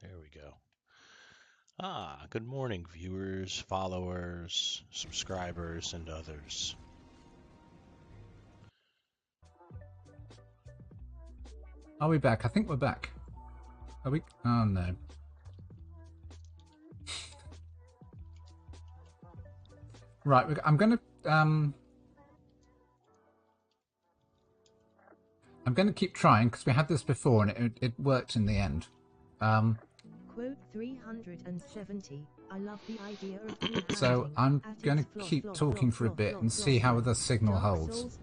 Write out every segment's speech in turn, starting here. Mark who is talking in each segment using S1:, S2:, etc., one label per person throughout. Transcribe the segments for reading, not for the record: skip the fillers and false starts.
S1: There we go. Good morning, viewers, followers, subscribers, and others.
S2: Are we back? I think we're back. Are we? Oh no. Right, I'm going to keep trying because we had this before and it worked in the end.
S3: Quote 370. I love the idea of
S2: so I'm going to keep talking for a bit and see how the signal holds.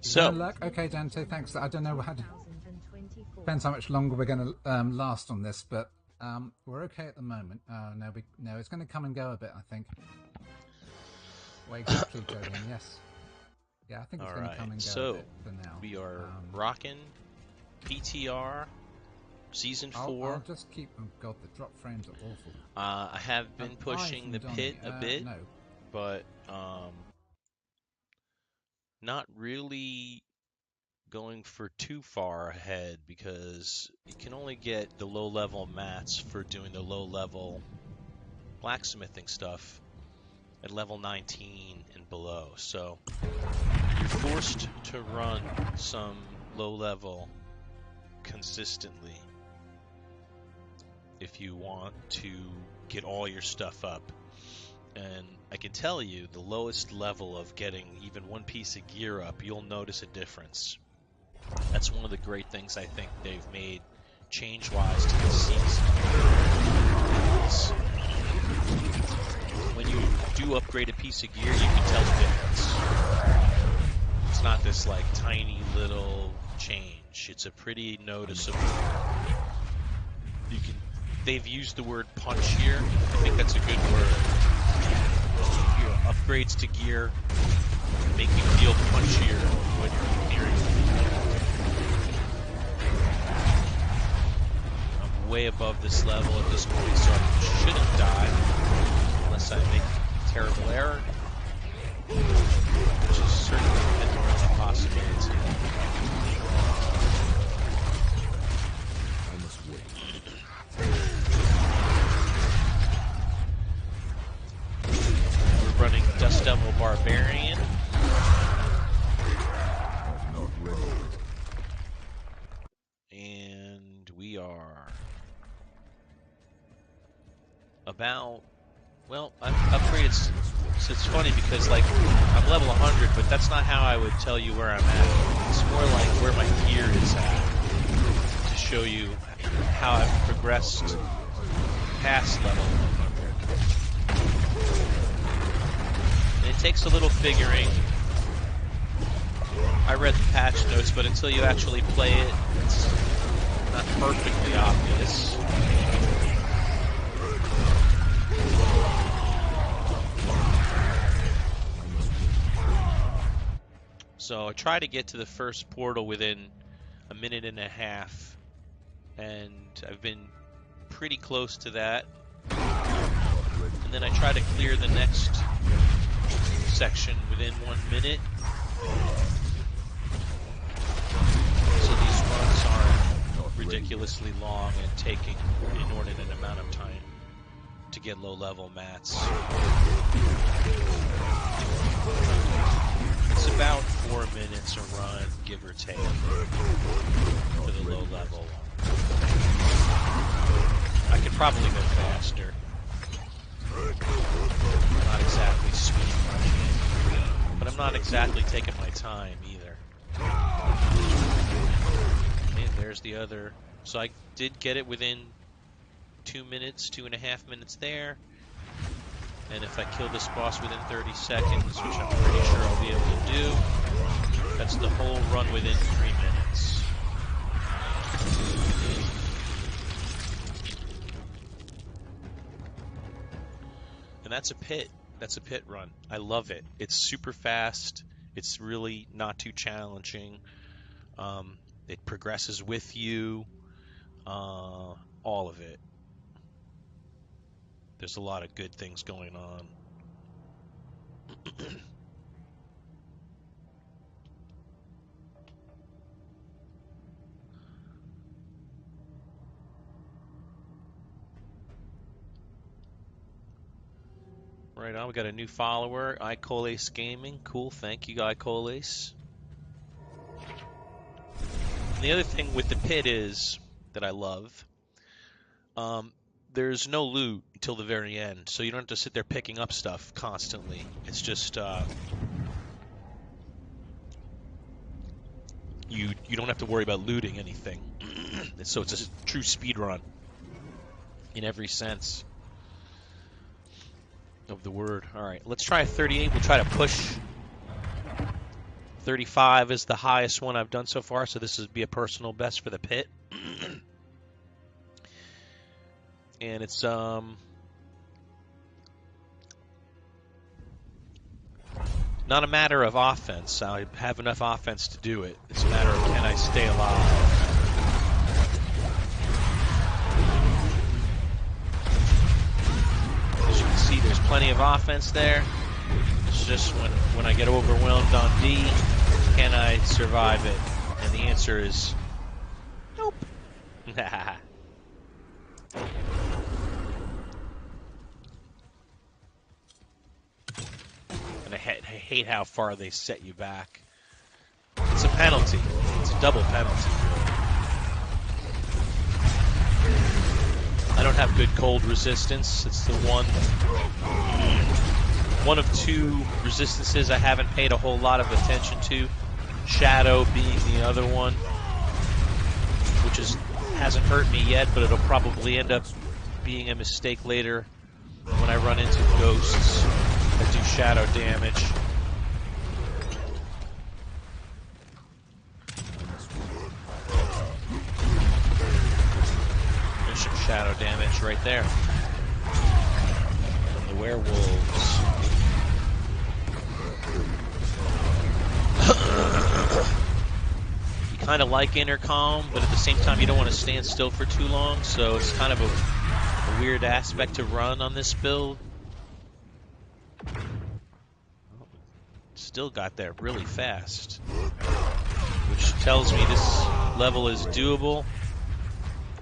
S1: So,
S2: okay, Dante, thanks. I don't know how to. Depends how much longer we're going to last on this, but we're okay at the moment. No, it's going to come and go a bit, I think. Well, exactly, Jolene, yes. Yeah, I think it's going to come and go a bit for now.
S1: We are rocking PTR Season 4.
S2: I'll just keep... Oh, God, the drop frames are awful.
S1: I have been pushing the pit a bit, but not really going for too far ahead because you can only get the low-level mats for doing the low-level blacksmithing stuff at level 19 and below. So you're forced to run some low-level consistently if you want to get all your stuff up. And I can tell you, the lowest level of getting even one piece of gear up, you'll notice a difference. That's one of the great things I think they've made change-wise to the season. When you do upgrade a piece of gear, you can tell the difference. It's not this like tiny little change. It's a pretty noticeable. They've used the word punchier. I think that's a good word. Your upgrades to gear make you feel punchier when you're clearing. I'm way above this level at this point, so I shouldn't die unless I make a terrible error, which is certainly a possibility.
S4: I must wait.
S1: We're running Dust Devil Barbarian.
S4: Not ready.
S1: And we are about, well, I've upgraded, so it's funny because like I'm level 100, but that's not how I would tell you where I'm at. It's more like where my gear is at to show you how I've progressed past level 100. And it takes a little figuring. I read the patch notes, but until you actually play it, it's not perfectly obvious. So I try to get to the first portal within a minute and a half and I've been pretty close to that. And then I try to clear the next section within 1 minute. So these runs aren't ridiculously long and taking an inordinate amount of time to get low-level mats. It's about 4 minutes a run, give or take, for the low level. I could probably go faster. I'm not exactly speed running it, but I'm not exactly taking my time either. And there's the other. So I did get it within 2 minutes, 2.5 minutes there. And if I kill this boss within 30 seconds, which I'm pretty sure I'll be able to do, that's the whole run within 3 minutes. And that's a pit. That's a pit run. I love it. It's super fast. It's really not too challenging. It progresses with you. All of it. There's a lot of good things going on. Right on, we got a new follower, Icoles Gaming. Cool, thank you, Icoles. And the other thing with the pit is that I love, there's no loot until the very end, so you don't have to sit there picking up stuff constantly. It's just you don't have to worry about looting anything. So it's a true speed run in every sense of the word. All right, let's try 38. We'll try to push. 35 is the highest one I've done so far, so this would be a personal best for the pit. And it's not a matter of offense. I have enough offense to do it. It's a matter of can I stay alive. As you can see, there's plenty of offense there. It's just when I get overwhelmed on D, can I survive it? And the answer is nope. And I hate how far they set you back. It's a penalty. It's a double penalty. I don't have good cold resistance. It's the one of two resistances I haven't paid a whole lot of attention to. Shadow being the other one, which hasn't hurt me yet, but it'll probably end up being a mistake later when I run into ghosts that do shadow damage. There's some shadow damage right there from the werewolves. You kind of like intercom, but at the same time you don't want to stand still for too long, so it's kind of a weird aspect to run on this build. Still got there really fast, which tells me this level is doable.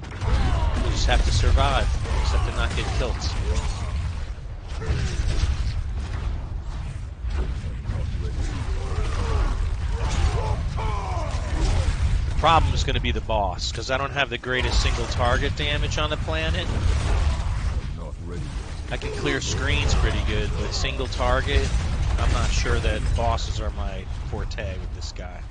S1: You just have to survive, you just have to not get killed. The problem is going to be the boss, because I don't have the greatest single target damage on the planet. I can clear screens pretty good, but single target, I'm not sure that bosses are my forte with this guy.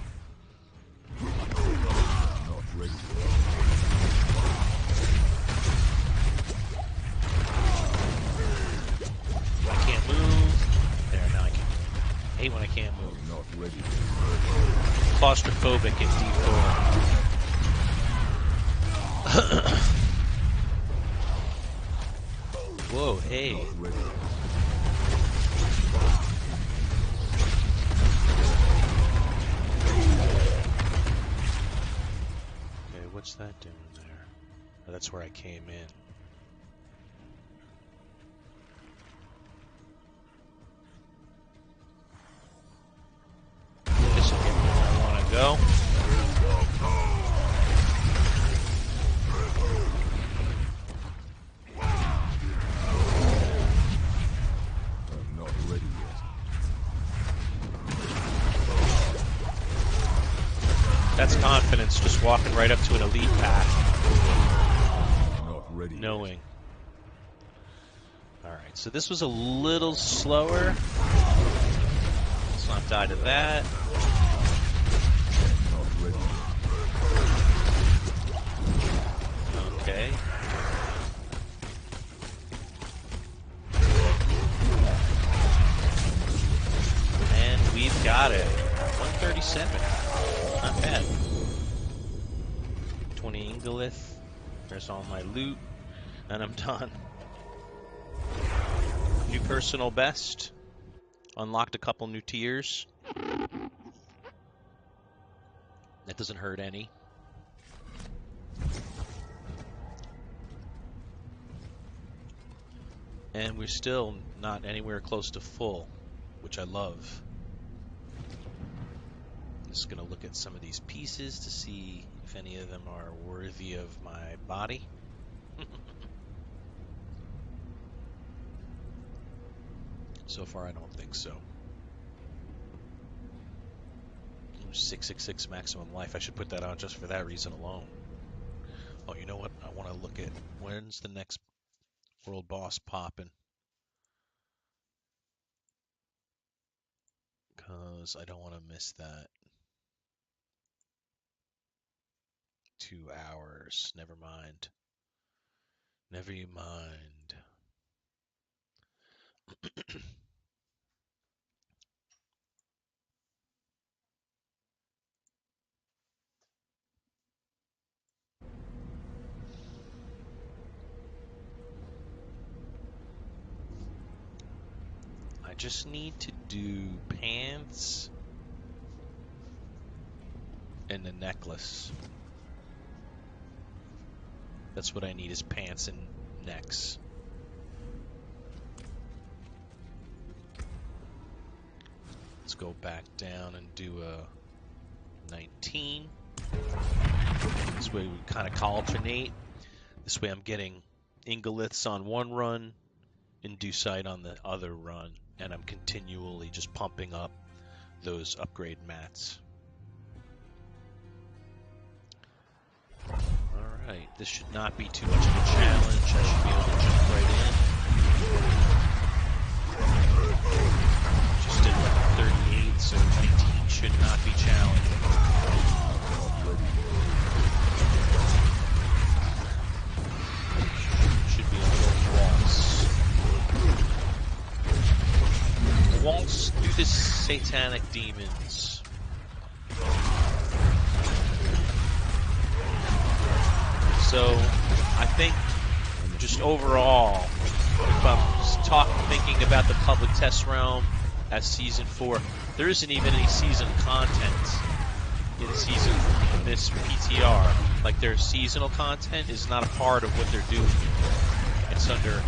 S1: I can't move. There, now I can. I hate when I can't move. Claustrophobic in D4. Whoa, hey. Okay, what's that doing there? That's where I came in. This will get me where I want to go.
S4: I'm not ready yet.
S1: That's confidence, just walking right up to an elite path.
S4: Not ready
S1: Knowing. Alright, so this was a little slower. Let's not die to that.
S4: Not ready.
S1: Okay. And we've got it. 137. Not bad. 20 Ingolith. There's all my loot. And I'm done. New personal best. Unlocked a couple new tiers. That doesn't hurt any. And we're still not anywhere close to full, which I love. Just going to look at some of these pieces to see if any of them are worthy of my body. So far, I don't think so. 666 maximum life. I should put that on just for that reason alone. Oh, you know what? I want to look at when's the next world boss popping. Because I don't want to miss that. 2 hours. Never mind. Never you mind. I just need to do pants and a necklace. That's what I need is pants and necks. Let's go back down and do a 19. This way we kind of alternate. This way I'm getting Ingoliths on one run, Inducite on the other run, and I'm continually just pumping up those upgrade mats. Alright, this should not be too much of a challenge. I should be able to jump right in. Just did like 38, so 19 should not be challenging. Should be a little waltz. Waltz through the satanic demons. So, I think, just overall, if I'm thinking about the public test realm as Season 4, there isn't even any season content in this PTR. Like, their seasonal content is not a part of what they're doing here. It's under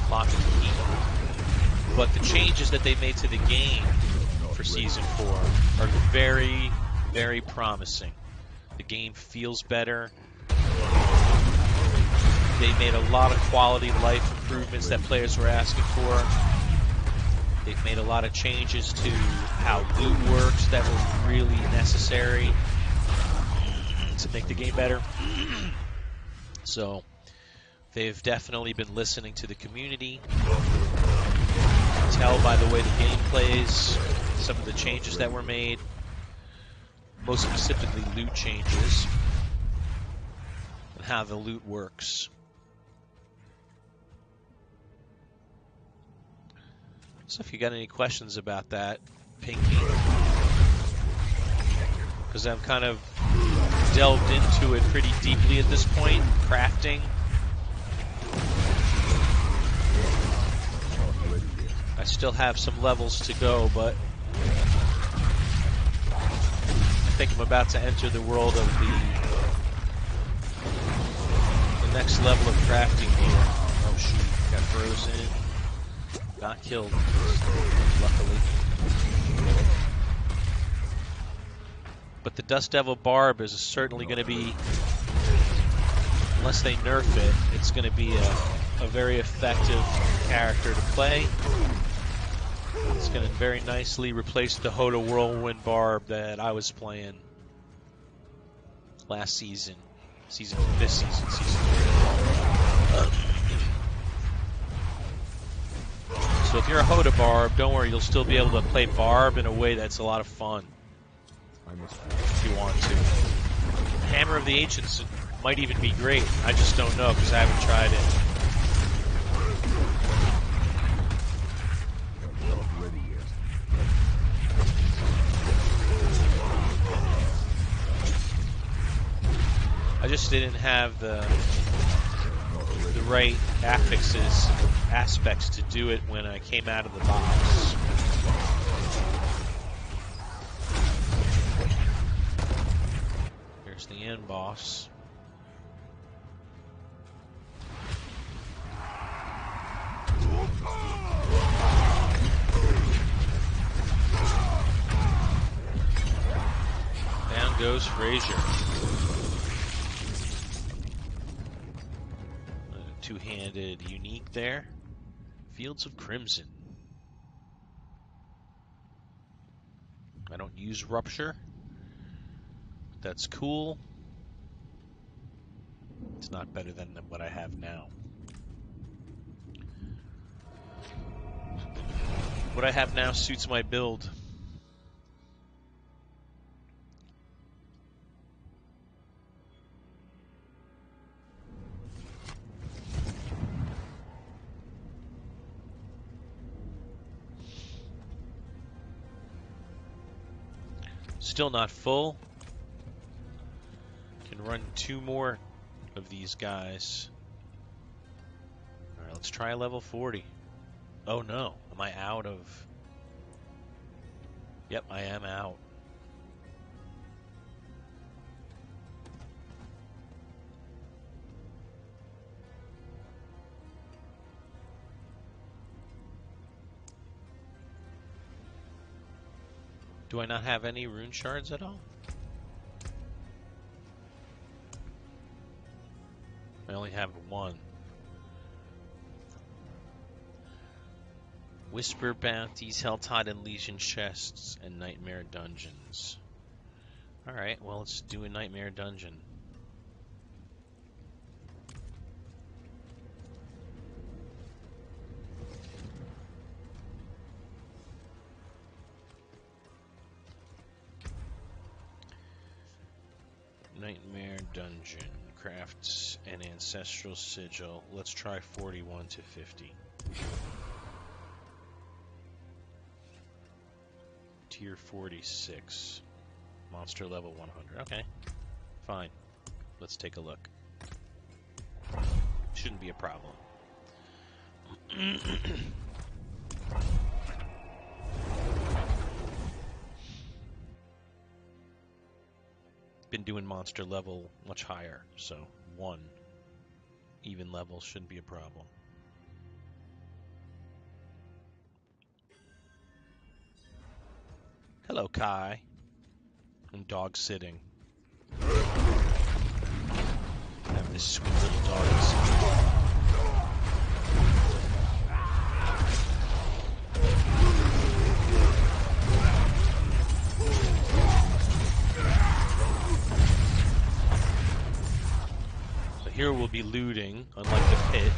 S1: lock and key. But the changes that they made to the game for Season 4 are very, very promising. The game feels better. They made a lot of quality of life improvements that players were asking for. They've made a lot of changes to how loot works that were really necessary to make the game better. So they've definitely been listening to the community. You can tell by the way the game plays, some of the changes that were made, most specifically loot changes, and how the loot works. So if you got any questions about that, ping me. Because I've kind of delved into it pretty deeply at this point, crafting. I still have some levels to go, but I think I'm about to enter the world of the next level of crafting gear. Oh shoot, got frozen. Got killed, luckily. But the Dust Devil Barb is certainly going to be, unless they nerf it, it's going to be a very effective character to play. It's going to very nicely replace the Hoda Whirlwind Barb that I was playing last season. Season 3. So if you're a Hoda Barb, don't worry, you'll still be able to play Barb in a way that's a lot of fun. If you want to. Hammer of the Ancients might even be great. I just don't know because I haven't tried it. I just didn't have the right aspects to do it when I came out of the box. Here's the end boss. Down goes Frazier. Two-handed unique there. Fields of Crimson. I don't use Rupture. That's cool. It's not better than what I have now. What I have now suits my build. Still not full. Can run 2 more of these guys. Alright, let's try level 40. Oh no, am I out of... Yep, I am out. Do I not have any rune shards at all? I only have 1. Whisper bounties, Helltide and Legion chests, and Nightmare dungeons. Alright, well let's do a Nightmare dungeon. Nightmare dungeon. Crafts an ancestral sigil. Let's try 41 to 50. Tier 46. Monster level 100. Okay. Fine. Let's take a look. Shouldn't be a problem. Been doing monster level much higher, so 1 even level shouldn't be a problem. Hello, Kai. I'm dog sitting. Having this sweet little dog sitting. Here we'll be looting, unlike the pit.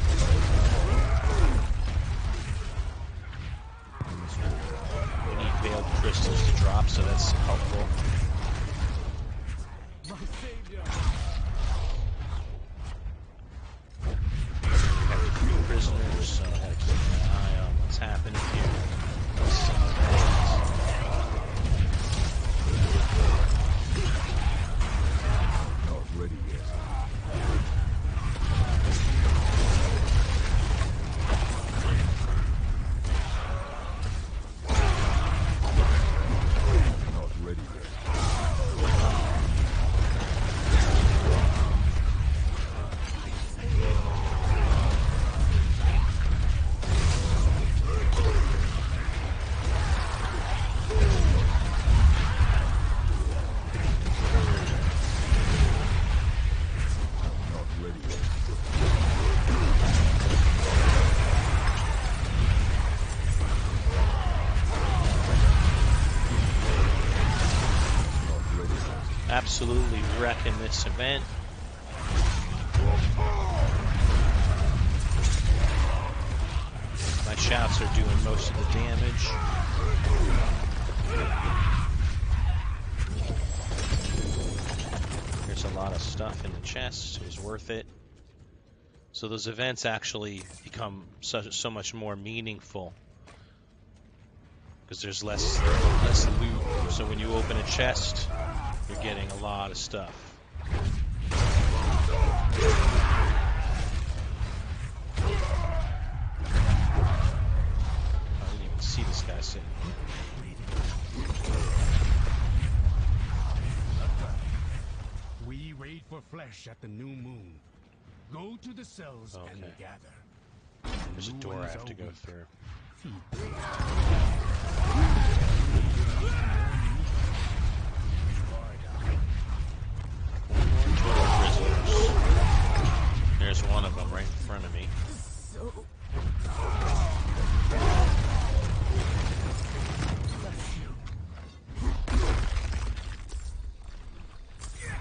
S1: We need veiled crystals to drop, so that's helpful. My savior. We have 3 prisoners, so I have to keep an eye on what's happening here.
S4: Not ready yet. Not ready yet.
S1: absolutely wrecking this event. My shouts are doing most of the damage. There's a lot of stuff in the chest. It was worth it. So those events actually become so much more meaningful because there's less loot. So when you open a chest, you're getting a lot of stuff. I didn't even see this guy sitting.
S5: We raid for flesh at the new moon. Go to the cells and gather.
S1: There's a door I have to go through. There's one of them right in front of me.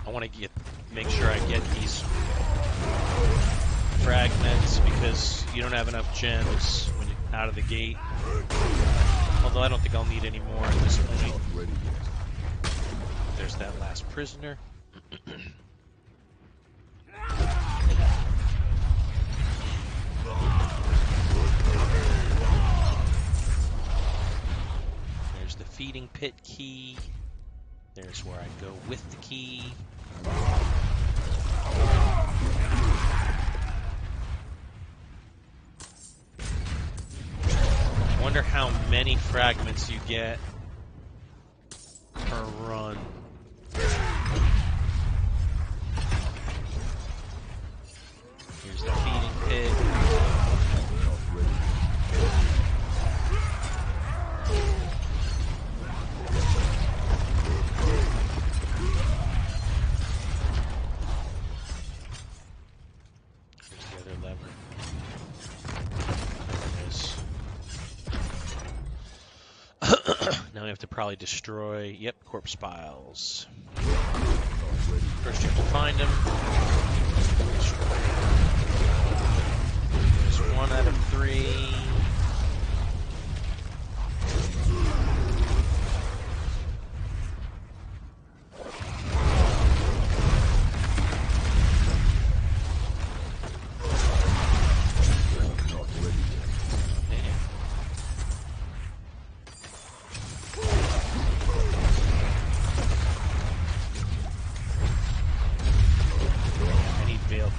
S1: I want to make sure I get these fragments because you don't have enough gems when you're out of the gate. Although I don't think I'll need any more at this point. There's that last prisoner. There's the feeding pit key. There's where I go with the key. I wonder how many fragments you get per run. Here's the feeding pit. Here's the other lever. Now we have to probably destroy, corpse piles. First you have to find them. Destroy. There's 1 out of 3.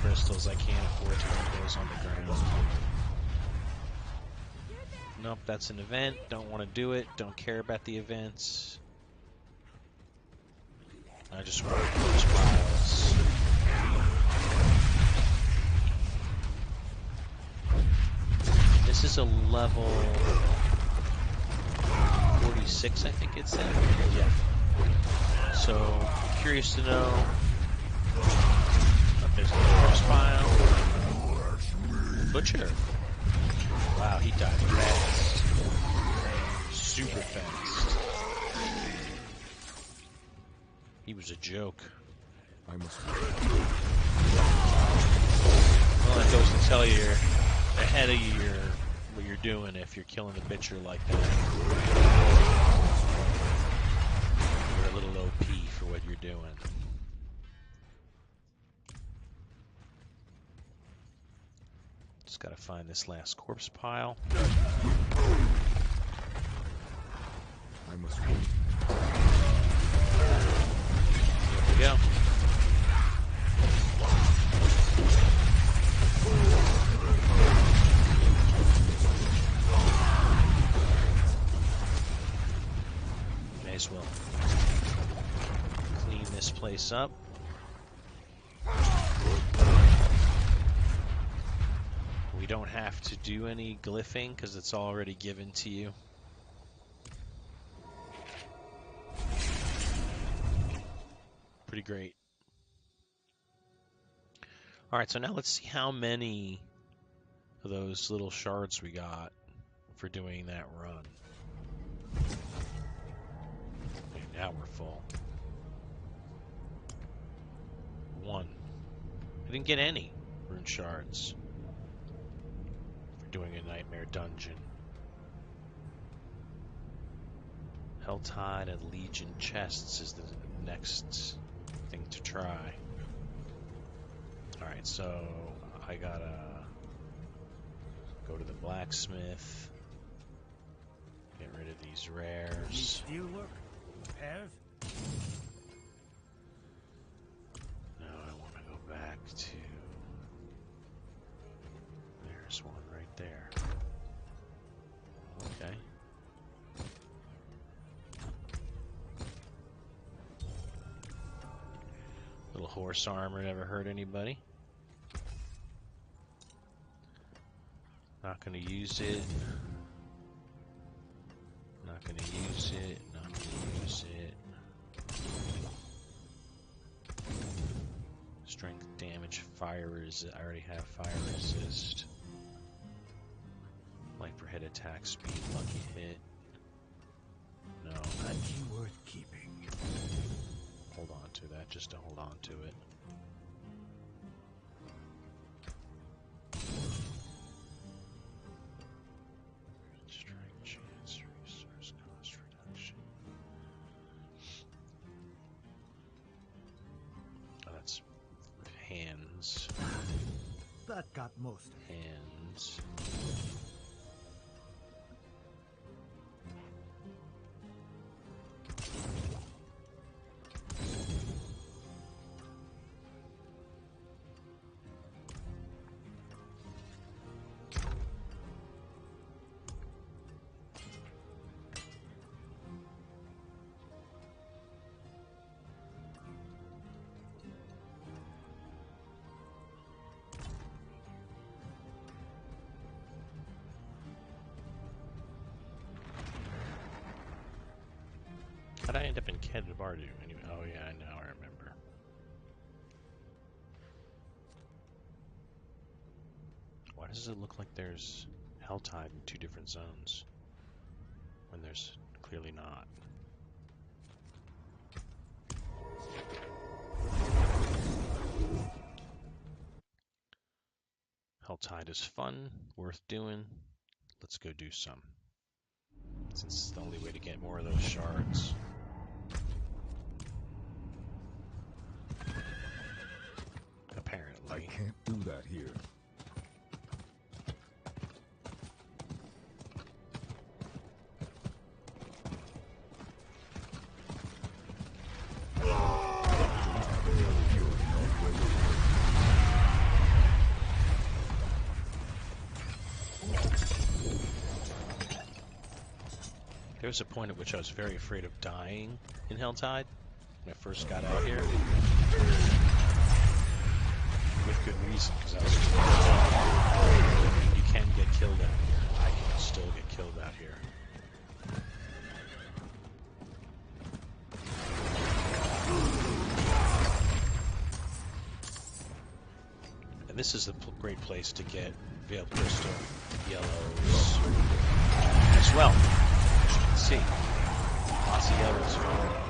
S1: Crystals, I can't afford to leave those on the ground. Nope, that's an event. Don't want to do it. Don't care about the events. I just want corpse piles. This is a level 46, I think it said. Yeah. So, curious to know. There's the corpse pile. Butcher. Wow, he died fast. Super fast. He was a joke.
S4: I must.
S1: Well, that goes to tell you you're ahead of what you're doing if you're killing a butcher like that. You're a little OP for what you're doing. Just gotta find this last corpse pile.
S4: I must wait.
S1: Here we go. May as well clean this place up. We don't have to do any glyphing because it's already given to you. Pretty great. Alright, so now let's see how many of those little shards we got for doing that run. Okay, now we're full. one. I didn't get any rune shards for doing a nightmare dungeon. Helltide and Legion chests is the next thing to try. Alright, so I gotta go to the blacksmith, get rid of these rares.
S5: Steelwork? Repairs?
S1: No, I want to go back to... There's one right there. Okay. Little horse armor never hurt anybody. Not gonna use it. Not gonna use it. Not gonna use it. Strength damage, fire resist. I already have fire resist. Light per hit attack speed, lucky hit. No.
S5: Plenty worth keeping.
S1: Hold on to that, just to hold on to it. Strength chance, resource cost reduction. Oh, that's hands.
S5: That got most.
S1: Hands. How'd I end up in Kedabardu? Anyway, oh yeah, now I remember. Why does it look like there's Helltide in two different zones when there's clearly not? Helltide is fun, worth doing. Let's go do some. Since it's the only way to get more of those shards. Apparently.
S4: I can't do that here.
S1: There was a point at which I was very afraid of dying in Helltide when I first got out here. With good reason, because I was just you can get killed out here. I can still get killed out here. And this is a great place to get Veiled Crystal yellows as well. As you can see, lots of yellows found.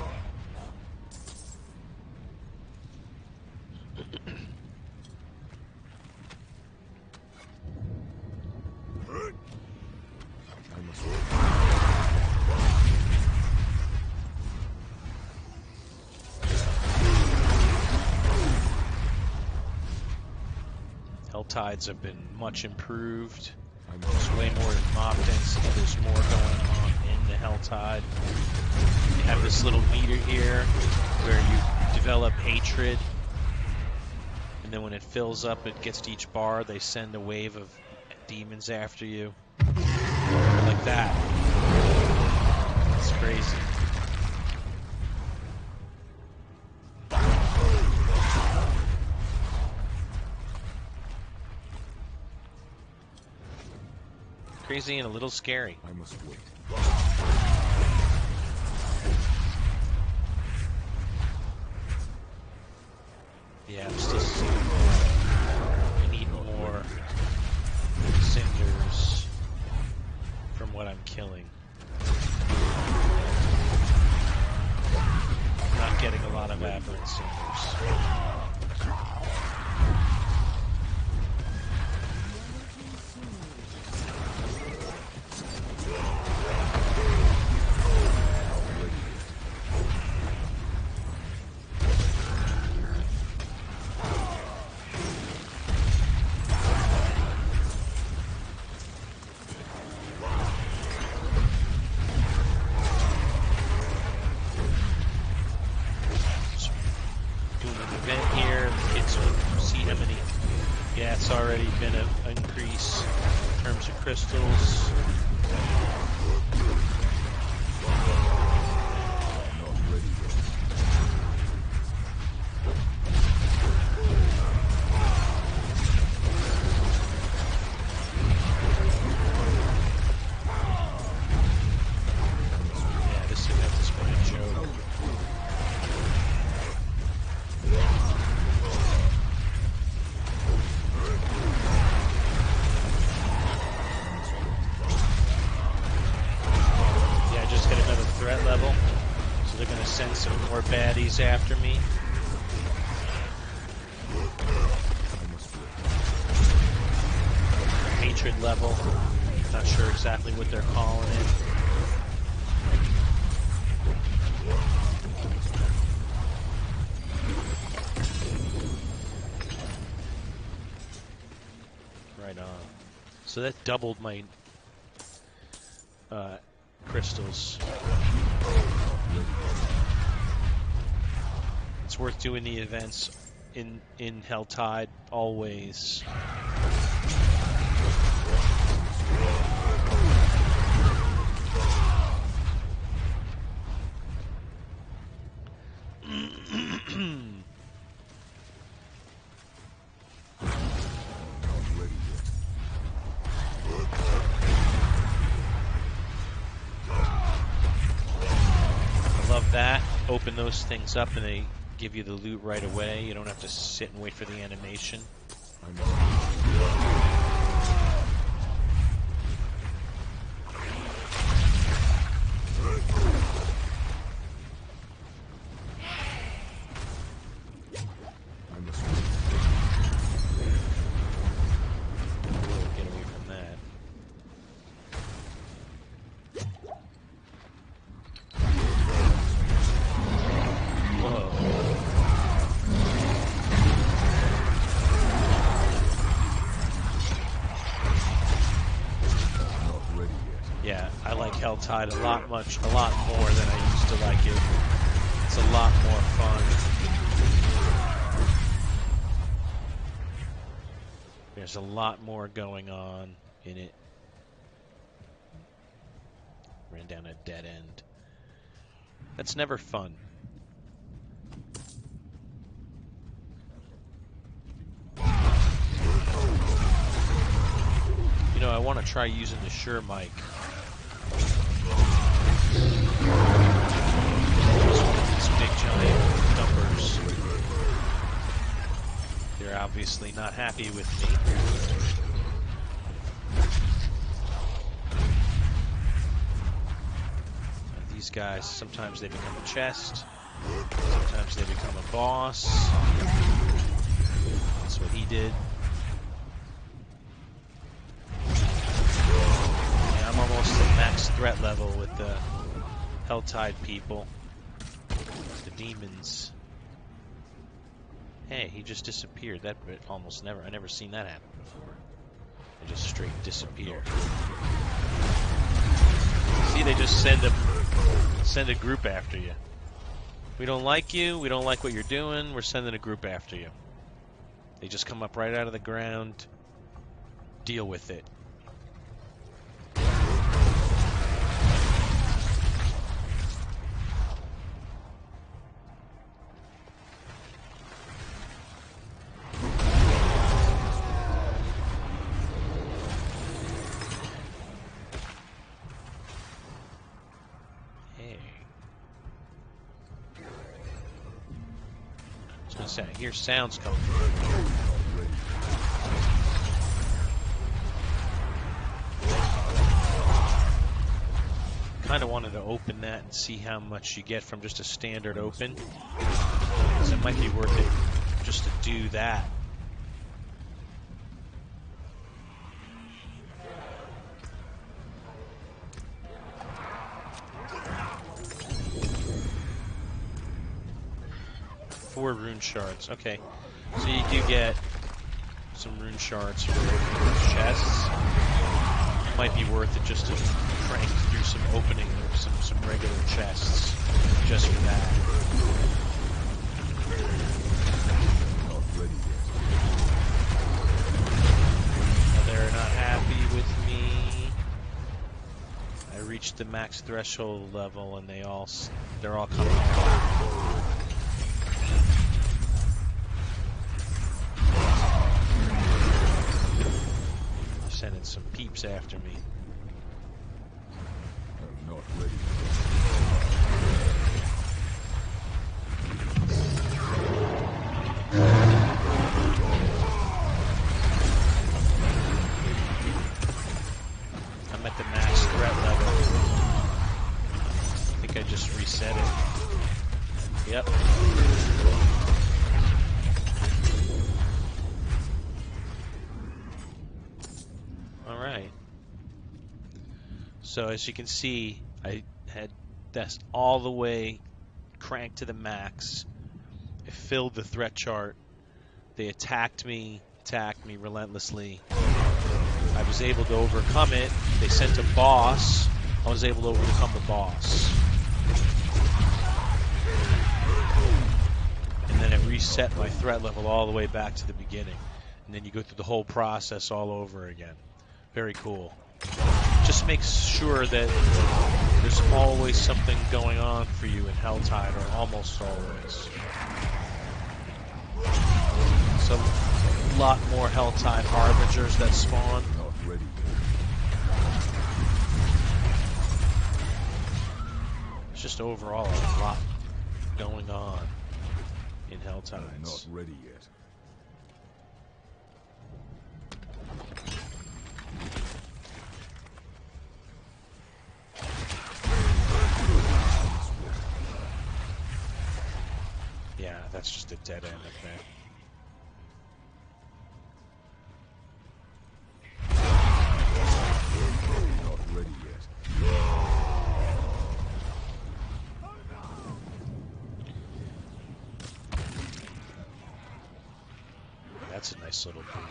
S1: Helltides have been much improved. There's way more mob density. There's more going on in the Helltide. You have this little meter here where you develop hatred, and then when it fills up, it gets to each bar. They send a wave of demons after you, like that. It's crazy. Crazy and a little scary.
S4: I must wait.
S1: Yeah, I'm still seeing I need more cinders from what I'm killing. I'm not getting a lot of aberrant cinders. Yeah, it's already been an increase in terms of crystals.
S4: Not ready yet.
S1: Yeah, this event has been a joke. Yeah, I just hit another threat level, so they're gonna send some more baddies after me.
S4: I must wait.
S1: Hatred level. Not sure exactly what they're calling it. Right on. So that doubled my crystals. It's worth doing the events in Helltide always.
S4: Not ready yet.
S1: I love that. Open those things up and they give you the loot right away. You don't have to sit and wait for the animation.
S4: I must wait. I must wait.
S1: Get away from that. Whoa.
S4: Not ready yet.
S1: Yeah, I like Helltide a lot more than I used to like it. It's a lot more fun. There's a lot more going on in it. Ran down a dead end. That's never fun. You know, I want to try using the Shure mic. These big giant dumpers. They're obviously not happy with me. These guys, sometimes they become a chest. Sometimes they become a boss. That's what he did. Yeah, I'm almost at max threat level with the Helltide people. The demons. Hey, he just disappeared. That bit almost never. I never seen that happen before. They just straight disappear. See, they just send a group after you. We don't like you. We don't like what you're doing. We're sending a group after you. They just come up right out of the ground. Deal with it. I hear sounds coming. Kind of wanted to open that and see how much you get from just a standard open. Because it might be worth it just to do that. Four rune shards. Okay. So you do get some rune shards for opening those chests. Might be worth it just to crank through some opening of some regular chests just for that.
S4: Not ready yet.
S1: reached the max threshold level, and they're all coming out. Sending some peeps after me.
S4: I'm not ready.
S1: I'm at the max threat level. I think I just reset it. Yep. Alright. So as you can see, I had this all the way cranked to the max. I filled the threat chart. They attacked me relentlessly. I was able to overcome it. They sent a boss. I was able to overcome the boss. And then it reset my threat level all the way back to the beginning. And then you go through the whole process all over again. Very cool. Just makes sure that there's always something going on for you in Helltide, or almost always. So a lot more Helltide Harbingers that spawn.
S4: Not ready.
S1: It's just overall a lot going on in
S4: I'm
S1: Helltides.
S4: not ready yet.
S1: Yeah, that's just a dead end up there.
S4: Not ready yet.
S1: That's a nice little boom.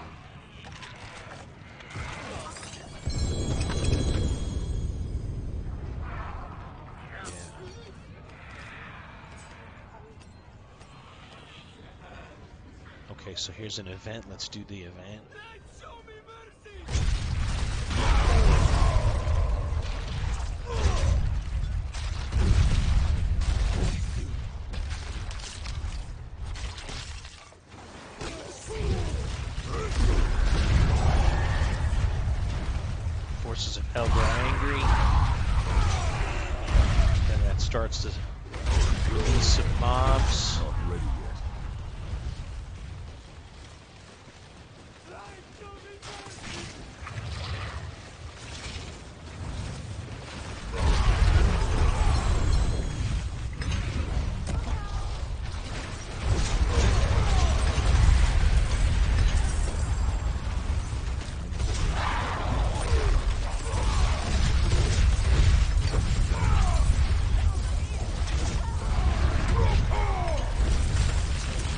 S1: Yeah. Okay, so here's an event. Let's do the event. Forces of Hell get angry. Then that starts to release some mobs.
S4: Not ready yet.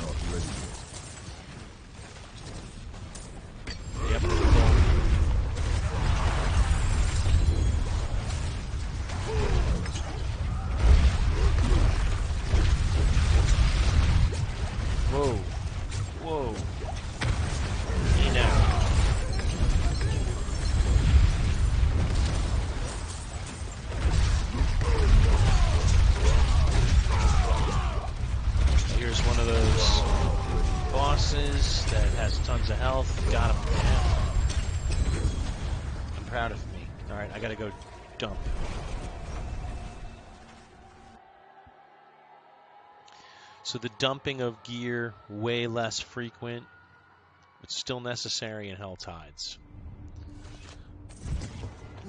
S4: Not ready yet.
S1: Yep. Whoa. Whoa. Hey now. Here's one of those bosses that has tons of health. Got him down. I'm proud of me. Alright, I gotta go dump. So the dumping of gear, way less frequent. It's still necessary in Helltides.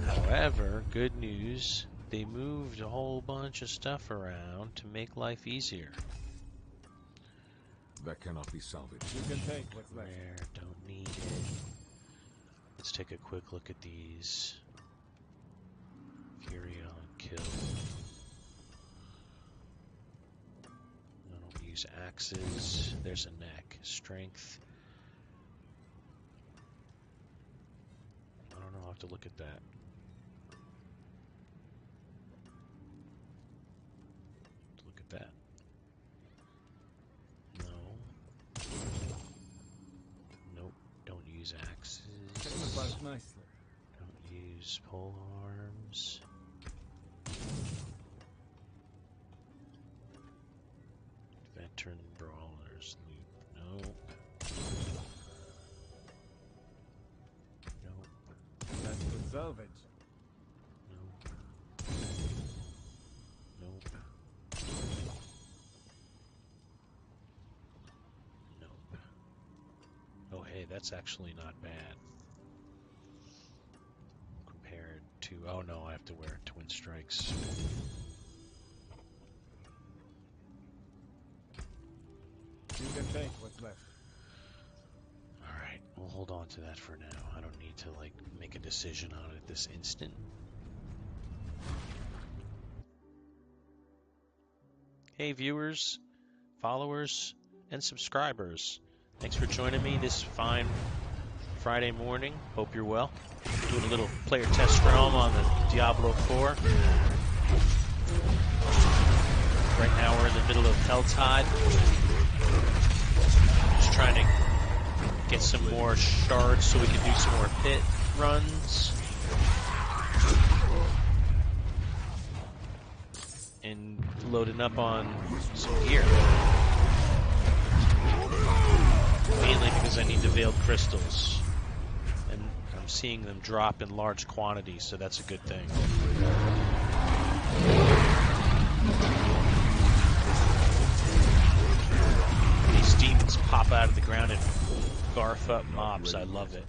S1: However, good news, they moved a whole bunch of stuff around to make life easier.
S4: That cannot be salvaged.
S5: You can take what's left.
S1: Rare, don't need it. Let's take a quick look at these. Furion, kill. I don't use axes. There's a neck. Strength. I don't know, I'll have to look at that. Look at that. No. Nope, don't use axes.
S5: Camouflage nicely.
S1: Don't use pole arms.
S5: salvage.
S1: Nope. Nope. Oh, hey, that's actually not bad. Compared to... Oh, no, I have to wear twin strikes.
S5: You can take what's left.
S1: Alright, we'll hold on to that for now. I don't need to, like, make a decision on it at this instant. Hey, viewers, followers, and subscribers. Thanks for joining me this fine Friday morning. Hope you're well. Doing a little player test realm on the Diablo 4. Right now we're in the middle of Helltide. Just trying to get some more shards so we can do some more pit runs. And loading up on some gear. Mainly because I need the veiled crystals. And I'm seeing them drop in large quantities, so that's a good thing. These demons pop out of the ground and barf up mobs. I love it.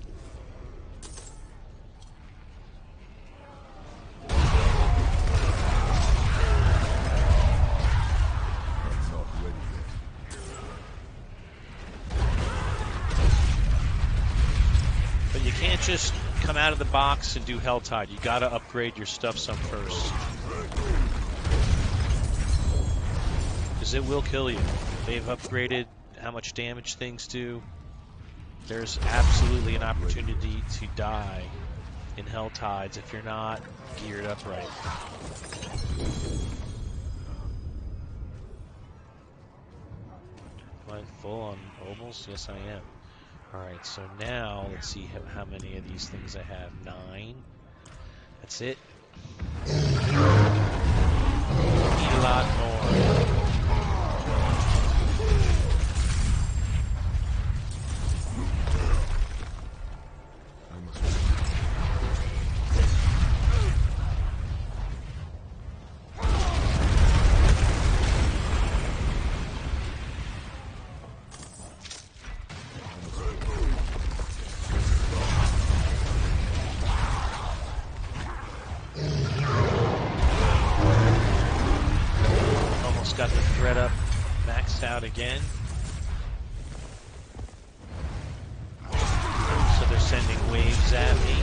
S1: But you can't just come out of the box and do Helltide. You gotta upgrade your stuff some first. Because it will kill you. They've upgraded how much damage things do. There's absolutely an opportunity to die in Helltides if you're not geared up right. Am I full on obels? Yes, I am. Alright, so now let's see how many of these things I have. 9. That's it. Need a lot more. Got the thread up, maxed out again. So they're sending waves at me.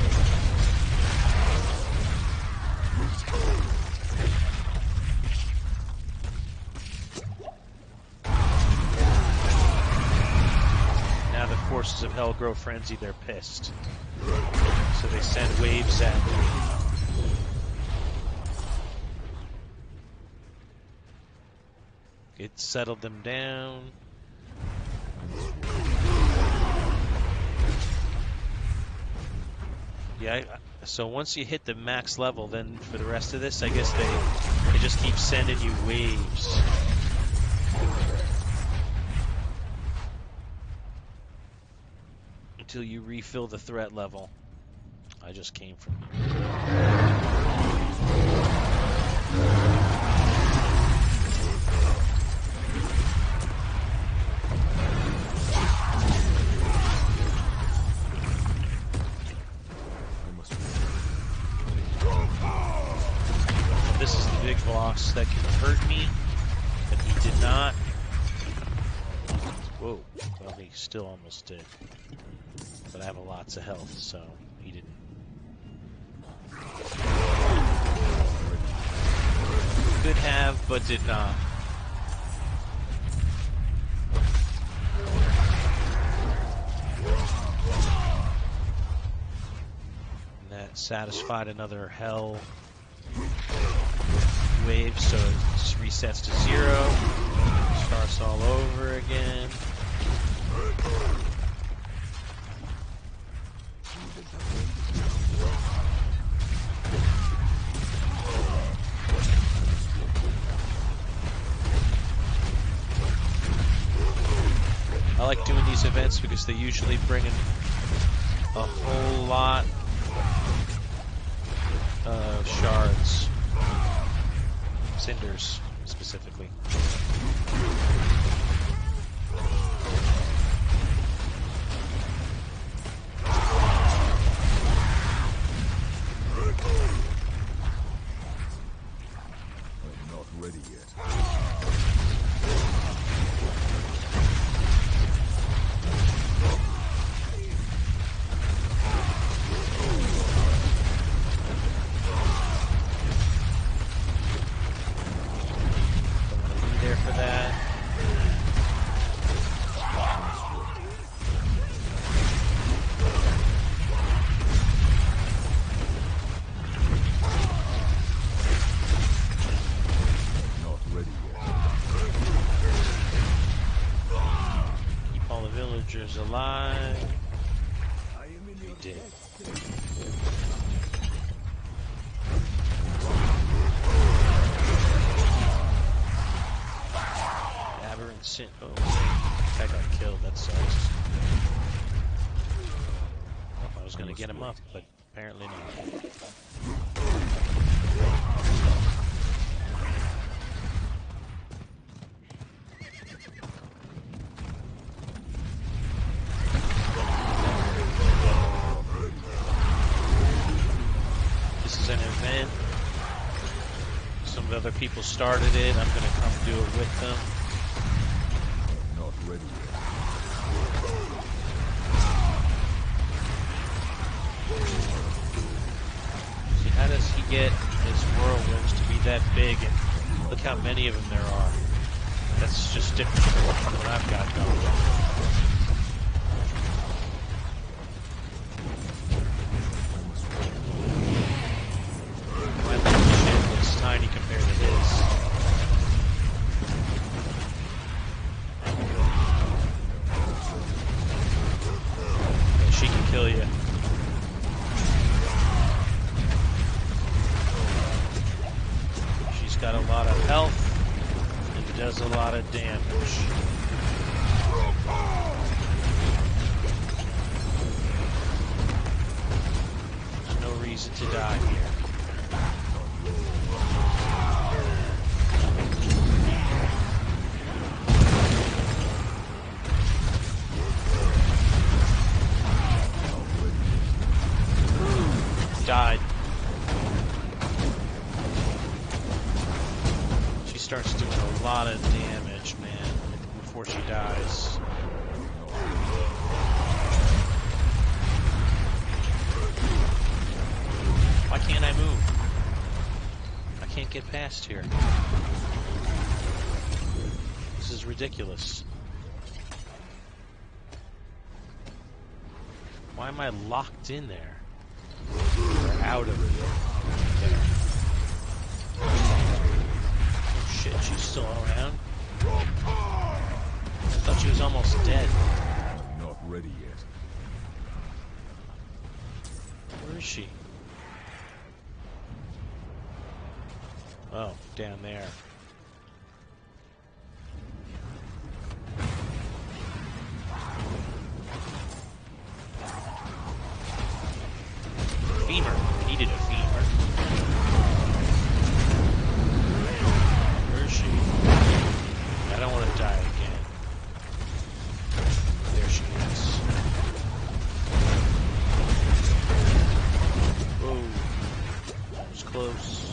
S1: Now the forces of hell grow frenzied, they're pissed. So they send waves at me. It settled them down. Yeah, so once you hit the max level, then for the rest of this, I guess they just keep sending you waves. Until you refill the threat level. I just came from here. This is the big boss that can hurt me, but he did not. Whoa, well he still almost did. But I have lots of health, so he didn't. Could have, but did not. And that satisfied another hell wave, so it just resets to 0. Starts all over again. I like doing these events because they usually bring in a whole lot Cinders, specifically.
S4: I'm not ready yet.
S1: Don't want to be there for that.
S4: I'm not ready yet.
S1: Keep all the villagers alive. We did. Aberrant sin. Oh, wait. That got killed. That sucks. I was gonna get him up, but apparently not. This is an event. Some other people started it. I'm gonna come do it with them.
S4: I'm not ready yet.
S1: See, how does he get his whirlwinds to be that big? And look how many of them there are. That's just different from what I've got going. My little ship looks tiny compared to his. She can kill you. She's got a lot of health and does a lot of damage. There's no reason to die here. Died. She starts doing a lot of damage, man, before she dies. Why can't I move? I can't get past here. This is ridiculous. Why am I locked in there? Or out of it? There. Oh shit, she's still around? I thought she was almost dead.
S4: I'm not ready yet.
S1: Where is she? Oh, down there. Femur. I needed a femur. Where is she? I don't want to die again. There she is. Whoa. That was close.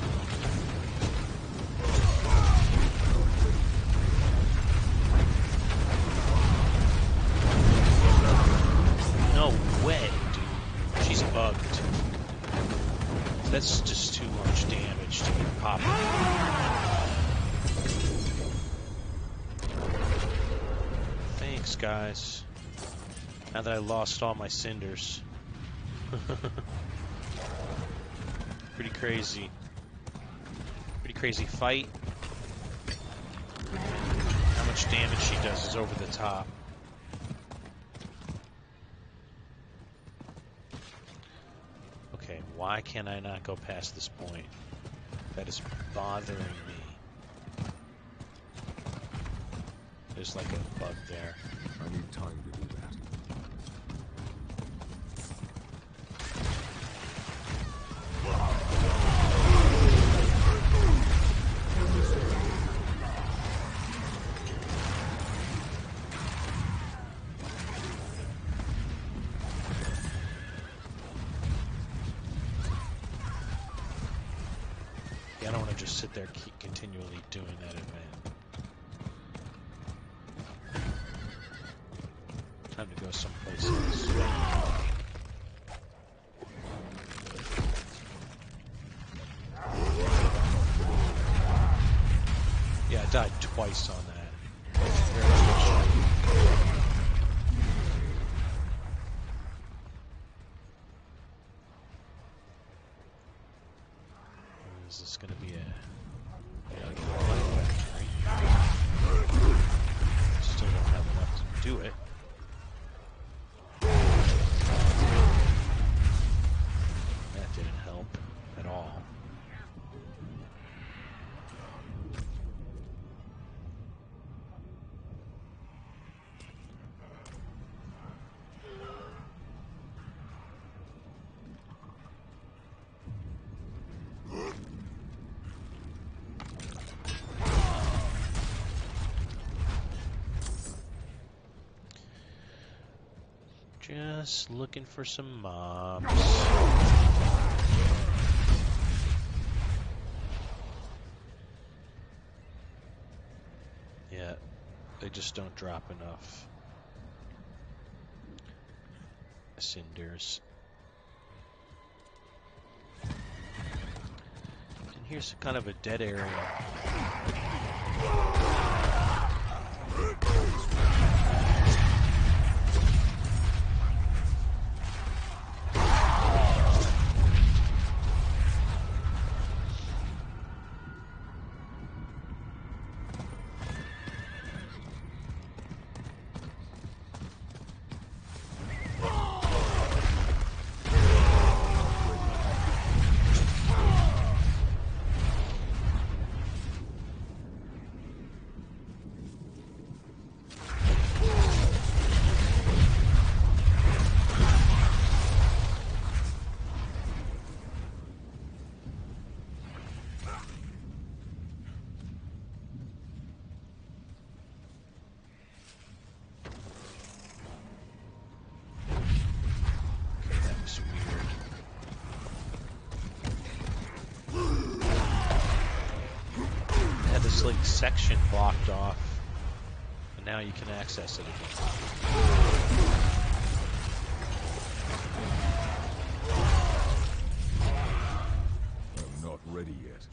S1: No way, dude. She's bugged. That's just too much damage to get popping. Thanks, guys. Now that I lost all my cinders. Pretty crazy. Pretty crazy fight. How much damage she does is over the top. Okay, why can I not go past this point? That is bothering me. There's like a bug there.
S4: I need time to do that.
S1: just sit there continually doing that event. Time to go someplace else. Yeah, I died twice on that. Very unfortunate. Is this going to be a factory? Still don't have enough to do it. That didn't help at all. Just looking for some mobs. Yeah, they just don't drop enough cinders. And here's kind of a dead area. Like section blocked off, and now you can access it again.
S4: I'm not ready yet.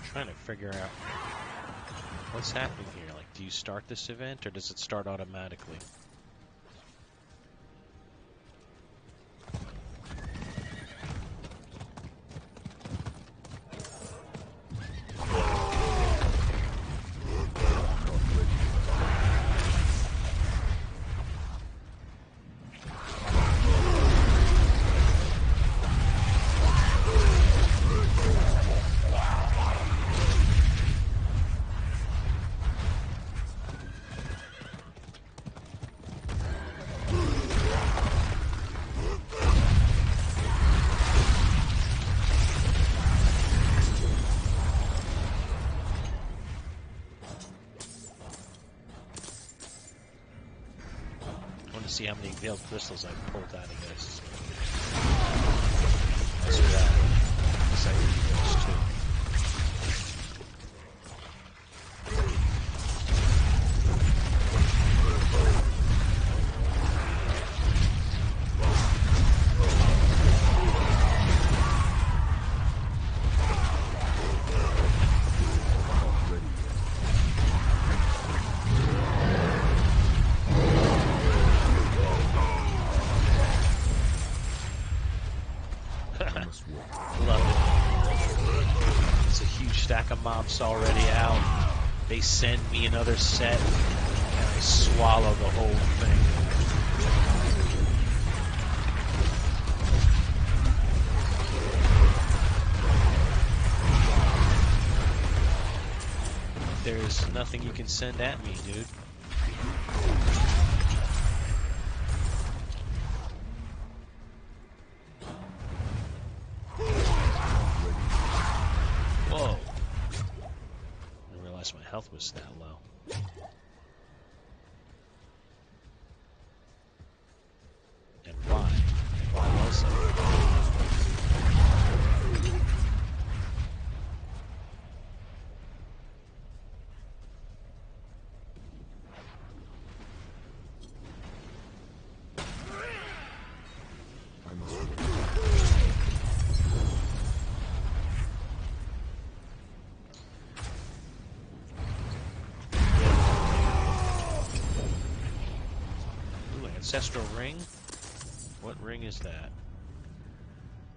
S1: Trying to figure out what's happening here. Like, do you start this event, or does it start automatically? See how many veiled crystals I pulled out of this. That's that. Because I need those too. Mobs already out. They send me another set, and I swallow the whole thing. There's nothing you can send at me, dude. Whoa. I realized my health was that low. And why? Why was it?
S4: I must wait.
S1: Ooh, ancestral ring? What ring is that?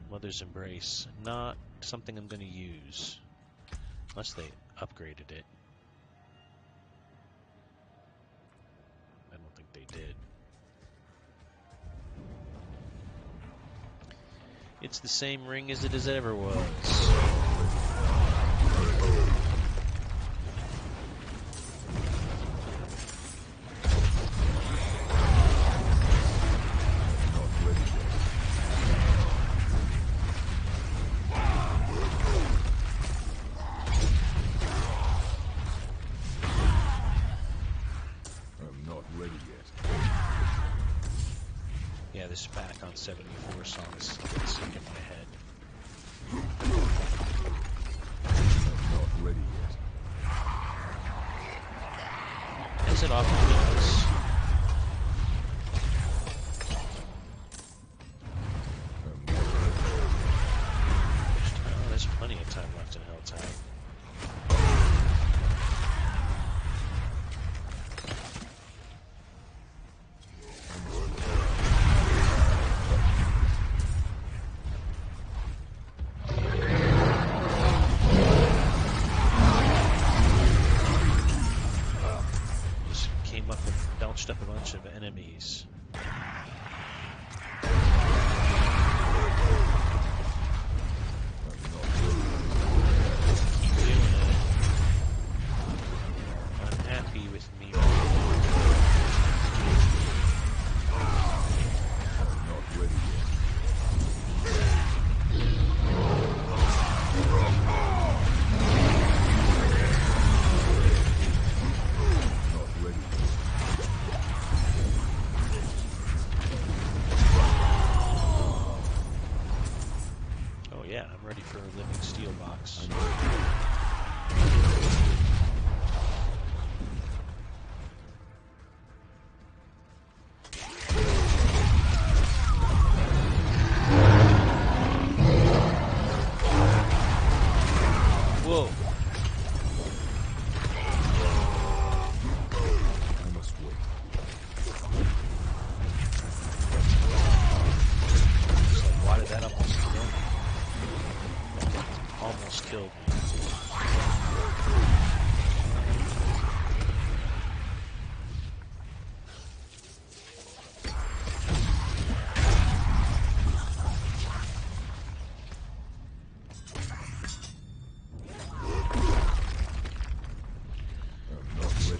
S1: Mother's Embrace. Not something I'm going to use. Unless they upgraded it. I don't think they did. It's the same ring as it as ever was. Yeah, this back on 74 song is stuck in my head.
S4: Not ready yet.
S1: As it often does. Oh, there's plenty of time left in Helltide. Up a bunch of enemies. Keep doing it. Unhappy with me.
S4: Not ready yet. Not ready yet.
S1: Yeah, I'm ready for a living steel box. Whoa.
S4: I must wait.
S1: So why did that almost kill me? Almost killed me.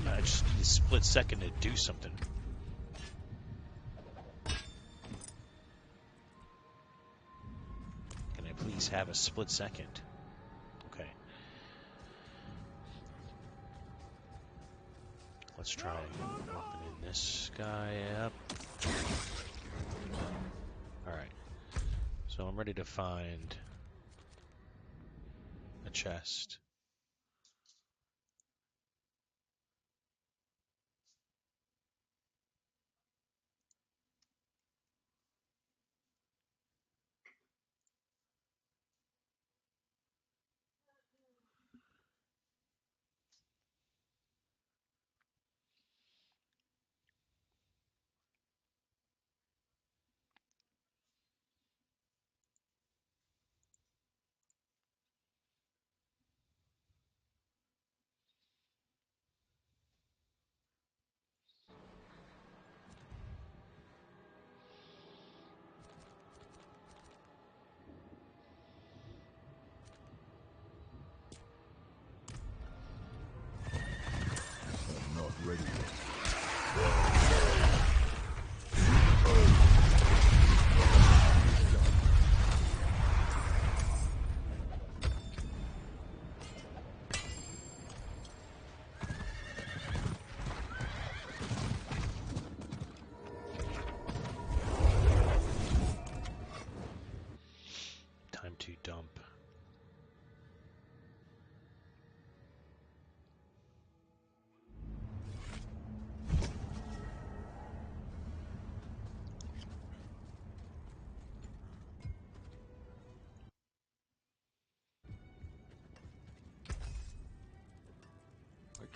S1: I just need a split second to do something. Can I please have a split second? Okay. Let's try opening this guy up. Alright. So I'm ready to find a chest.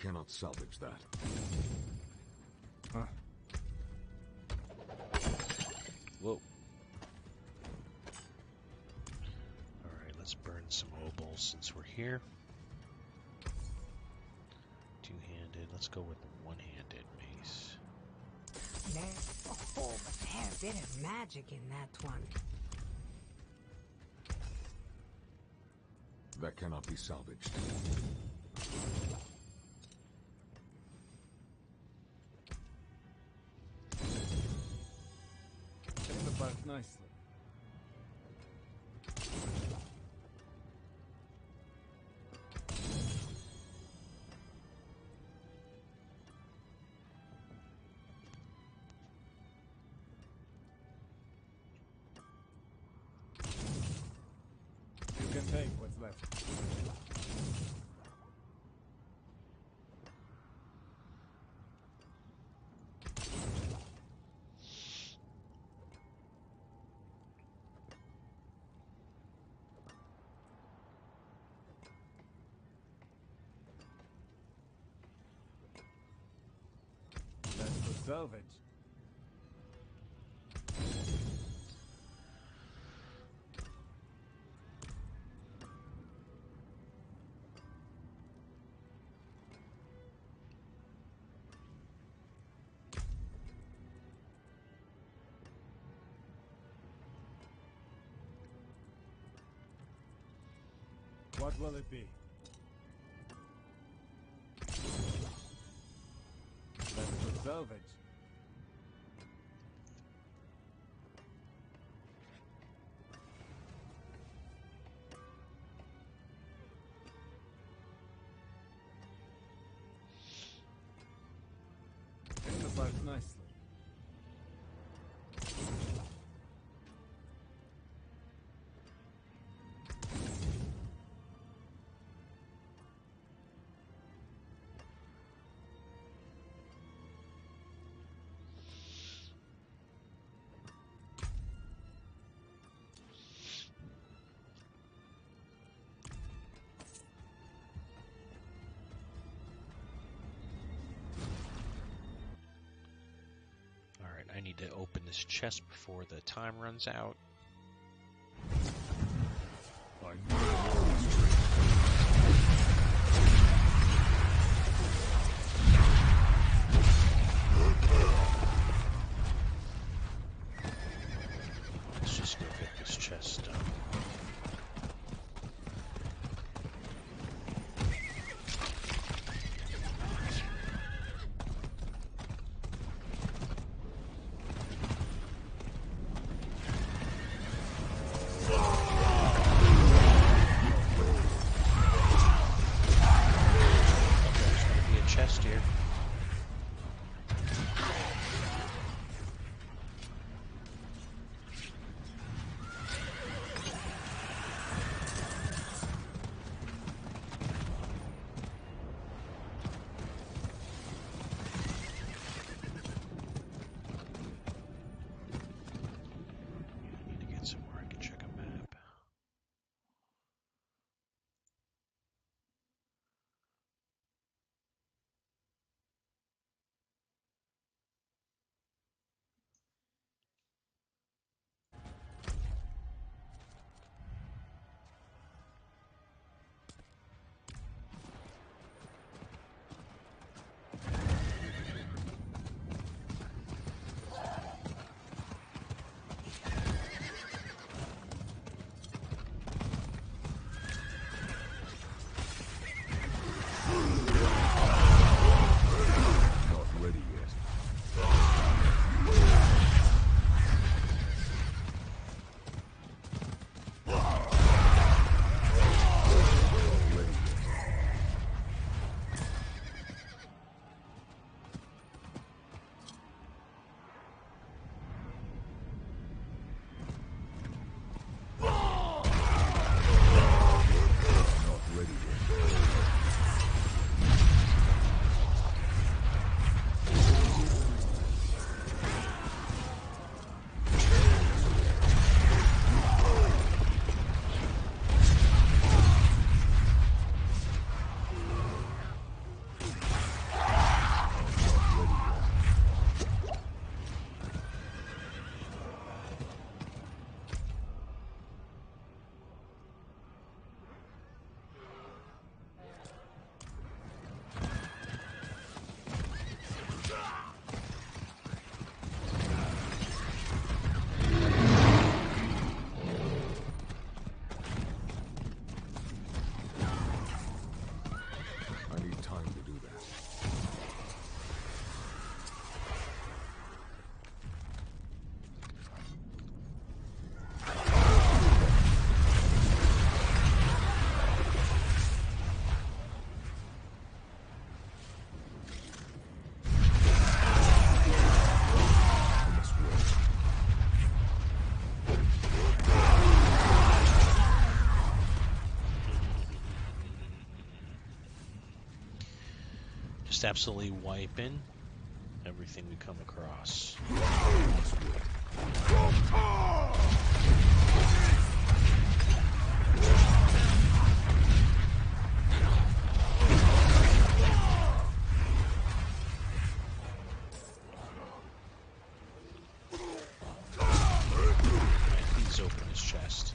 S4: cannot salvage that.
S1: Whoa. Alright, let's burn some obols since we're here. Two-handed. Let's go with the one-handed mace.
S6: There's a whole fair bit of magic in that one.
S4: That cannot be salvaged.
S5: Take the boat nicely. You can take what's left. That's the salvage. What will it be? That's the salvage. Take the boat nicely.
S1: Alright, I need to open this chest before the time runs out. Let's just go get this chest done. Just absolutely wiping everything we come across. Please open his chest.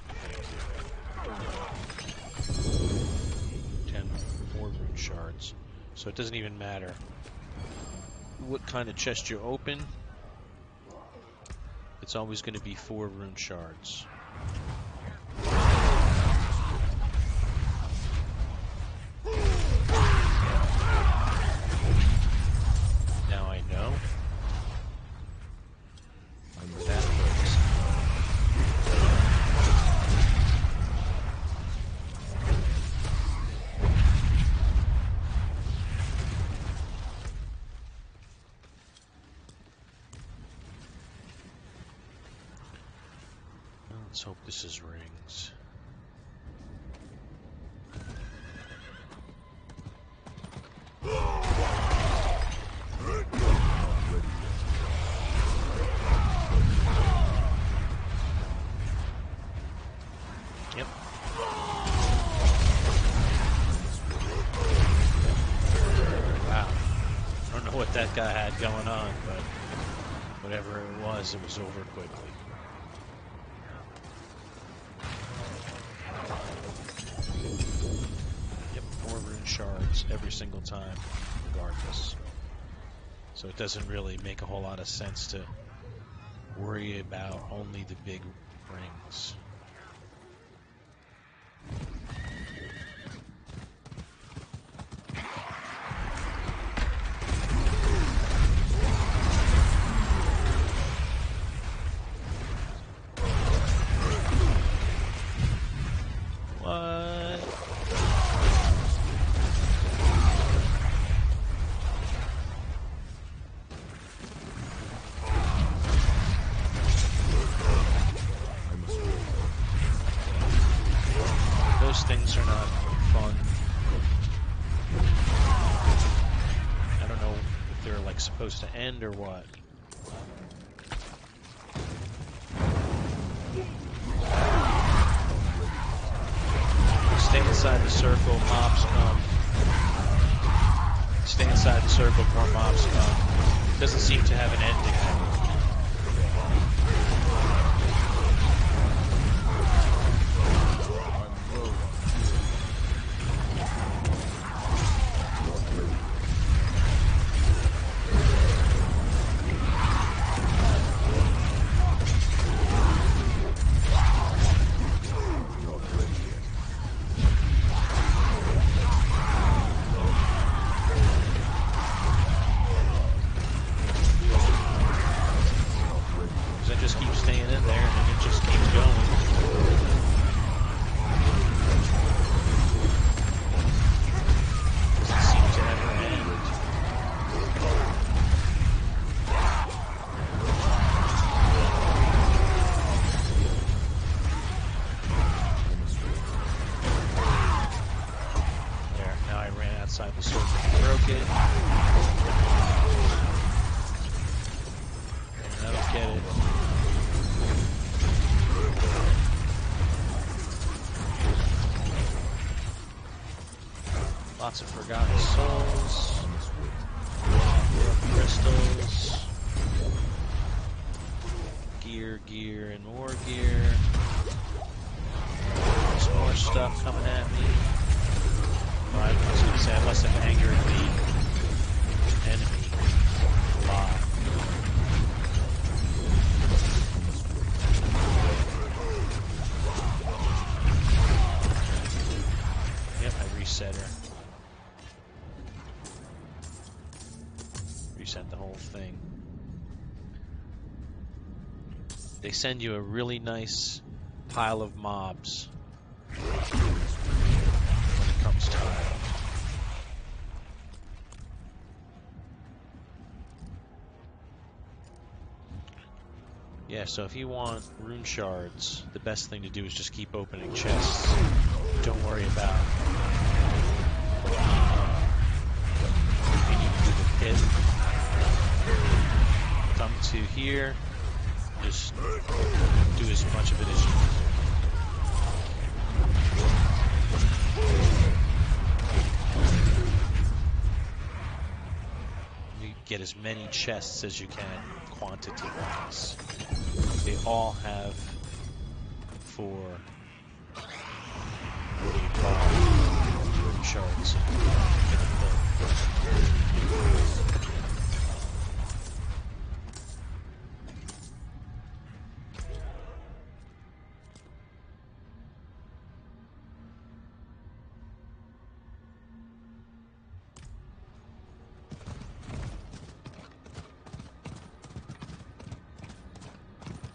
S1: Thank you. 10 more rune shards. So it doesn't even matter what kind of chest you open. It's always going to be 4 rune shards. Now I know. Remember that place. Let's hope this is rings. Yep. Wow. I don't know what that guy had going on, but whatever it was over quickly. Yep, 4 rune shards every single time, regardless. So it doesn't really make a whole lot of sense to worry about only the big rings. What? Those things are not fun. I don't know if they're like supposed to end or what. Stay inside the circle, mobs come. Stay inside the circle, more mobs come. Doesn't seem to have an ending. Just keep staying in there and then it just keeps going. Doesn't seem to ever end. There, now I ran outside the circle and broke it. And I don't get it. Lots of forgotten souls, crystals, gear, and more gear. There's more stuff coming at me. Oh, I was going to say I must have angered the enemy a lot. Yep, I reset her. Reset the whole thing. They send you a really nice pile of mobs when it comes time. Yeah, so if you want rune shards, the best thing to do is just keep opening chests. Don't worry about hit. Come to here. Just do as much of it as you can. You get as many chests as you can, quantity-wise. They all have 4, what do you call it, shards.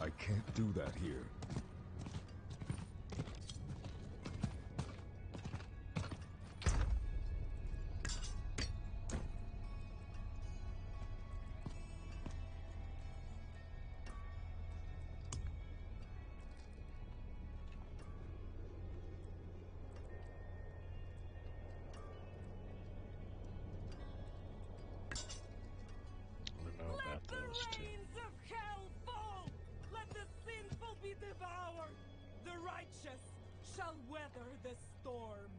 S4: I can't do that here.
S1: I don't know about those two.
S7: Rains of hell fall! Let the sinful be devoured! The righteous shall weather the storm.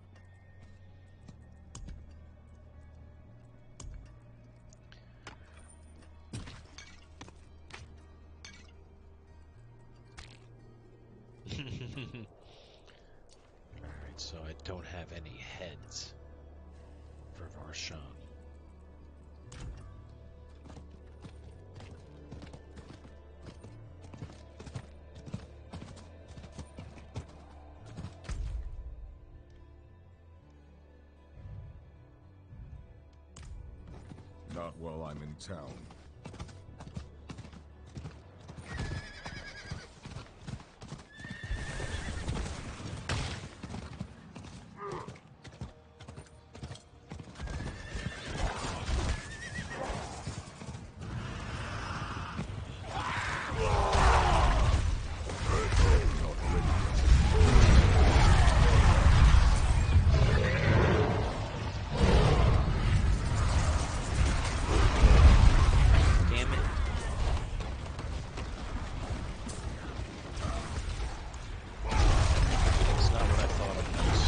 S1: Alright, so I don't have any heads for Varshan.
S4: Not while I'm in town.
S1: Damn it. It's not what I thought it was.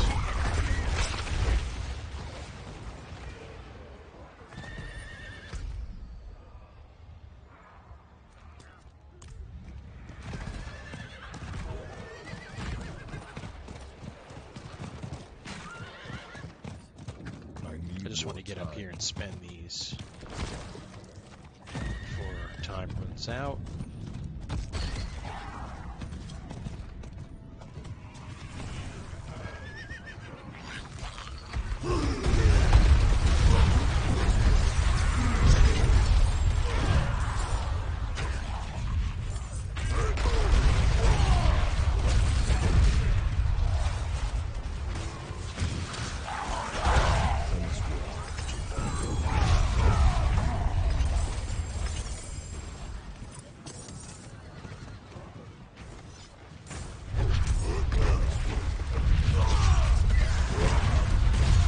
S1: I just want to get up here and spend these before time runs out.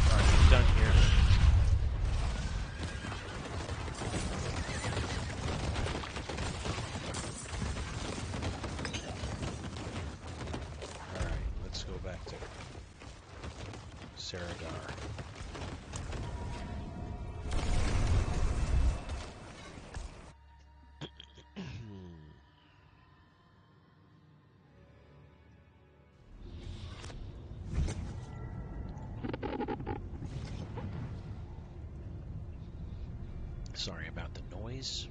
S1: I'm done here. Alright, let's go back to Saragar. Sorry about the noise.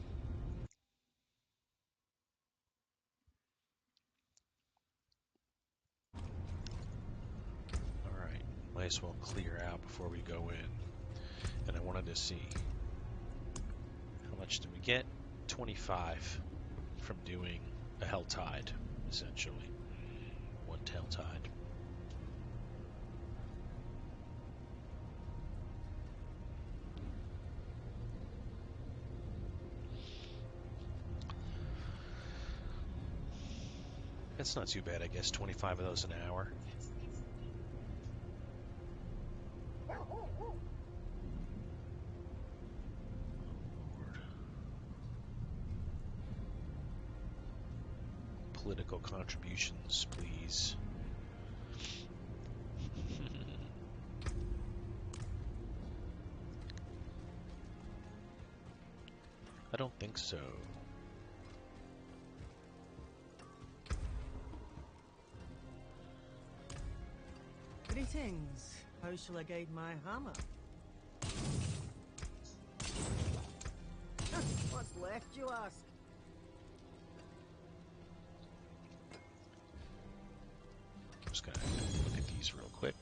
S1: Alright, might as well clear out before we go in. And I wanted to see, how much did we get? 25 from doing a Hell Tide, essentially. One Hell Tide. That's not too bad, I guess. 25 of those an hour. political contributions, please. I don't think so.
S8: Greetings. How shall I guide my hammer? What's left, you ask?
S1: Just gonna look at these real quick.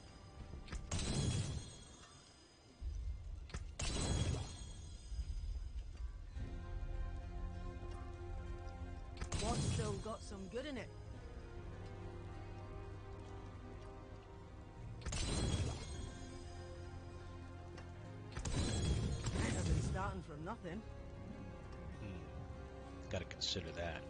S8: What's still got some good in it? I've been starting from nothing.
S1: Gotta consider that.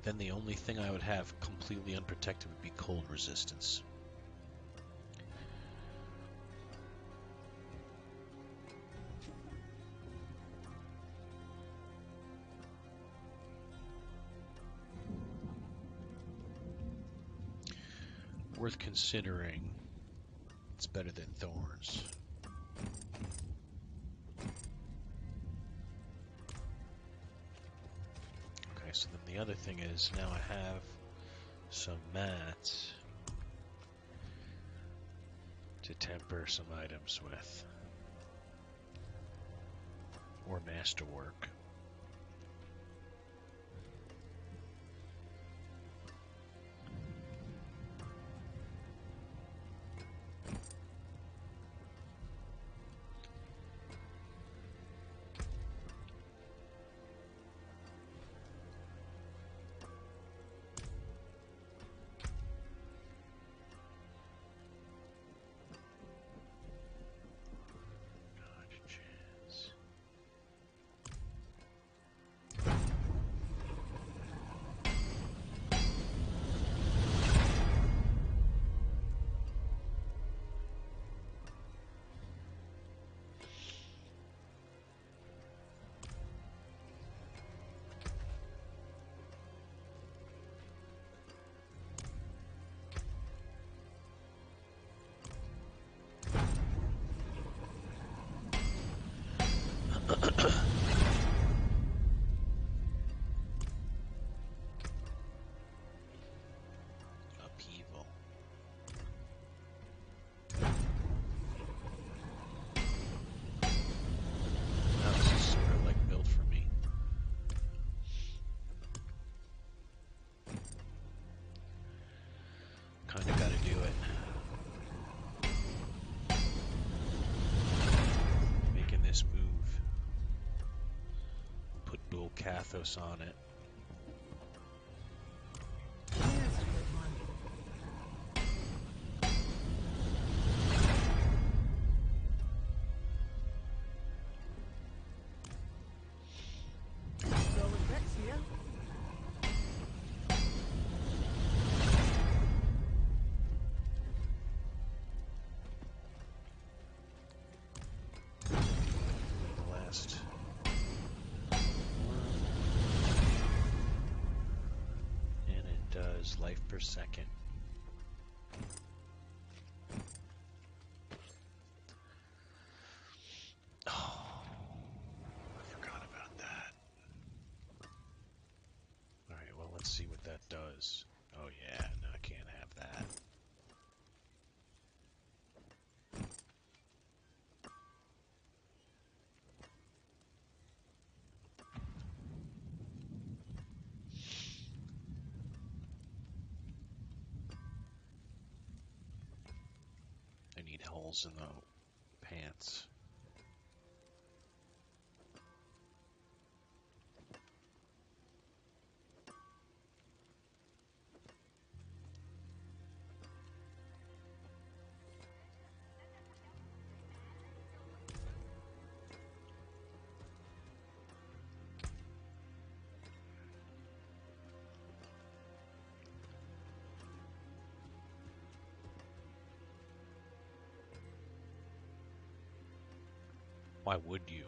S1: Then the only thing I would have completely unprotected would be cold resistance. Worth considering. It's better than thorns. Okay, so then the other thing is now I have some mats to temper some items with. Or masterwork. Upheaval. Now this is sort of like built for me. Kinda gotta do it. Making this move. Put Bull Cathos on it.
S8: Here's a good one. Solid bits here.
S1: The last one. And it does life per second. Oh, I forgot about that. Alright, well, let's see what that does. Oh, yeah, no, I can't have that. I need holes in the pants. Why would you?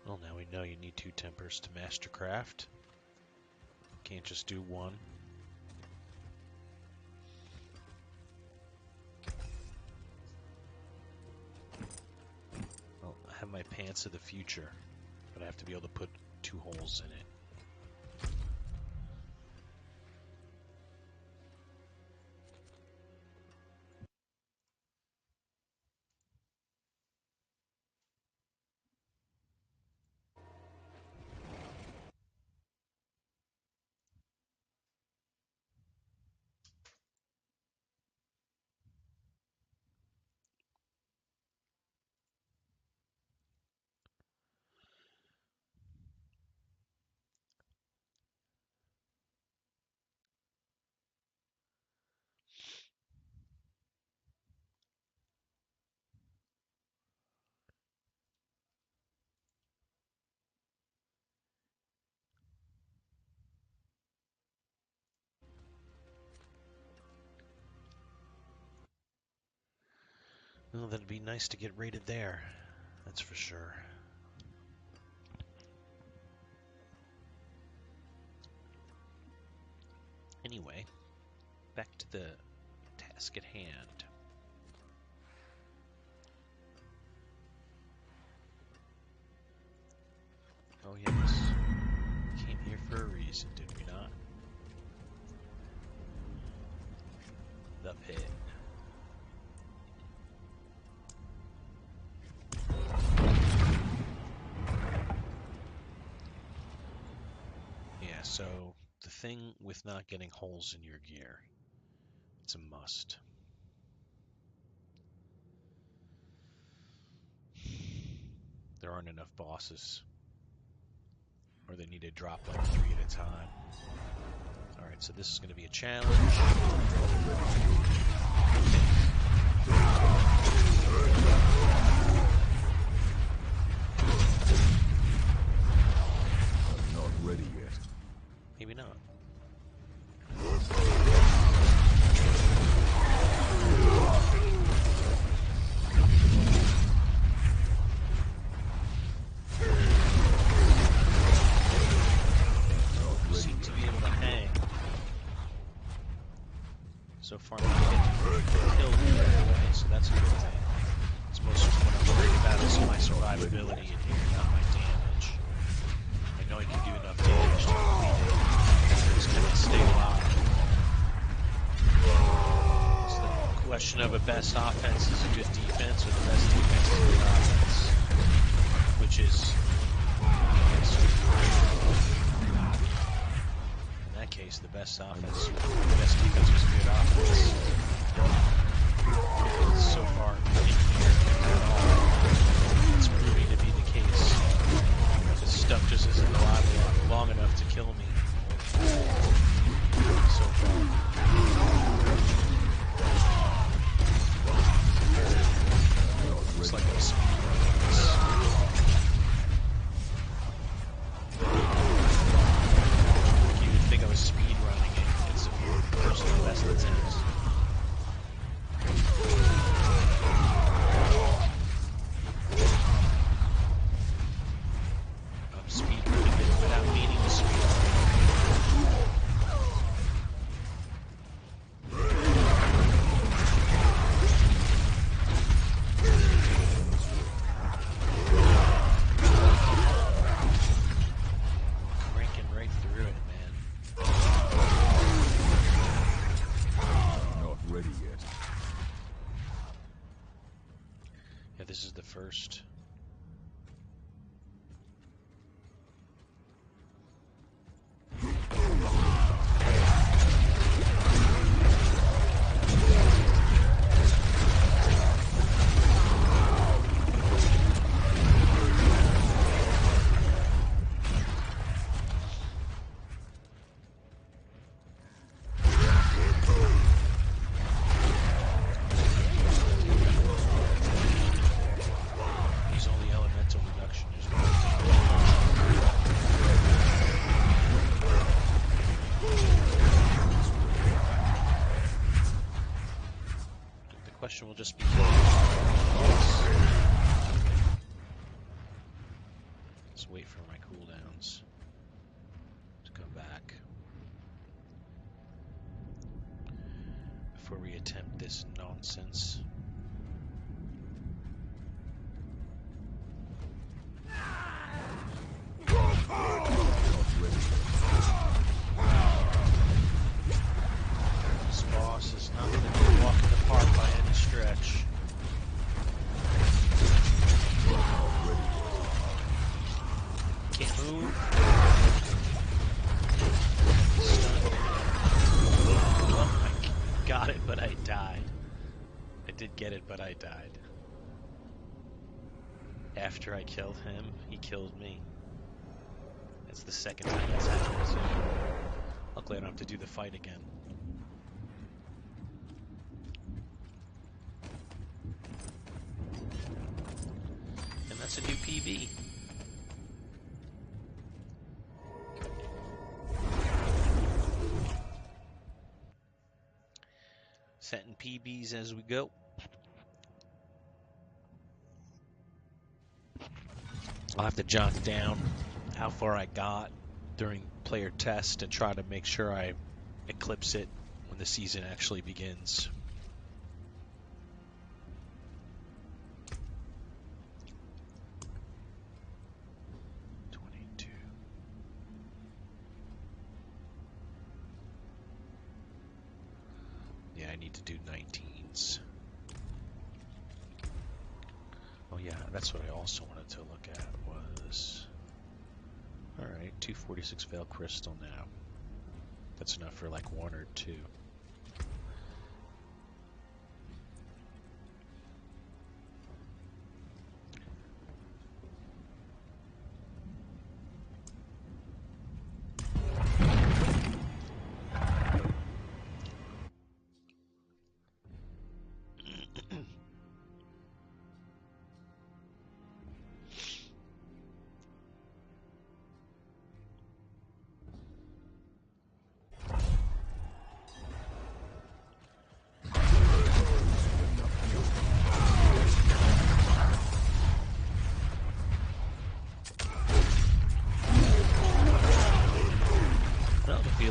S1: Well, now we know you need 2 tempers to mastercraft. Can't just do 1. Well, I have my pants of the future, but I have to be able to put 2 holes in it. Well, that'd be nice to get rated there. That's for sure. Anyway, back to the task at hand. Oh yes, we came here for a reason, did we not? The pit. Yeah, so the thing with not getting holes in your gear, it's a must. There aren't enough bosses, or they need to drop like 3 at a time. Alright, so this is going to be a challenge.
S4: I'm not ready yet.
S1: Maybe not. Seem to be able to hang. So far, I'm not getting killed right away, so that's a good thing. It's mostly what I'm worried about is my survivability in here, not my damage. I know I can do enough damage to complete it. It's going to stay alive. It's the question of a best offense is a good defense, or the best defense is a good offense. Which is the answer. In that case, the best offense, the best defense was a good offense. So far, in here at all, it's proving to be the case. This stuff just isn't alive long enough to kill me. So far. Looks like I'm speedrunning this. You would think I was speedrunning it. It's a personal best attempts. I'm speedrunning it without meaning to speedrun. Cranking right through it, man.
S4: Not ready yet.
S1: Yeah, this is the first. just be yes. Let's wait for my cooldowns to come back before we attempt this nonsense. This boss is not going to be a walk in the park by any stretch. Can't move. Oh, I got it, but I died. I did get it, but I died. After I killed him, he killed me. That's the second time that's happened, so luckily I don't have to do the fight again. And that's a new PB. Setting PBs as we go. I'll have to jot down how far I got during player test and try to make sure I eclipse it when the season actually begins. Yeah, I need to do 19s. Oh yeah, that's what I also wanted to look at was... Alright, 246 Veil Crystal now. That's enough for like 1 or 2.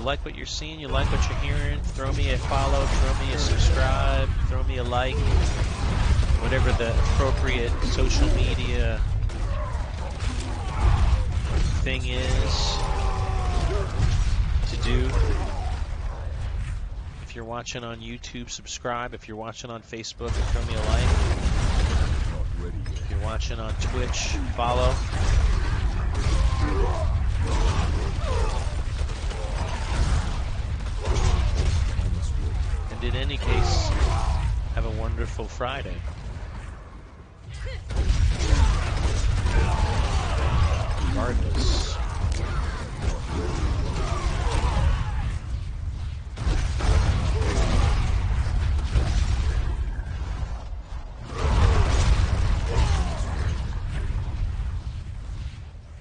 S1: Like what you're seeing, you like what you're hearing, throw me a follow, throw me a subscribe, throw me a like, whatever the appropriate social media thing is to do. If you're watching on YouTube, subscribe. If you're watching on Facebook, throw me a like. If you're watching on Twitch, follow. And in any case, have a wonderful Friday. Regardless.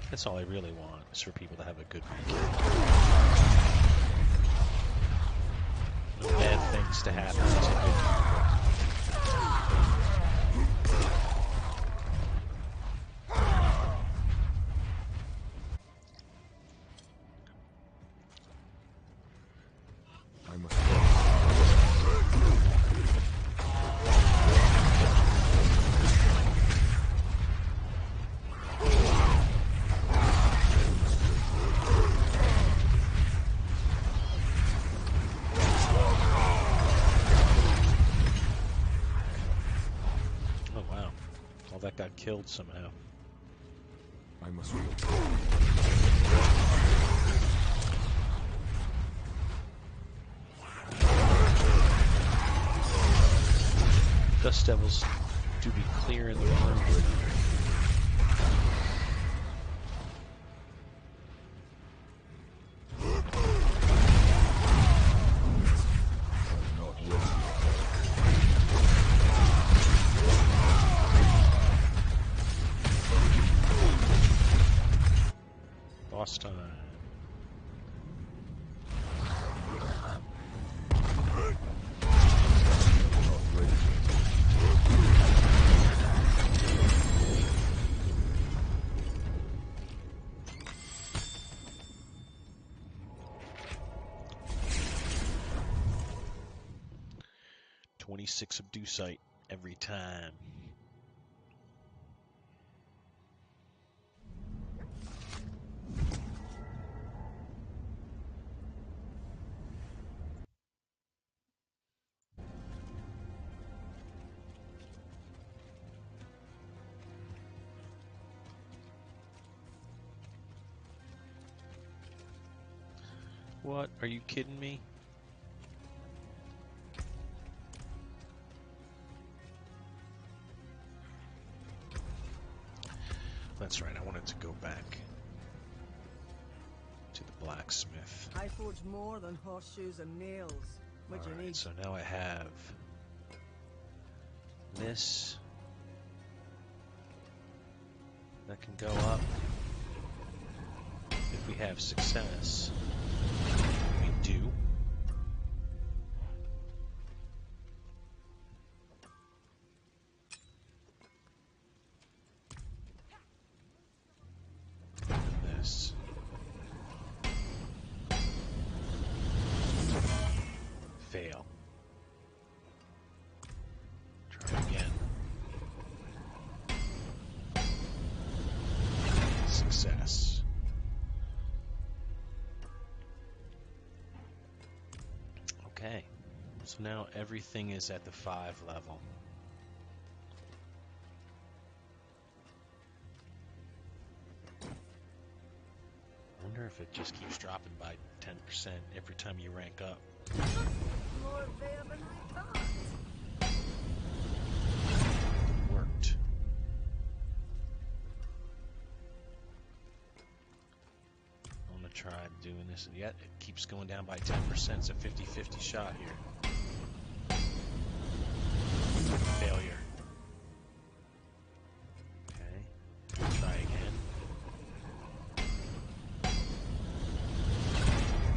S1: That's all I really want, is for people to have a good weekend. No bad things to happen to good people.
S4: I must go.
S1: That got killed somehow.
S4: I must go.
S1: Dust Devils do be clear in the room. Boss time. 26 Abducite every time. What? Are you kidding me? That's right, I wanted to go back to the blacksmith.
S8: I forge more than horseshoes and nails. What you
S1: Alright,
S8: need?
S1: so now I have this. That can go up if we have success. We do. This. Fail. Try again. Success. Okay. So now everything is at the 5 level. I wonder if it just keeps dropping by 10% every time you rank up.
S8: More there than I thought.
S1: Worked. I'm gonna try doing this, and yet it keeps going down by 10%. It's a 50-50 shot here. Failure. Okay. Try again.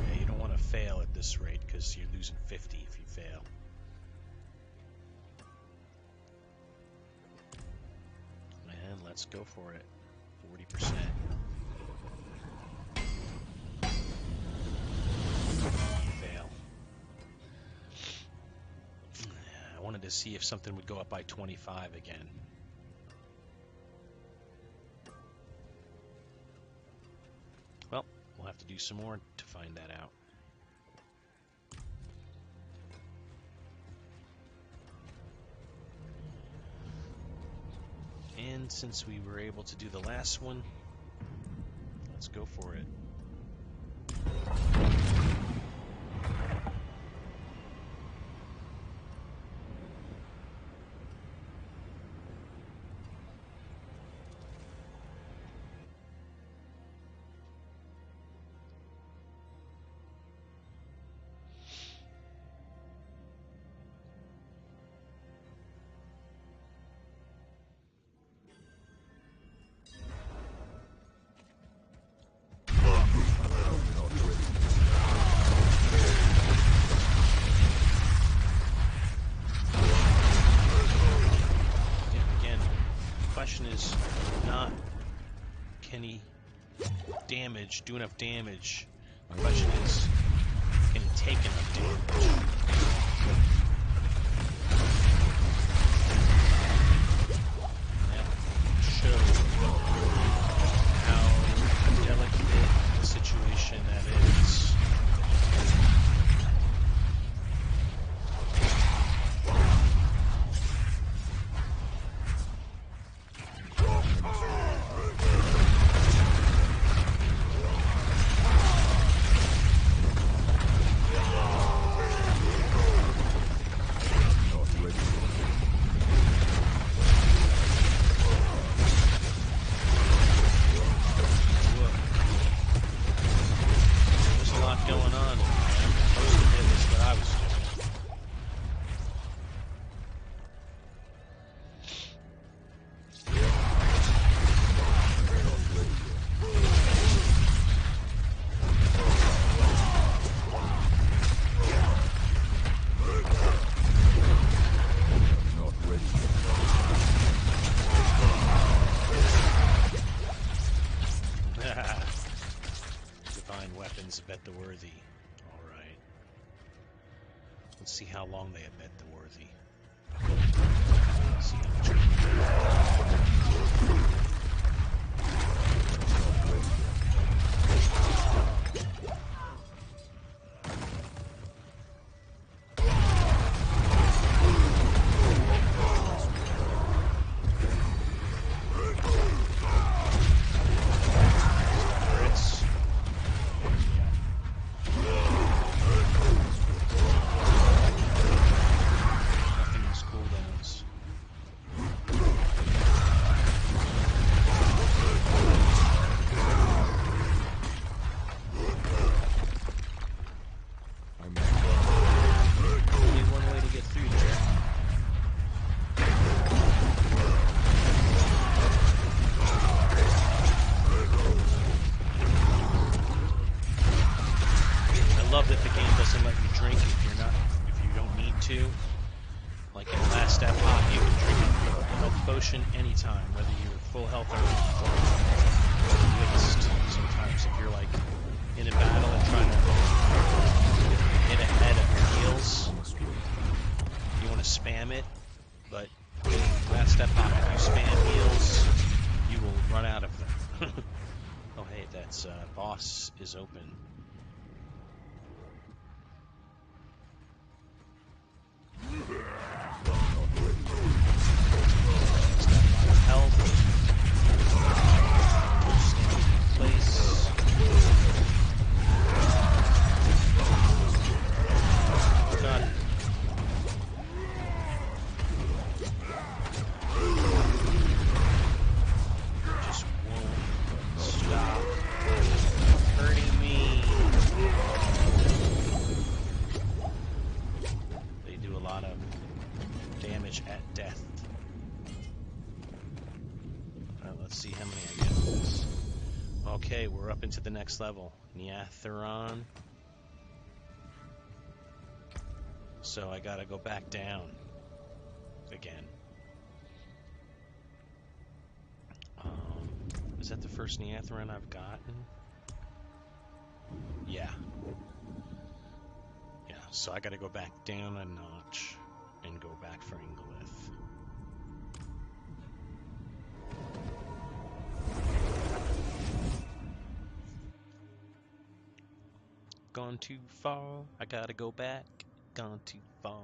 S1: Yeah, you don't want to fail at this rate because you're losing 50 if you fail. And let's go for it. 40%. Fail. I wanted to see if something would go up by 25 again. Well, we'll have to do some more to find that out. And since we were able to do the last one, let's go for it. Is not can he do enough damage. The question is, can he take enough damage? That shows how delicate a situation that is. Bet the worthy. Alright. Let's see how long they have bet the worthy. See how much we can do. Anytime, whether you're full health or waste. Sometimes if you're like in a battle and trying to get ahead of your heals, you want to spam it, but last step hop, if you spam heals, you will run out of them. Oh hey, that's boss is open. Health. Stand in place. Done. Just won't stop hurting me. They do a lot of damage at death. Let's see how many I get. Okay, we're up into the next level. Neatheron. So I gotta go back down again. Is that the first Neatheron I've gotten? Yeah. Yeah, so I gotta go back down a notch and go back for Ingolith. Gone too far, I gotta go back. Gone too far.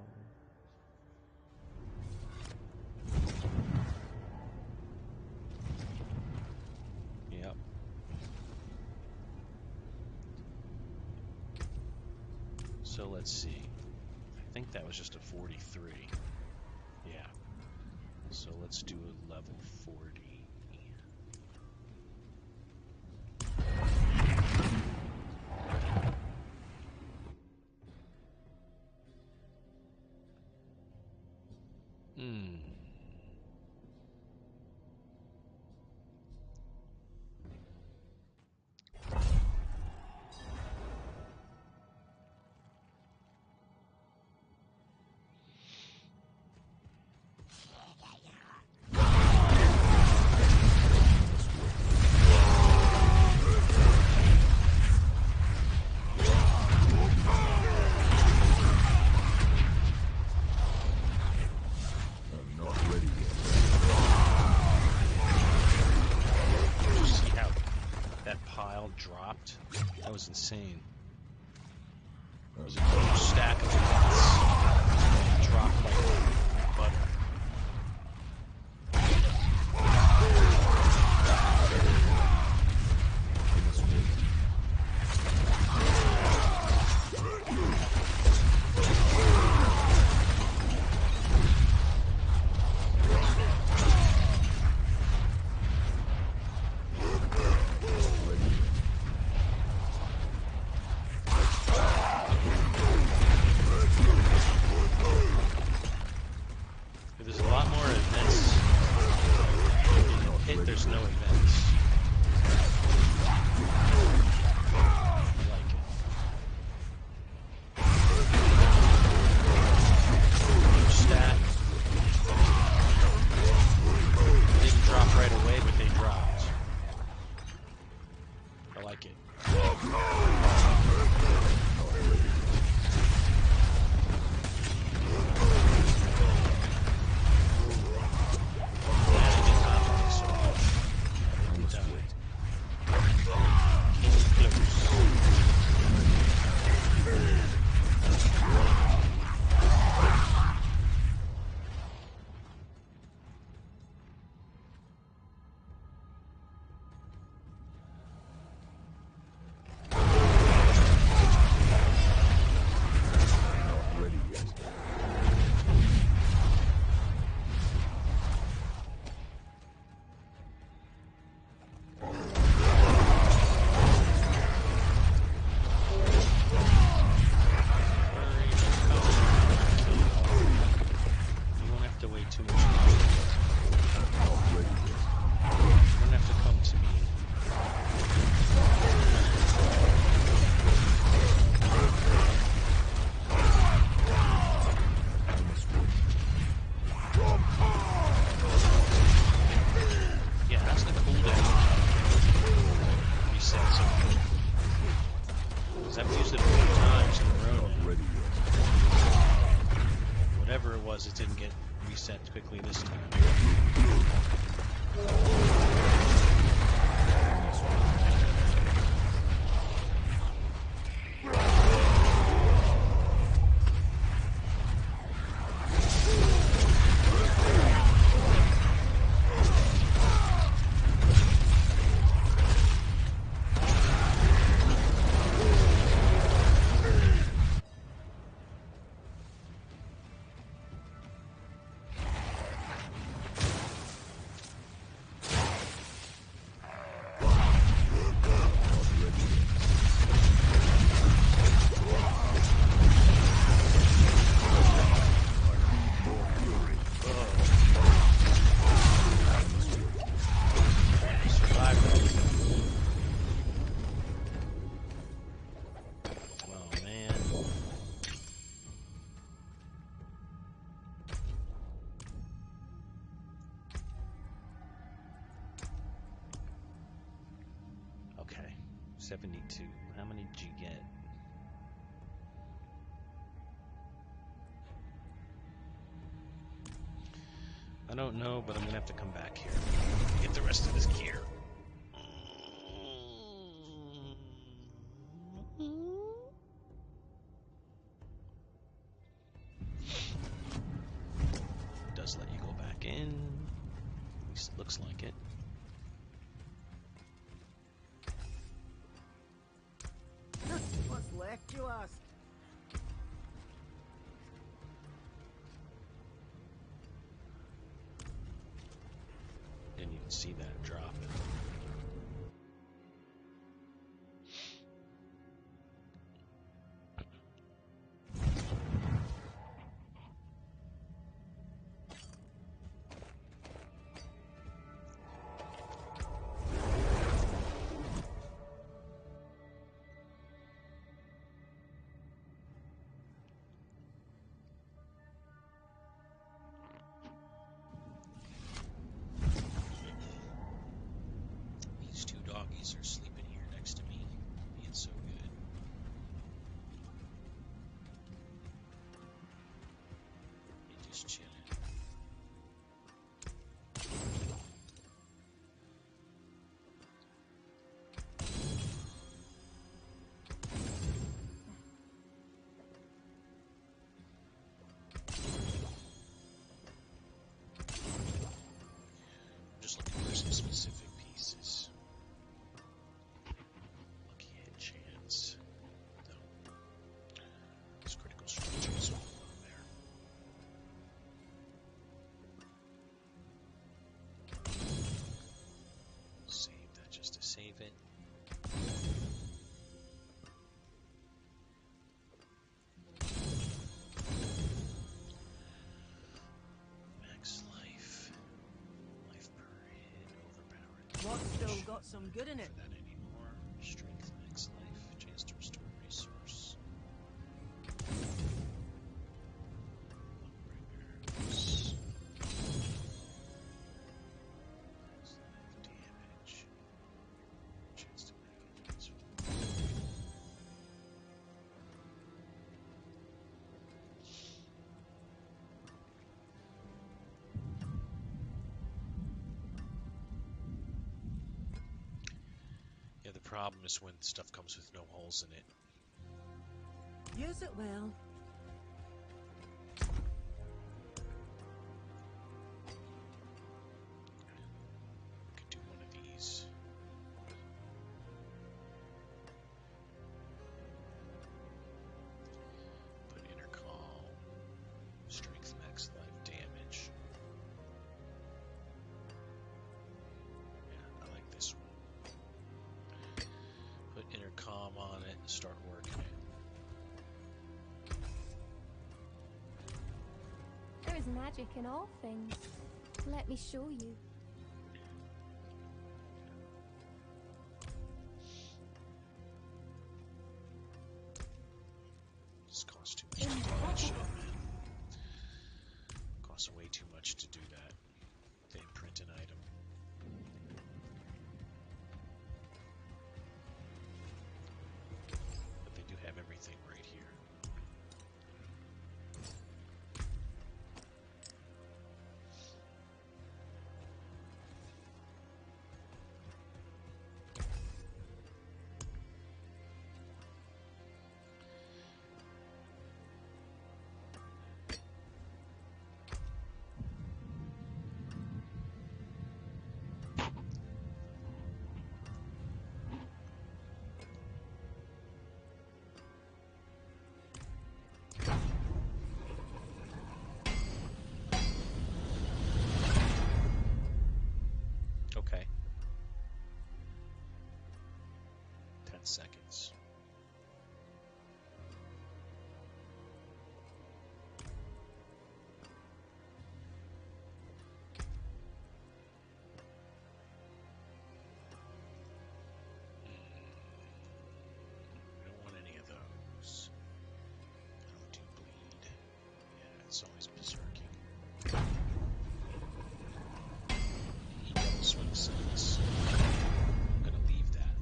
S1: Yep. So let's see. I think that was just a 43. Yeah. So let's do a level 40. Dropped. That was insane. There was a huge stack of nuts. Dropped like butter. There's no events. I like it. Huge stack. They didn't drop right away, but they dropped. I like it. Okay, 72. How many did you get? I don't know, but I'm gonna have to come back here. Get the rest of this gear. It does let you go back in. At least it looks like it.
S8: What's left, you ask?
S1: Didn't even see that drop. These two doggies are sleeping here next to me, being so good. They're just chilling. I'm just looking for some specific pieces. Lucky hit chance. No. This critical strike chance will go on there. Save that just to save it. Max life. Life per hit overpowered.
S8: What's still got some good in it?
S1: For that anymore. Strength max life. Chance to restore resource. Upbringers. Max life damage. Chance to make it useful. Yeah, the problem is when stuff comes with no holes in it.
S8: Use it well.
S1: Could do one of these. Put intercom. Strength max life damage. Yeah, I like this one. Put intercom on it and start working it.
S9: There is magic in all things. Let me show you.
S1: This costs too much to do that shit, man. Costs way too much to do that. They imprint an item. But they do have everything right here. seconds. We don't want any of those. I don't do bleed. Yeah, it's always berserking. Double swing sets. I'm gonna leave that.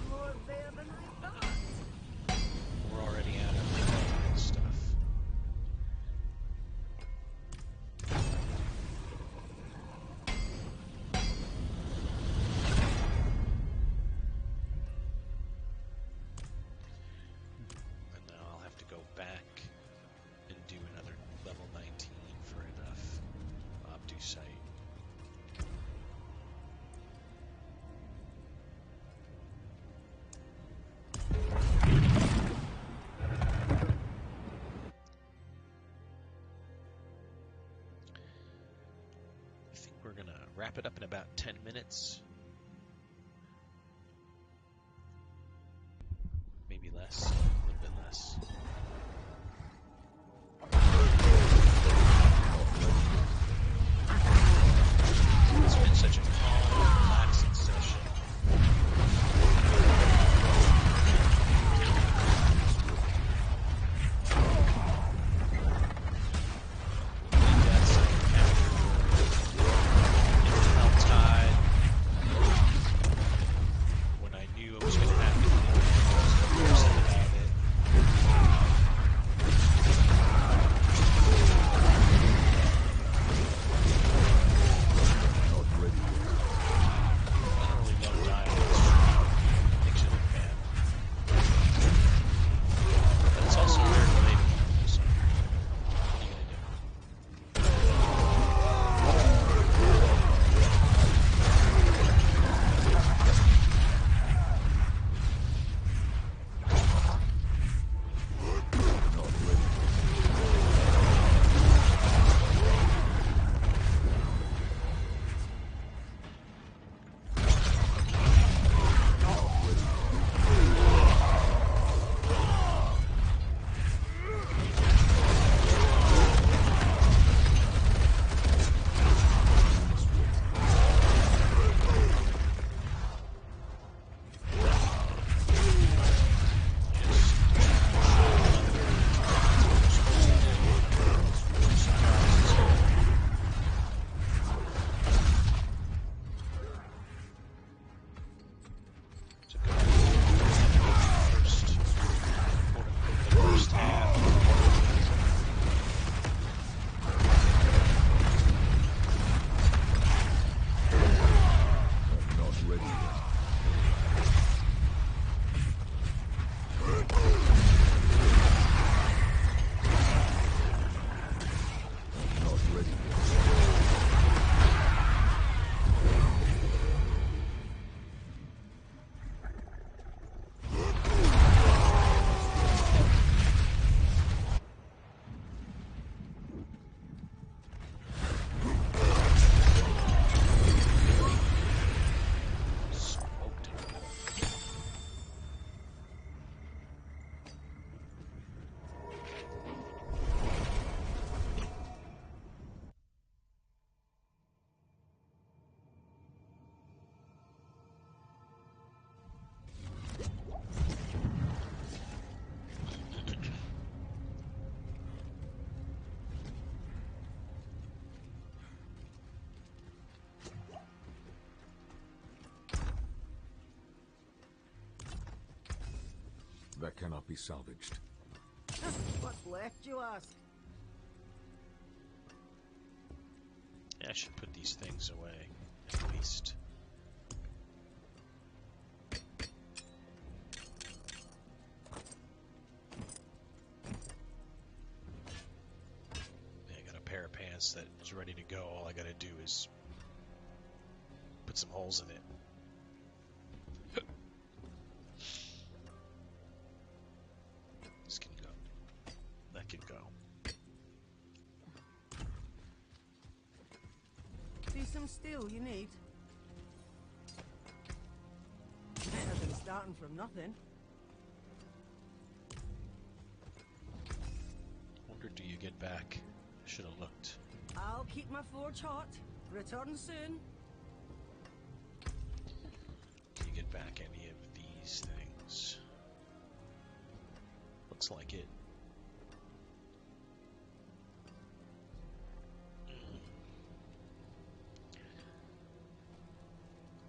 S8: More there than I thought.
S1: We're already out of development stuff. And now I'll have to go back and do another level 19 for enough obducite. I think we're gonna wrap it up in about 10 minutes. Maybe less, a little bit less. It's been such a calm, relaxing session. That second chapter, Helltide, when I knew it was going to happen, I was upset about it.
S4: Not ready yet.
S1: I don't really know dialogue. Things should look bad. But it's also very relatable. So, what are you going to do?
S4: Not ready. The first half. Not ready yet. Not ready yet.
S1: Smoked it.
S4: That cannot be salvaged.
S8: What's left, you ask?
S1: Yeah, I should put these things away, at least. Yeah, I got a pair of pants that is ready to go. All I gotta do is put some holes in it. This can go. That can go.
S8: See some steel you need? Better than starting from nothing.
S1: Wonder, do you get back? Should have looked.
S8: I'll keep my forge hot. Return soon.
S1: Do you get back any of these things? Looks like it.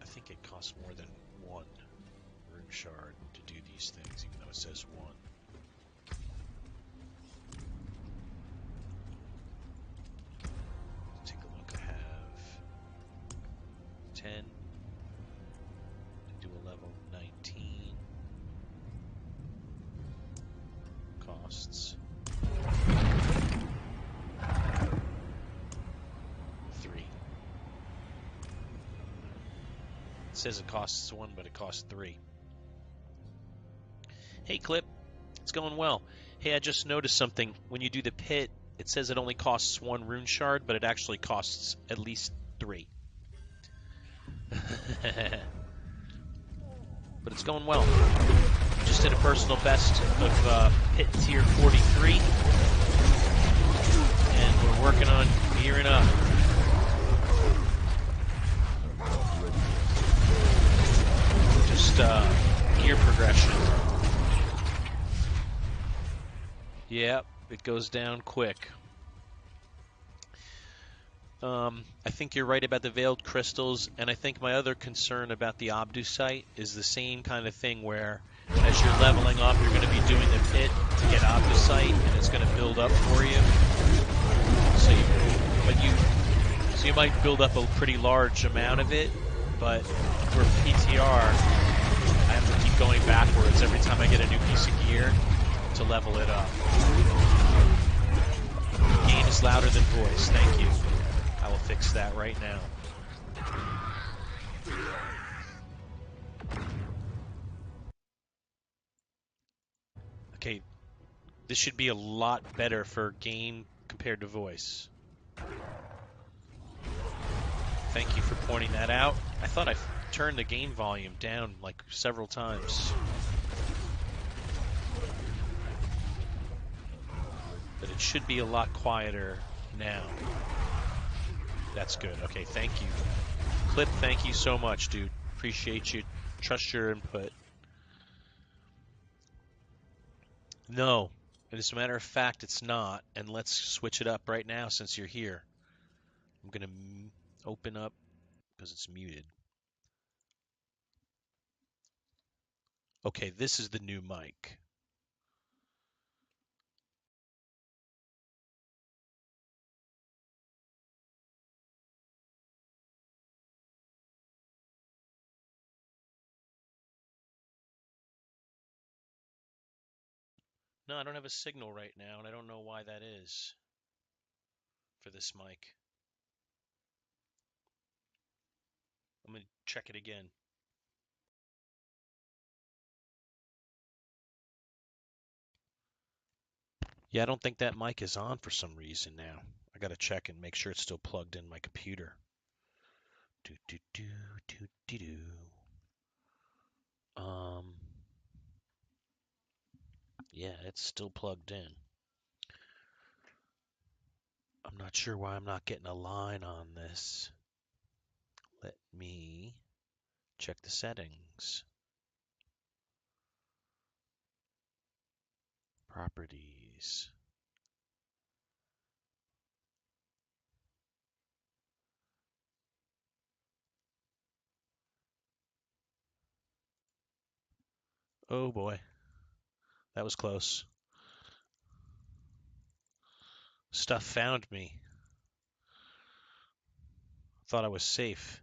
S1: I think it costs more than one rune shard to do these things, even though it says one. Take a look. I have 10 to do a level 19. Costs 3. It says it costs 1, but it costs 3. Hey, Clip. It's going well. Hey, I just noticed something. When you do the pit, it says it only costs 1 rune shard, but it actually costs at least 3. But it's going well. Just did a personal best of pit tier 43. And we're working on gearing up. Just gear progression. Yep, it goes down quick. I think you're right about the veiled crystals, and I think my other concern about the Obdusite is the same kind of thing where as you're leveling up, you're going to be doing the pit to get Obdusite, and it's going to build up for you. So you might build up a pretty large amount of it, but for PTR, I have to keep going backwards every time I get a new piece of gear to level it up. Game is louder than voice. Thank you. I will fix that right now. Okay, this should be a lot better for game compared to voice. Thank you for pointing that out. I thought I turned the game volume down like several times. But it should be a lot quieter now. That's good. Okay, thank you. Clip, thank you so much, dude. Appreciate you. Trust your input. No, as a matter of fact, it's not. And let's switch it up right now since you're here. I'm going to open up because it's muted. Okay, this is the new mic. No, I don't have a signal right now, and I don't know why that is for this mic. I'm going to check it again. Yeah, I don't think that mic is on for some reason now. I got to check and make sure it's still plugged in my computer. Do do do do do do. Yeah, it's still plugged in. I'm not sure why I'm not getting a line on this. Let me check the settings. Properties. Oh boy. That was close. Stuff found me. Thought I was safe.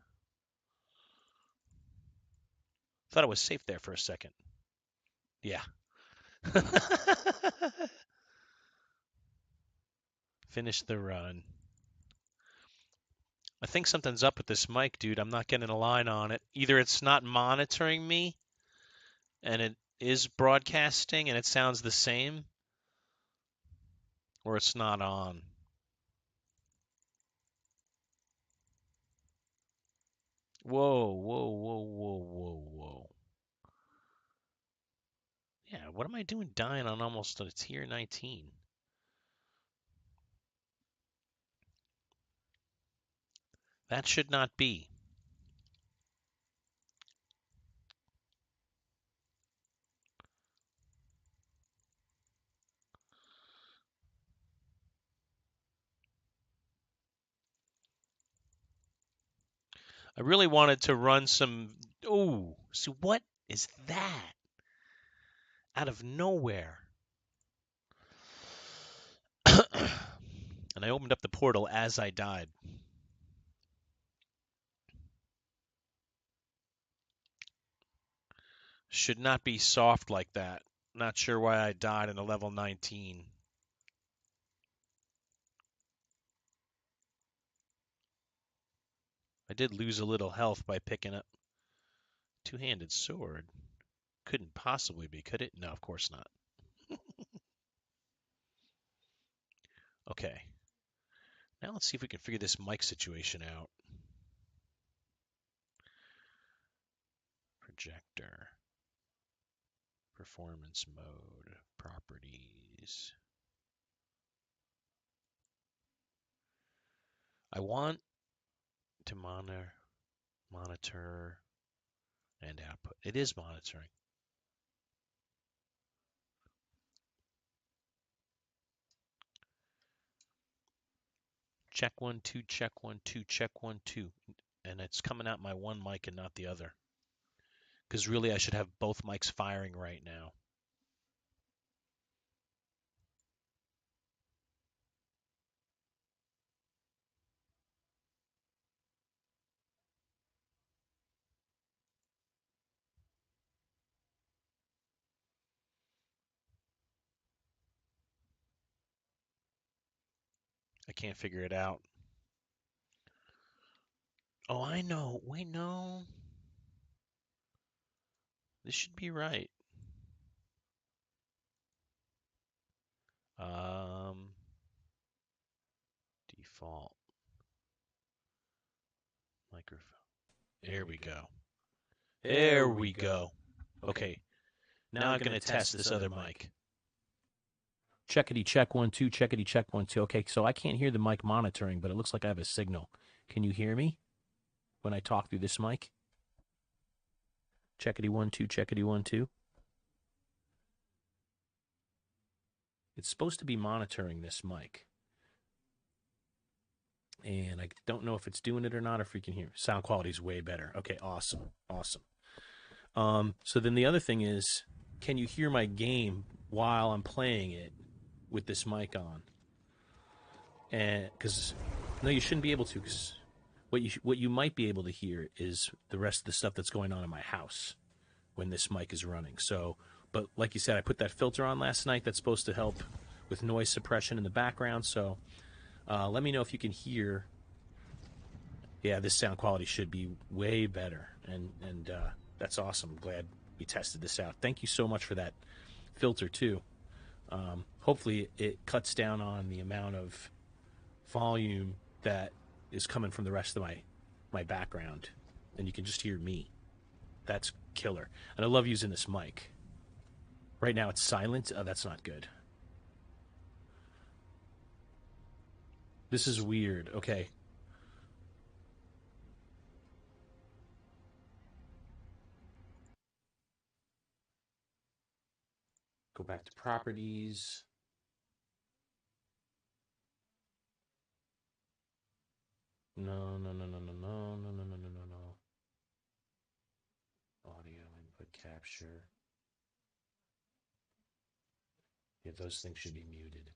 S1: Thought I was safe there for a second. Yeah. Finish the run. I think something's up with this mic, dude. I'm not getting a line on it. Either it's not monitoring me and it is broadcasting and it sounds the same, or it's not on. Whoa, whoa, whoa, whoa, whoa, whoa. Yeah, what am I doing dying on almost a tier 19? That should not be. I really wanted to run some... Ooh, so what is that? Out of nowhere. And I opened up the portal as I died. Should not be soft like that. Not sure why I died in a level 19. I did lose a little health by picking up two-handed sword. Couldn't possibly be, could it? No, of course not. Okay. Now let's see if we can figure this mic situation out. Projector. Performance mode. Properties. I want to monitor and output. It is monitoring. Check 1, 2, check 1, 2, check 1, 2. And it's coming out my one mic and not the other. Because really I should have both mics firing right now. I can't figure it out. Oh, I know. Wait, no. This should be right. Default. Microphone. There we go. There we go. Okay. Now I'm going to test this other mic. Checkity check 1 2, checkity check 1 2. Okay, so I can't hear the mic monitoring, but it looks like I have a signal. Can you hear me when I talk through this mic? Checkity 1 2, checkity 1 2. It's supposed to be monitoring this mic. And I don't know if it's doing it or not, or if we can hear. Sound quality is way better. Okay, awesome. Awesome. So then the other thing is, can you hear my game while I'm playing it with this mic on? And because no, you shouldn't be able to. Cause what you might be able to hear is the rest of the stuff that's going on in my house when this mic is running. So, but like you said, I put that filter on last night. That's supposed to help with noise suppression in the background. So, let me know if you can hear. Yeah, this sound quality should be way better, and that's awesome. I'm glad we tested this out. Thank you so much for that filter too. Hopefully, it cuts down on the amount of volume that is coming from the rest of my background, and you can just hear me. That's killer. And I love using this mic. Right now it's silent. Oh, that's not good. This is weird. Okay. Go back to properties. No. Audio input capture. Yeah, those things should be muted.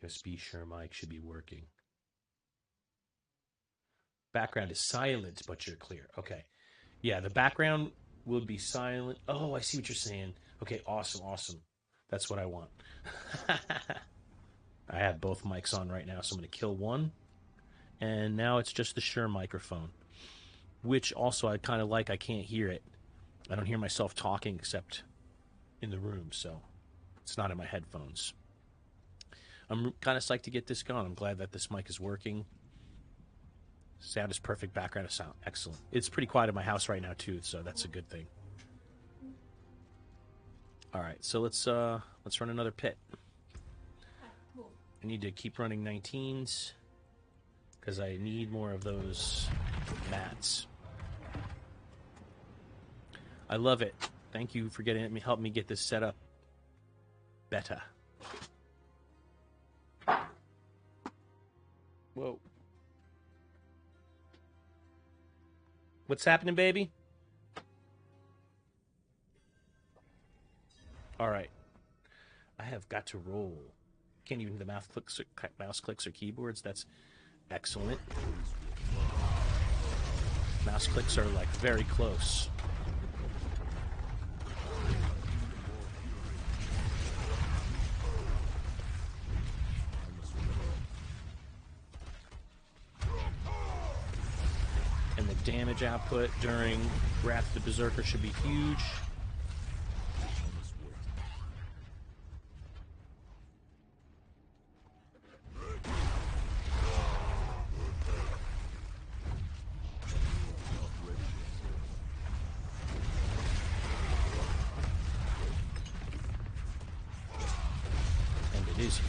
S1: USB share mic should be working. Background is silent, but you're clear. Okay. Yeah, the background will be silent. Oh, I see what you're saying. Okay, awesome. That's what I want. I have both mics on right now, so I'm going to kill one,
S10: and now it's just the Shure microphone, which also I kind of like. I can't hear it. I don't hear myself talking except in the room, so it's not in my headphones. I'm kind of psyched to get this going. I'm glad that this mic is working. Sound is perfect. Background sound excellent. It's pretty quiet in my house right now too, so that's a good thing. All right, so let's run another pit. I need to keep running 19s because I need more of those mats. I love it. Thank you for helping me get this set up better. Whoa. What's happening, baby? All right. I have got to roll. Can't even do the mouse clicks or keyboards. That's excellent. Mouse clicks are like very close. And the damage output during Wrath of the Berserker should be huge. Is huge.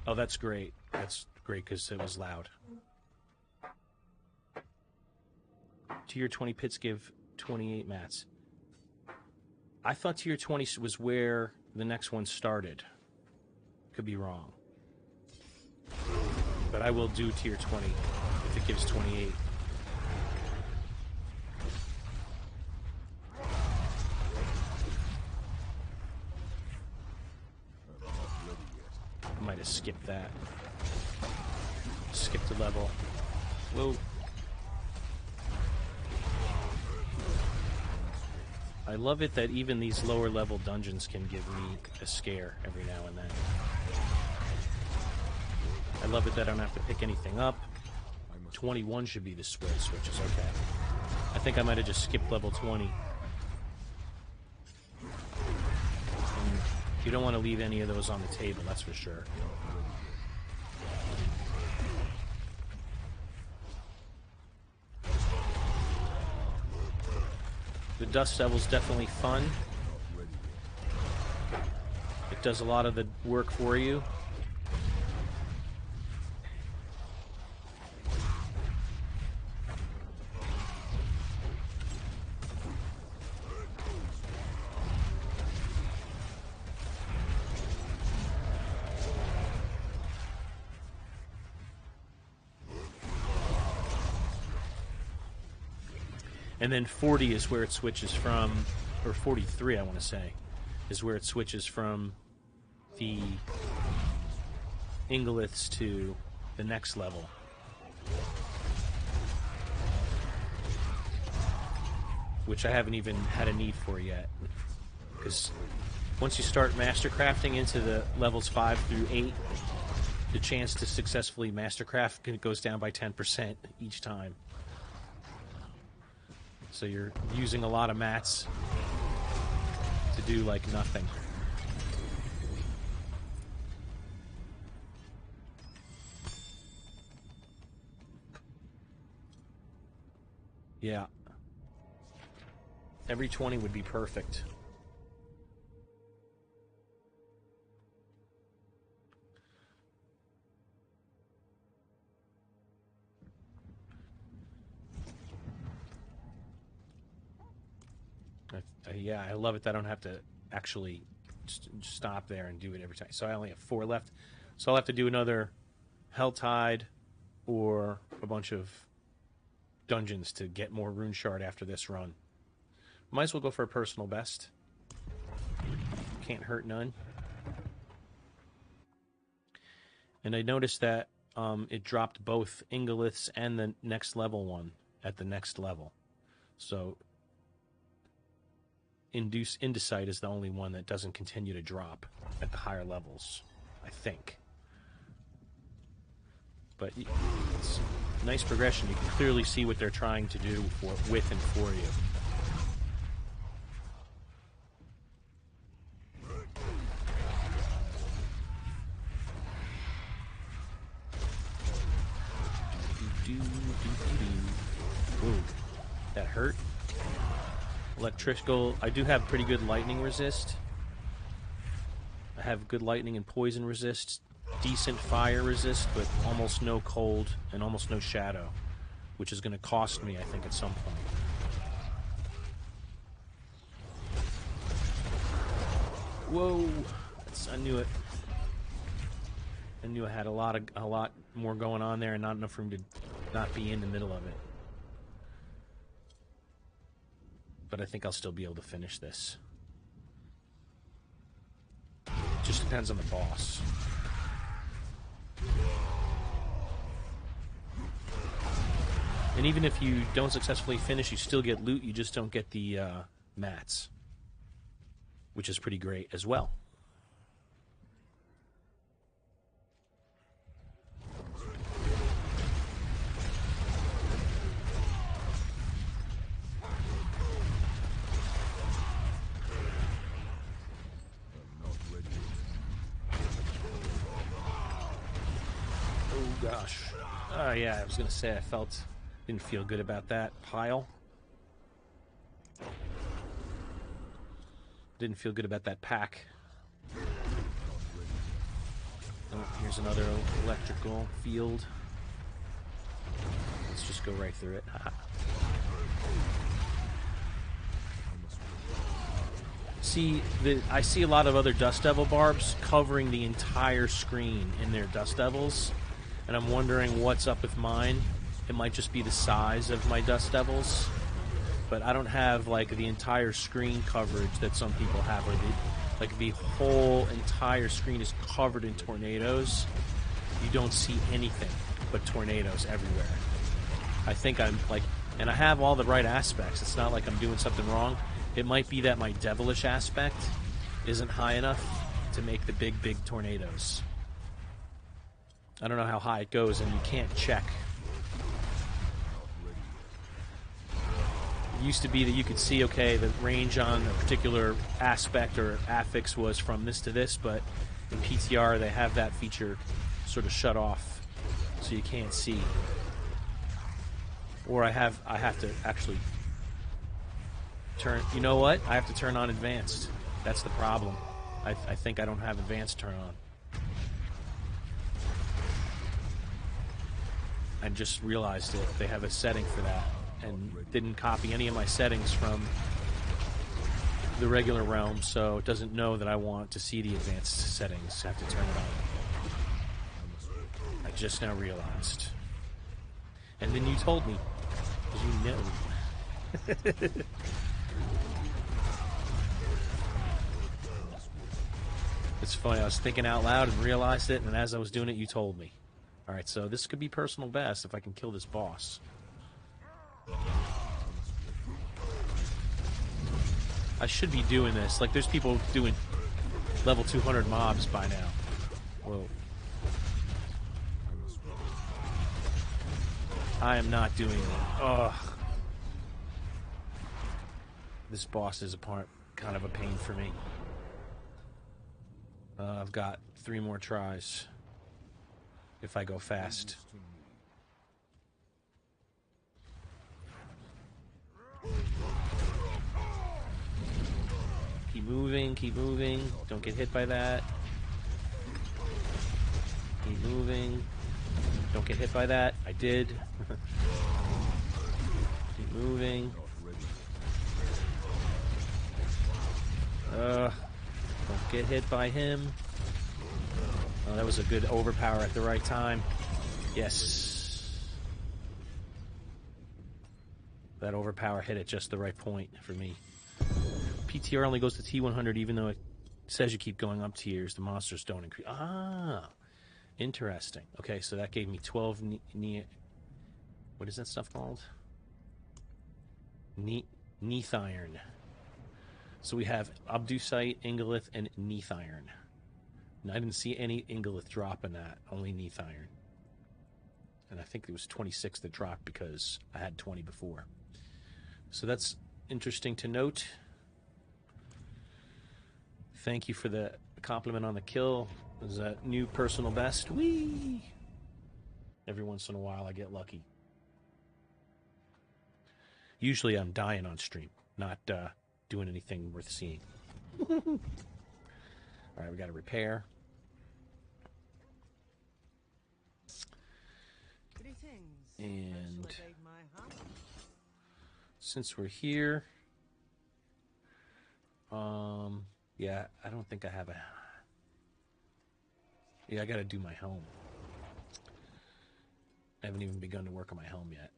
S10: Oh, that's great. That's great because it was loud. Tier 20 pits give 28 mats. I thought tier 20 was where the next one started. Could be wrong. But I will do tier 20 if it gives 28. I might have skipped that. Skipped a level. Whoa. I love it that even these lower level dungeons can give me a scare every now and then. I love it that I don't have to pick anything up. 21 should be the switch, which is okay. I think I might have just skipped level 20. And you don't want to leave any of those on the table, that's for sure. The Dust Devil's definitely fun. It does a lot of the work for you. And then 40 is where it switches from, or 43 I want to say, is where it switches from the Ingoliths to the next level. Which I haven't even had a need for yet. Because once you start mastercrafting into the levels 5 through 8, the chance to successfully mastercraft goes down by 10% each time. So you're using a lot of mats to do like nothing. Yeah. Every 20 would be perfect. Yeah, I love it that I don't have to actually stop there and do it every time. So I only have 4 left. So I'll have to do another Helltide or a bunch of dungeons to get more Rune Shard after this run. Might as well go for a personal best. Can't hurt none. And I noticed that it dropped both Ingoliths and the next level one at the next level. So Indicite is the only one that doesn't continue to drop at the higher levels, I think. But it's nice progression. You can clearly see what they're trying to do with and for you. Ooh, that hurt. Electrical. I do have pretty good lightning resist. I have good lightning and poison resist, decent fire resist, but almost no cold and almost no shadow, which is going to cost me, I think, at some point. Whoa! I knew it. I knew I had a lot more going on there, and not enough room to not be in the middle of it. But I think I'll still be able to finish this. Just depends on the boss. And even if you don't successfully finish, you still get loot. You just don't get the mats, which is pretty great as well. Gosh. Oh, yeah, I was going to say didn't feel good about that pile. Didn't feel good about that pack. Oh, here's another electrical field. Let's just go right through it. I see a lot of other Dust Devil barbs covering the entire screen in their Dust Devils. And I'm wondering what's up with mine. It might just be the size of my Dust Devils. But I don't have, like, the entire screen coverage that some people have. Where the whole entire screen is covered in tornadoes. You don't see anything but tornadoes everywhere. I think I'm, like... And I have all the right aspects. It's not like I'm doing something wrong. It might be that my devilish aspect isn't high enough to make the big, big tornadoes. I don't know how high it goes, and you can't check. It used to be that you could see, okay, the range on a particular aspect or affix was from this to this, but in PTR they have that feature sort of shut off, so you can't see. Or I have to actually turn... You know what? I have to turn on advanced. That's the problem. I think I don't have advanced turn on. I just realized it. They have a setting for that, and didn't copy any of my settings from the regular realm, so it doesn't know that I want to see the advanced settings. I have to turn it on. I just now realized. And then you told me, because you know. It's funny, I was thinking out loud and realized it, and as I was doing it, you told me. Alright, so this could be personal best if I can kill this boss. I should be doing this. Like, there's people doing level 200 mobs by now. Whoa. I am not doing that. Ugh. This boss is kind of a pain for me. I've got 3 more tries. If I go fast. Keep moving, keep moving. Don't get hit by that. Keep moving. Don't get hit by that. I did. Keep moving. Don't get hit by him. Oh, that was a good overpower at the right time. Yes. That overpower hit at just the right point for me. PTR only goes to T100 even though it says you keep going up tiers. The monsters don't increase. Ah, interesting. Okay, so that gave me 12 what is that stuff called? Neath iron. So we have Obdusite, Ingolith, and Neath iron. And I didn't see any Ingolith drop in that, only Neath iron. And I think it was 26 that dropped because I had 20 before. So that's interesting to note. Thank you for the compliment on the kill. Is that new personal best? Whee! Every once in a while I get lucky. Usually I'm dying on stream, not doing anything worth seeing. All right, we got to repair. And since we're here, yeah, I don't think I have a... Yeah, I got to do my helm. I haven't even begun to work on my helm yet.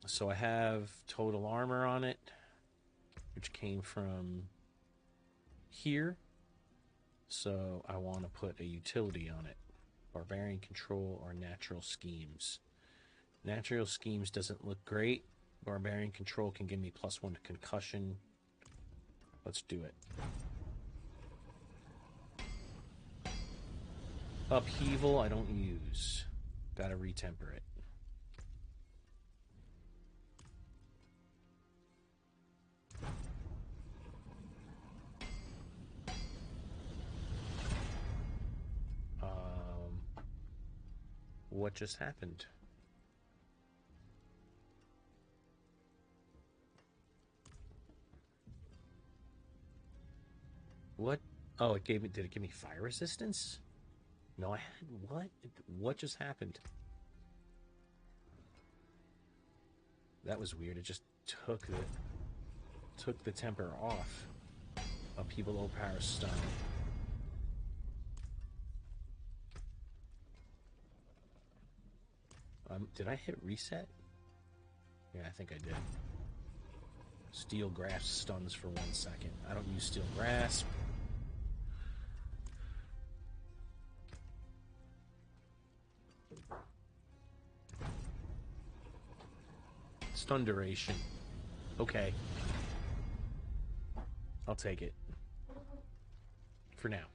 S10: So I have total armor on it, which came from here. So I want to put a utility on it. Barbarian Control or Natural Schemes. Natural Schemes doesn't look great. Barbarian Control can give me +1 to concussion. Let's do it. Upheaval I don't use. Gotta retemper it. What just happened? What? Oh, it gave me... Did it give me fire resistance? No, I had... What? What just happened? That was weird. It just took the temper off. Upheaval, low power, stun. Did I hit reset? Yeah, I think I did. Steel Grasp stuns for 1 second. I don't use Steel Grasp. Stun duration. Okay. I'll take it. For now.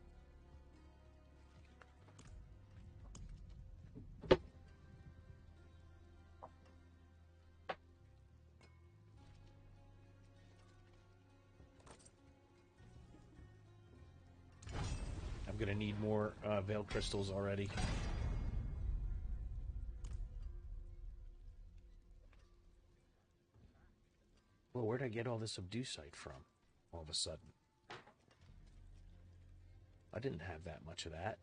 S10: I'm gonna need more Veil Crystals already. Well, where'd I get all this Abducite from, all of a sudden? I didn't have that much of that.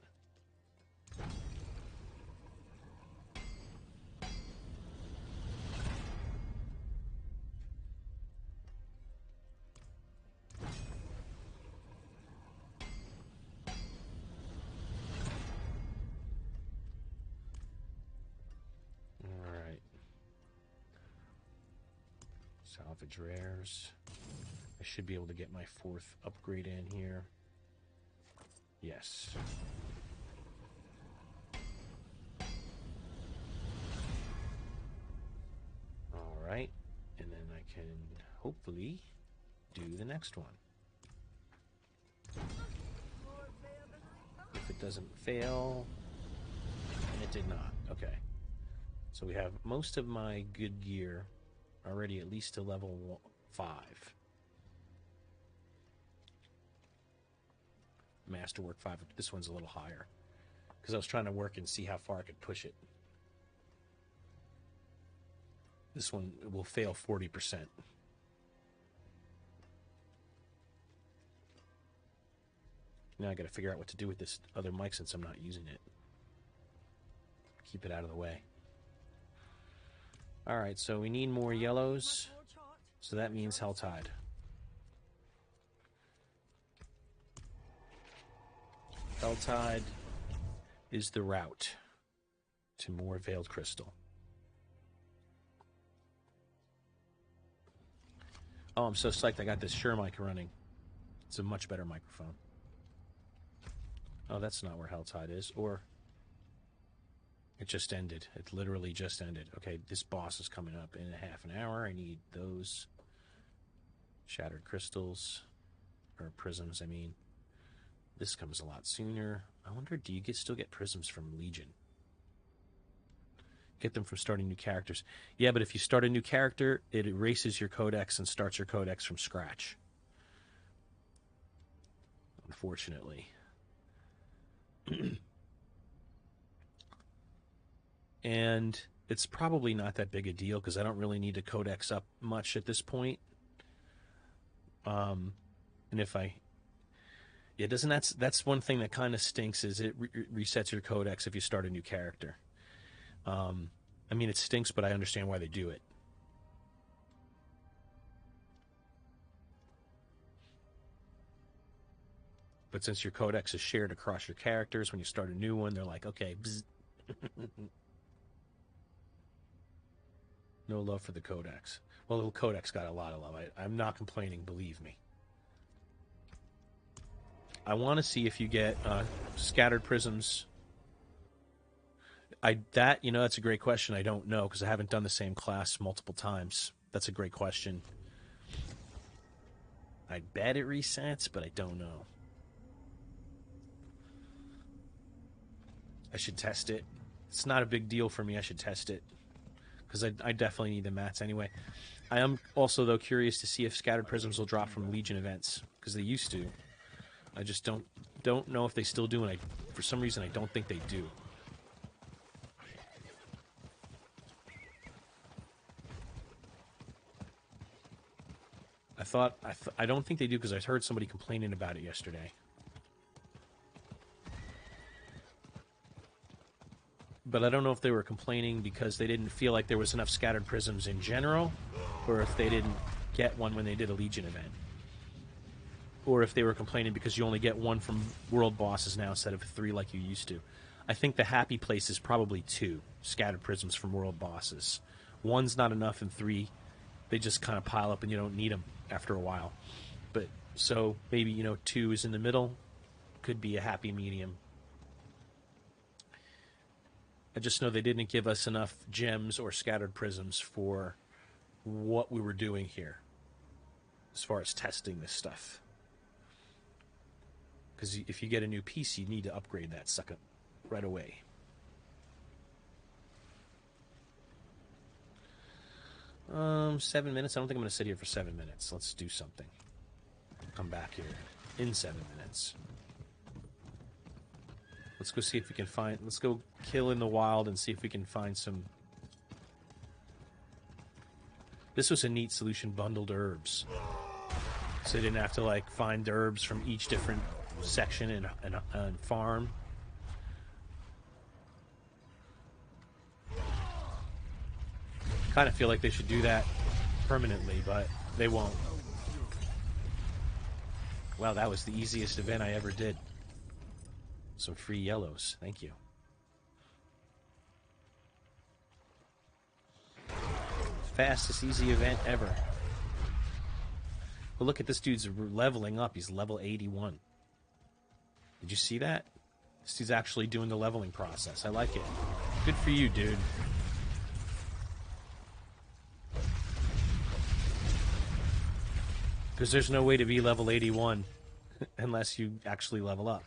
S10: Alright. Salvage rares. I should be able to get my 4th upgrade in here. Yes. Alright. And then I can hopefully do the next one. If it doesn't fail, and it did not. Okay. So we have most of my good gear already at least to level 5. Masterwork 5. This one's a little higher because I was trying to work and see how far I could push it. This one will fail 40%. Now I got to figure out what to do with this other mic since I'm not using it. Keep it out of the way. Alright, so we need more yellows. So that means Helltide. Helltide is the route to more Veiled Crystal. Oh, I'm so psyched I got this Shure mic running. It's a much better microphone. Oh, that's not where Helltide is. Or it just ended. It literally just ended. Okay, this boss is coming up in half an hour. I need those shattered crystals. Or prisms, I mean. This comes a lot sooner. I wonder, do you still get prisms from Legion? Get them from starting new characters. Yeah, but if you start a new character, it erases your codex and starts your codex from scratch. Unfortunately. And it's probably not that big a deal because I don't really need to codex up much at this point. And if I... Yeah, that's one thing that kind of stinks is it resets your codex if you start a new character. I mean, it stinks, but I understand why they do it. But since your codex is shared across your characters, when you start a new one, they're like, okay, bzz. No love for the codex. Well, the codex got a lot of love. I'm not complaining, believe me. I want to see if you get scattered prisms. That's a great question. I don't know because I haven't done the same class multiple times. That's a great question. I bet it resets, but I don't know. I should test it. It's not a big deal for me. I should test it because I definitely need the mats anyway. I am also, though, curious to see if scattered prisms will drop from Legion events because they used to. I just don't know if they still do, and for some reason I don't think they do. I don't think they do because I heard somebody complaining about it yesterday. But I don't know if they were complaining because they didn't feel like there was enough scattered prisms in general, or if they didn't get one when they did a Legion event. Or if they were complaining because you only get one from world bosses now instead of 3 like you used to. I think the happy place is probably 2 scattered prisms from world bosses. 1's not enough, and 3, they just kind of pile up and you don't need them after a while. But so maybe 2 is in the middle, could be a happy medium. I just know they didn't give us enough gems or scattered prisms for what we were doing here as far as testing this stuff. Because if you get a new piece, you need to upgrade that sucker right away. $7 minutes? I don't think I'm going to sit here for 7 minutes. Let's do something. Come back here in 7 minutes. Let's go see if we can find... Let's go kill in the wild and see if we can find some... This was a neat solution, bundled herbs. So they didn't have to, find herbs from each different section and farm. Kind of feel like they should do that permanently, but they won't. Wow, that was the easiest event I ever did. Some free yellows. Thank you. Fastest easy event ever. Well, look at this dude's leveling up. He's level 81. Did you see that? This dude's actually doing the leveling process. I like it. Good for you, dude. Because there's no way to be level 81 unless you actually level up.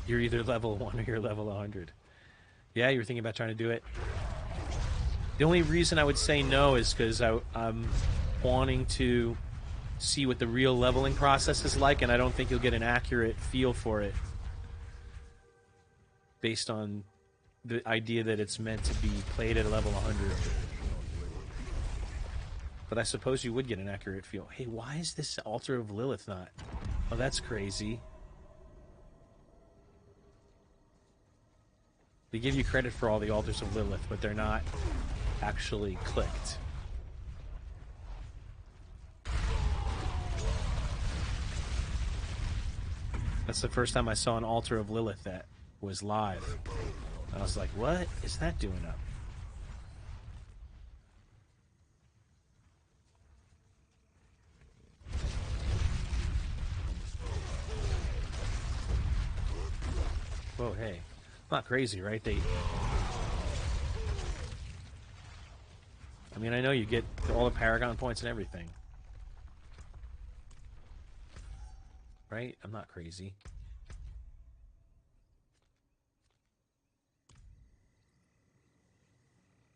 S10: You're either level 1 or you're level 100. Yeah, you were thinking about trying to do it? The only reason I would say no is because I'm wanting to see what the real leveling process is like, and I don't think you'll get an accurate feel for it based on the idea that it's meant to be played at a level 100. But I suppose you would get an accurate feel. Hey, why is this Altar of Lilith not? Oh, that's crazy. They give you credit for all the Altars of Lilith, but they're not actually clicked. That's the first time I saw an Altar of Lilith that was live. I was like, what is that doing up? Whoa, hey. Not crazy, right? I mean, I know you get all the Paragon points and everything. right? I'm not crazy.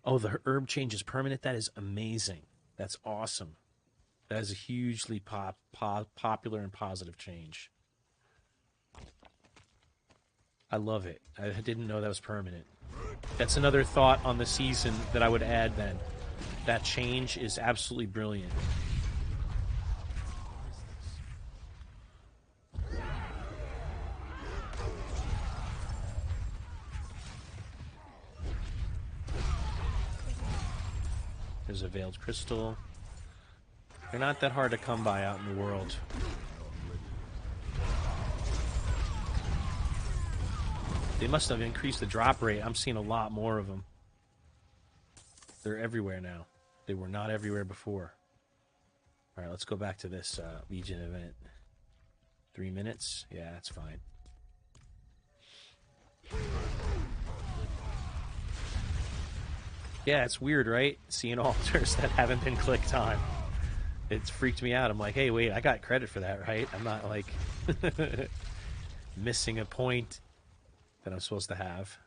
S10: Oh, the herb change is permanent? That is amazing. That's awesome. That is a hugely popular and positive change. I love it. I didn't know that was permanent. That's another thought on the season that I would add then. That change is absolutely brilliant. There's a veiled crystal. They're not that hard to come by out in the world. They must have increased the drop rate. I'm seeing a lot more of them. They're everywhere now. They were not everywhere before. All right, let's go back to this Legion event. 3 minutes? Yeah, that's fine. Yeah, it's weird, right? Seeing altars that haven't been clicked on. It's freaked me out. I'm like, hey, wait, I got credit for that, right? I'm not, like, missing a point that I'm supposed to have.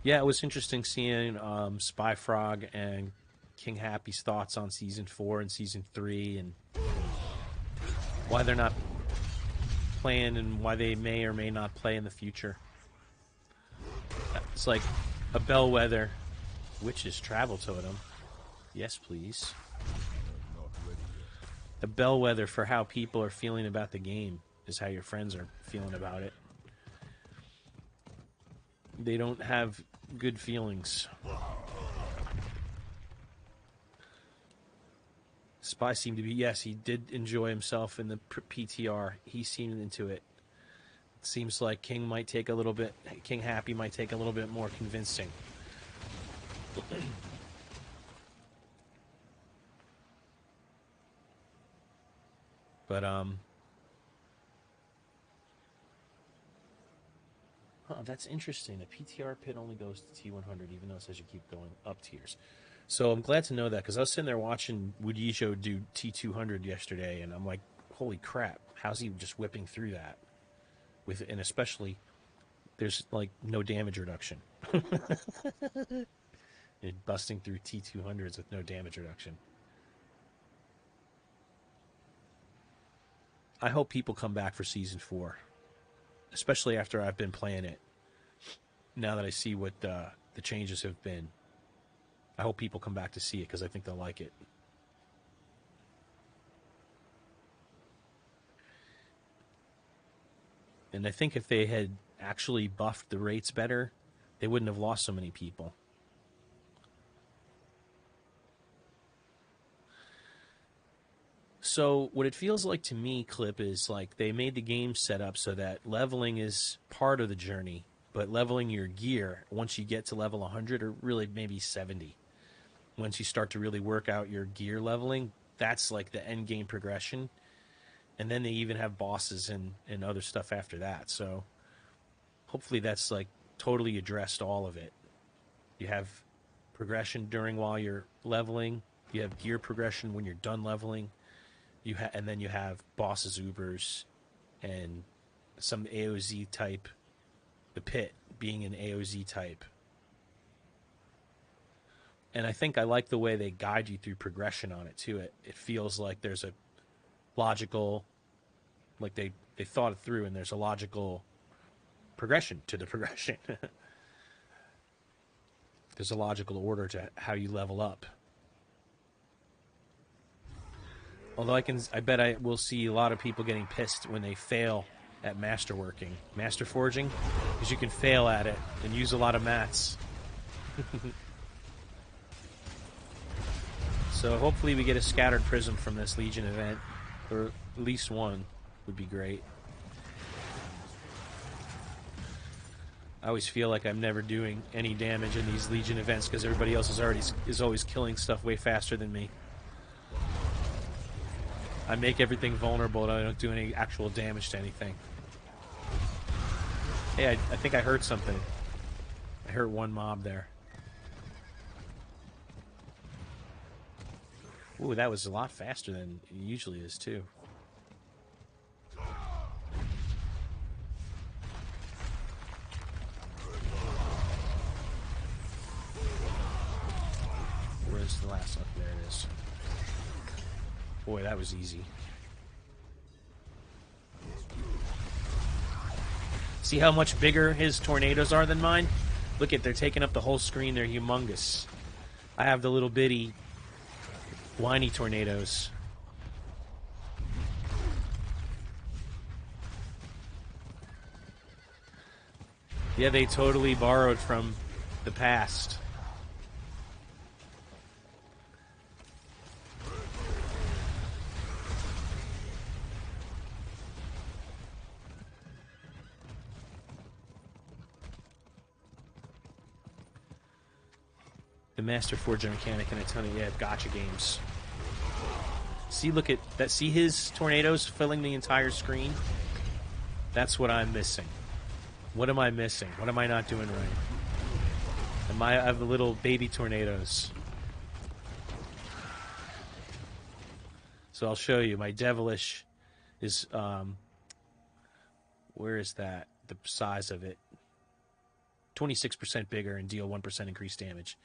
S10: Yeah, it was interesting seeing Spy Frog and King Happy's thoughts on Season 4 and Season 3 and why they're not playing and why they may or may not play in the future. It's like a bellwether. Witch's travel totem. Yes, please. A bellwether for how people are feeling about the game is how your friends are feeling about it. They don't have good feelings. Spy seemed to be, yes, he did enjoy himself in the PTR. He seemed into it. It seems like King Happy might take a little bit more convincing. But, oh, that's interesting. The PTR pit only goes to T100, even though it says you keep going up tiers. So I'm glad to know that, because I was sitting there watching Woodijo do T200 yesterday, and I'm like, holy crap, how's he just whipping through that? And especially, there's, like, no damage reduction. And busting through T200s with no damage reduction. I hope people come back for Season 4, especially after I've been playing it. Now that I see what the changes have been, I hope people come back to see it because I think they'll like it. And I think if they had actually buffed the rates better, they wouldn't have lost so many people. So what it feels like to me, Clip, is like they made the game set up so that leveling is part of the journey, but leveling your gear, once you get to level 100 or really maybe 70, once you start to really work out your gear leveling, that's like the end game progression. And then they even have bosses and other stuff after that. So hopefully that's like totally addressed all of it. You have progression while you're leveling. You have gear progression when you're done leveling. And then you have bosses, Ubers, and some AOZ type. The pit being an AOZ type. And I think I like the way they guide you through progression on it, too. It feels like there's a logical, like they thought it through, and there's a logical progression to the progression. There's a logical order to how you level up. Although I bet I will see a lot of people getting pissed when they fail at masterworking, master forging, because you can fail at it and use a lot of mats. So hopefully we get a scattered prism from this Legion event, or at least one would be great. I always feel like I'm never doing any damage in these Legion events because everybody else is always killing stuff way faster than me. I make everything vulnerable and I don't do any actual damage to anything. Hey, I think I heard something. I heard one mob there. Ooh, that was a lot faster than it usually is, too. Where's the last one? There it is. Boy, that was easy. See how much bigger his tornadoes are than mine? Look at, they're taking up the whole screen. They're humongous. I have the little bitty whiny tornadoes. Yeah, they totally borrowed from the past. The Master Forger mechanic in a ton of gotcha games. See, look at that. See his tornadoes filling the entire screen? That's what I'm missing. What am I missing? What am I not doing right? I have the little baby tornadoes. So I'll show you. My Devilish is, where is that? The size of it. 26% bigger and deal 1% increased damage.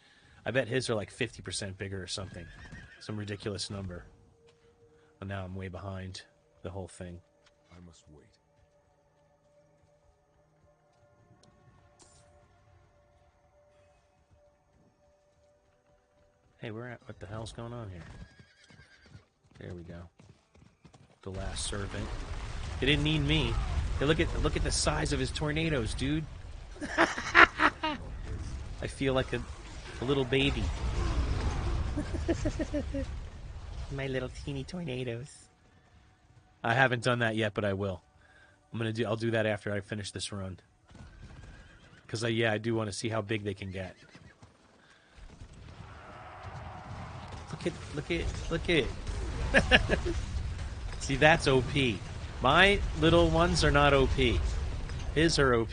S10: I bet his are like 50% bigger or something. Some ridiculous number. And now I'm way behind the whole thing.
S4: I must wait.
S10: Hey, what the hell's going on here? There we go. The last servant. They didn't need me. Hey, look at the size of his tornadoes, dude. I feel like a little baby. My little teeny tornadoes. I haven't done that yet, but I will. I'll do that after I finish this run. Because I do want to see how big they can get. Look at. See, that's OP. My little ones are not OP. His are OP.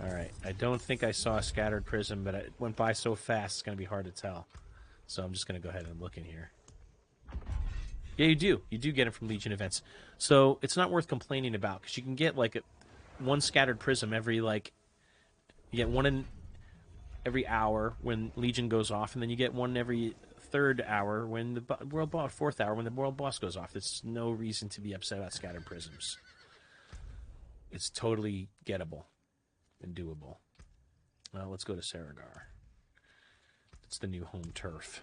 S10: Alright, I don't think I saw a scattered prism, but it went by so fast it's going to be hard to tell. So I'm just going to go ahead and look in here. Yeah, you do. You do get it from Legion events. So it's not worth complaining about, because you can get like one scattered prism every you get one in every hour when Legion goes off, and then you get one every third hour when the fourth hour when the world boss goes off. There's no reason to be upset about scattered prisms. It's totally gettable and doable. Let's go to Saragar. It's the new home turf.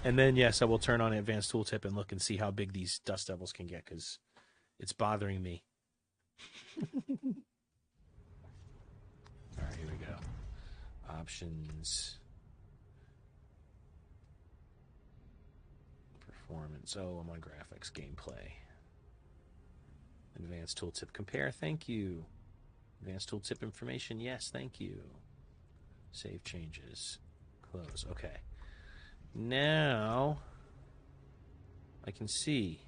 S10: And then, yes, I will turn on Advanced Tooltip and look and see how big these Dust Devils can get, because it's bothering me. All right, here we go. Options. Performance. Oh, I'm on graphics. Gameplay. Advanced Tooltip compare. Thank you. Advanced Tooltip information. Yes, thank you. Save changes. Close. Okay. Now I can see.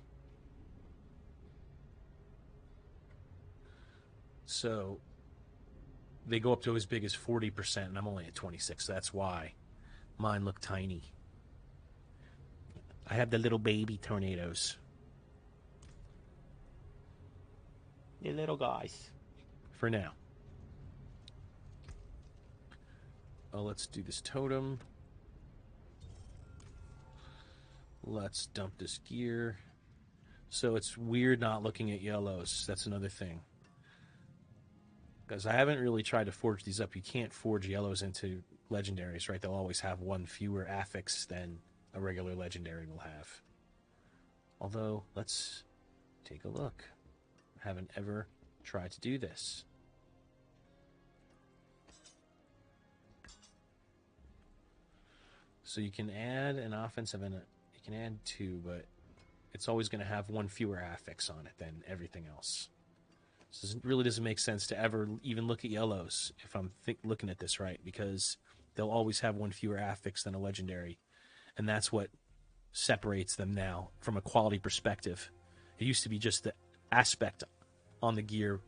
S10: So they go up to as big as 40%, and I'm only at 26. So that's why mine look tiny. I have the little baby tornadoes. The little guys. For now. Oh, let's do this totem. Let's dump this gear. So it's weird not looking at yellows. That's another thing. Because I haven't really tried to forge these up. You can't forge yellows into legendaries, right? They'll always have one fewer affix than a regular legendary will have. Although, let's take a look. I haven't ever tried to do this. So you can add an offensive and you can add two, but it's always going to have one fewer affix on it than everything else. So it really doesn't make sense to ever even look at yellows if I'm looking at this right, because they'll always have one fewer affix than a legendary, and that's what separates them now from a quality perspective. It used to be just the aspect on the gear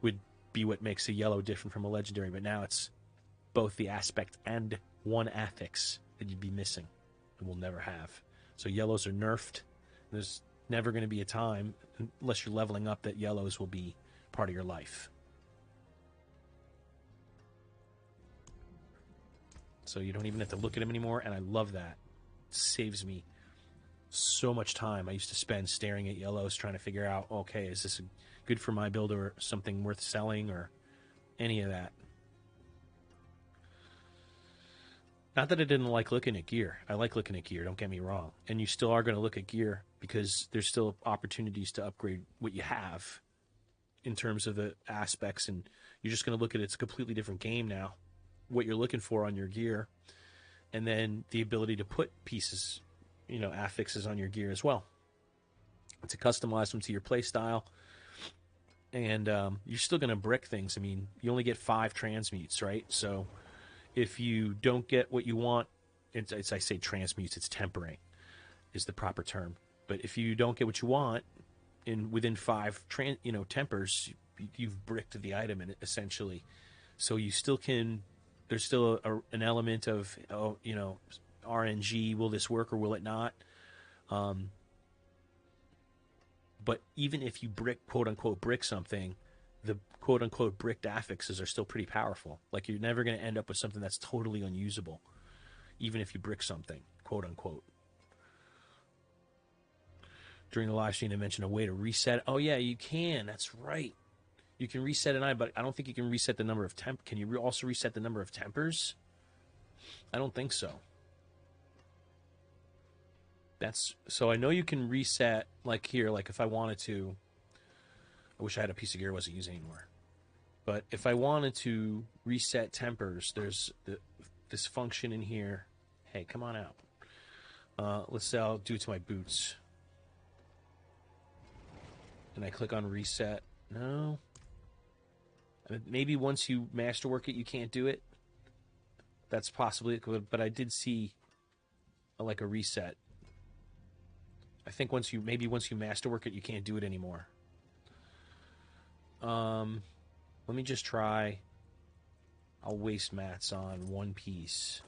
S10: would be what makes a yellow different from a legendary, but now it's both the aspect and one affix that you'd be missing and will never have. So yellows are nerfed. There's never going to be a time, unless you're leveling up, that yellows will be part of your life. So you don't even have to look at them anymore, and I love that. It saves me so much time I used to spend staring at yellows trying to figure out, okay, is this good for my build or something worth selling or any of that. Not that I didn't like looking at gear. I like looking at gear, don't get me wrong. And you still are going to look at gear because there's still opportunities to upgrade what you have in terms of the aspects, and you're just going to look at it's a completely different game now, what you're looking for on your gear, and then the ability to put pieces, affixes on your gear as well, to customize them to your play style. And you're still going to brick things. I mean, you only get 5 transmutes, right? So if you don't get what you want, I say transmutes, it's tempering is the proper term. But if you don't get what you want within 5 tempers, you've bricked the item in it, essentially. So you still can. There's still an element of RNG. Will this work or will it not? But even if you quote unquote brick something, the quote unquote bricked affixes are still pretty powerful. Like, you're never going to end up with something that's totally unusable, even if you brick something, quote unquote. During the live stream, they mentioned a way to reset. Oh yeah, you can. That's right. You can reset an item, but I don't think you can reset the number of Can you also reset the number of tempers? I don't think so. So I know you can reset, like here, like if I wanted to. I wish I had a piece of gear I wasn't using anymore. But if I wanted to reset tempers, there's this function in here. Hey, come on out. Let's say I'll do it to my boots. And I click on reset. No. Maybe once you masterwork it, you can't do it. That's possibly it, but I did see like a reset. I think once you masterwork it, you can't do it anymore. Let me just try. I'll waste mats on one piece.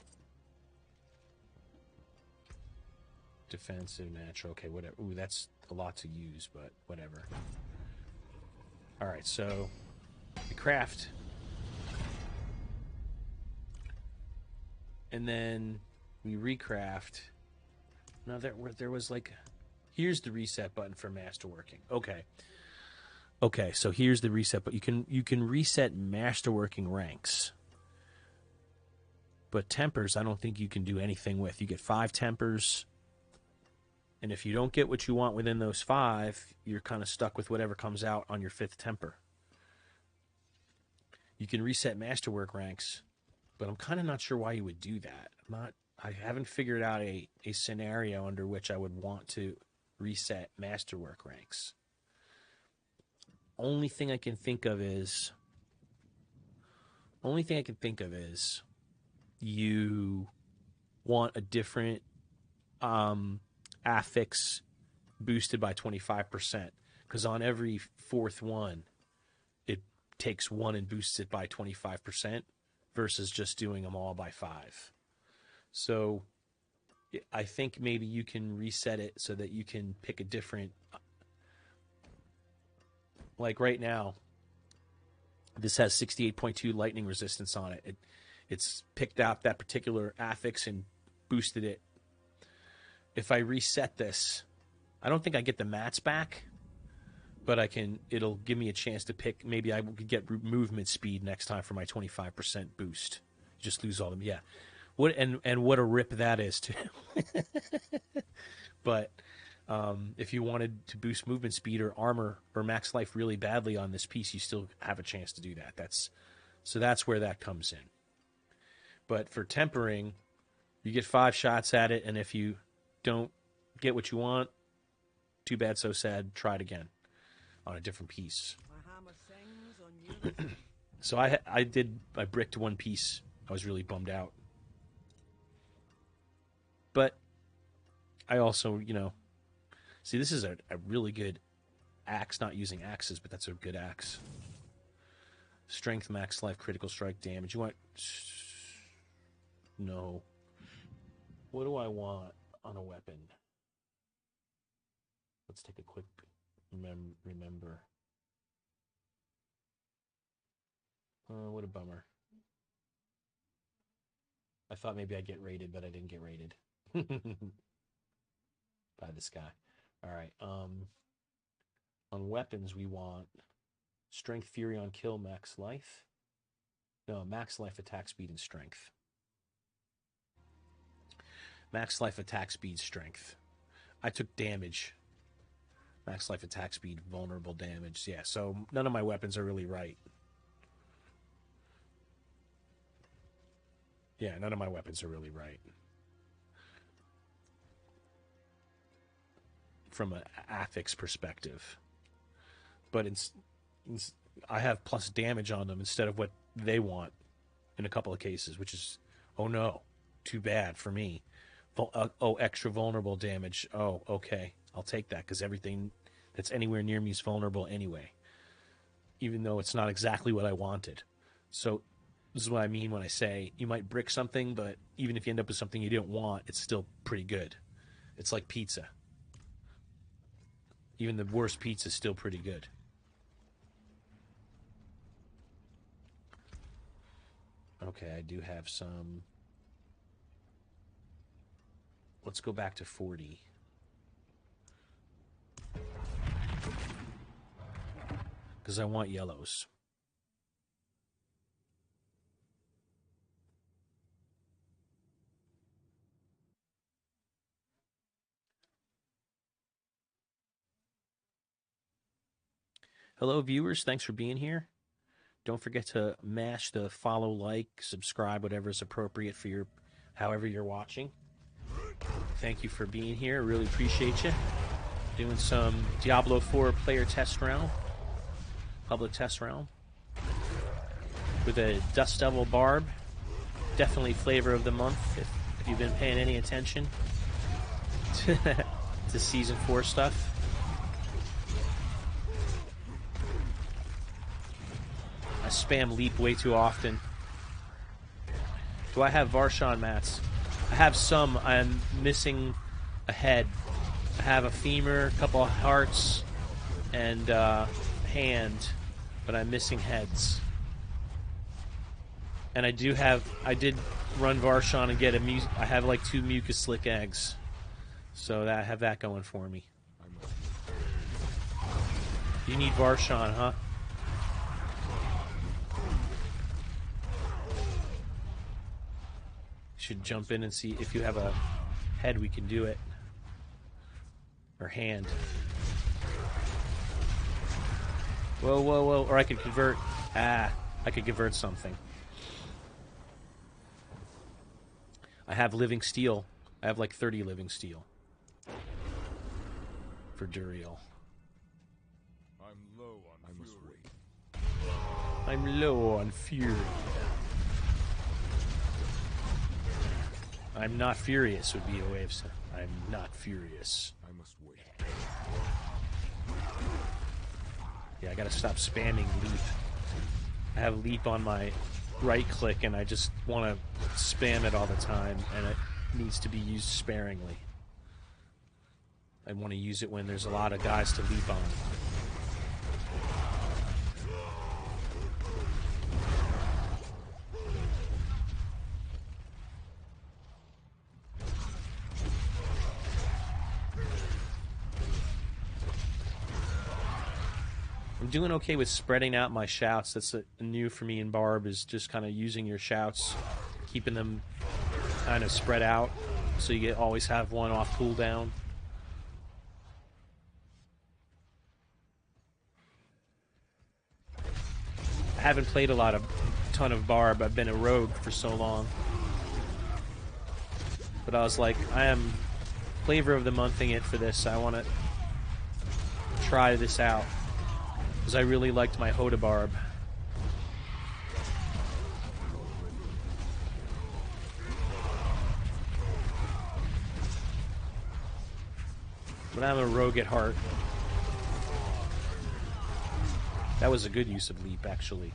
S10: Defensive, natural. Okay, whatever. Ooh, that's a lot to use, but whatever. All right, so we craft, and then we recraft. Now there was like, here's the reset button for masterworking. Okay, so here's the reset, but you can reset masterworking ranks. But tempers, I don't think you can do anything with. You get 5 tempers, and if you don't get what you want within those 5, you're kind of stuck with whatever comes out on your 5th temper. You can reset masterwork ranks, but I'm kind of not sure why you would do that. I haven't figured out a scenario under which I would want to reset masterwork ranks. Only thing I can think of is you want a different affix boosted by 25%, because on every 4th one it takes 1 and boosts it by 25% versus just doing them all by 5. So I think maybe you can reset it so that you can pick a different. Like right now, this has 68.2 lightning resistance on it. It's picked out that particular affix and boosted it. If I reset this, I don't think I get the mats back, but it'll give me a chance to pick. Maybe I could get movement speed next time for my 25% boost. Just lose all them. Yeah. What a rip that is too. But if you wanted to boost movement speed or armor or max life really badly on this piece, you still have a chance to do that. That's where that comes in. But for tempering, you get 5 shots at it, and if you don't get what you want, Too bad, so sad. Try it again on a different piece.
S8: My hammer sings on unison.
S10: So I bricked one piece. I was really bummed out. But I also, you know, see, this is a really good axe. Not using axes, but that's a good axe. Strength, max life, critical strike damage. You want... No. What do I want on a weapon? Let's take a quick remember. What a bummer. I thought maybe I'd get rated, but I didn't get rated. By this guy. Alright, on weapons we want strength, fury on kill, max life. No, max life, attack speed, and strength. Max life, attack speed, strength. I took damage. Max life, attack speed, vulnerable damage. Yeah, so none of my weapons are really right. Yeah, none of my weapons are really right. From an affix perspective. But I have plus damage on them instead of what they want in a couple of cases, which is, oh no, too bad for me. Oh, extra vulnerable damage. Oh, okay, I'll take that because everything that's anywhere near me is vulnerable anyway, even though it's not exactly what I wanted. So this is what I mean when I say you might brick something, but even if you end up with something you didn't want, it's still pretty good. It's like pizza. Even the worst pizza is still pretty good. Okay, I do have some. Let's go back to 40. Because I want yellows. Hello, viewers. Thanks for being here. Don't forget to mash the follow, like, subscribe, whatever is appropriate for your, however you're watching. Thank you for being here. Really appreciate you. Doing some Diablo IV player test round, public test round, with a Dust Devil Barb. Definitely flavor of the month if you've been paying any attention to Season 4 stuff. I spam leap way too often. Do I have Varshan mats? I have some. I'm missing a head. I have a femur, a couple of hearts, and hand, but I'm missing heads. And I did run Varshan and get I have like 2 mucus slick eggs. So I have that going for me. You need Varshan, huh? Should jump in and see if you have a head, we can do it. Or hand. Whoa, whoa, whoa. Or I could convert. I could convert something. I have living steel. I have like 30 living steel. For Duriel.
S4: I'm low on fury.
S10: I'm low on fury. I'm not furious would be a way of saying I'm not furious.
S4: I must wait.
S10: Yeah, I gotta stop spamming leap. I have leap on my right click and I just want to spam it all the time, and it needs to be used sparingly. I want to use it when there's a lot of guys to leap on. I'm doing okay with spreading out my shouts. That's new for me in Barb, is just kind of using your shouts, keeping them kind of spread out, so you always have one off cooldown. I haven't played a ton of Barb. I've been a rogue for so long. But I was like, I am flavor of the monthing it for this. I want to try this out because I really liked my Hodabarb. But I'm a rogue at heart. That was a good use of leap, actually.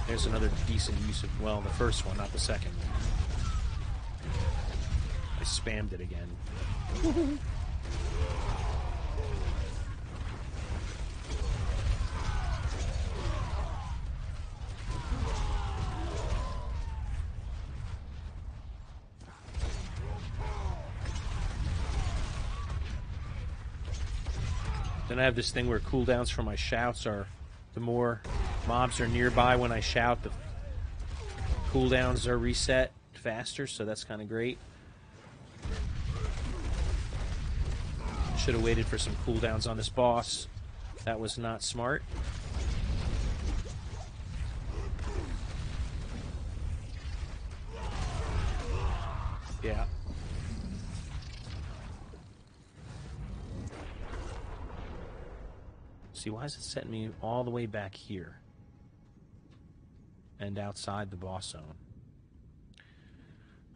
S10: There's another decent use of, well, the first one, not the second one. I spammed it again. Then I have this thing where cooldowns for my shouts are, the more mobs are nearby when I shout, the cooldowns are reset faster, so that's kind of great. Should have waited for some cooldowns on this boss. That was not smart. Yeah. See, why is it setting me all the way back here? And outside the boss zone.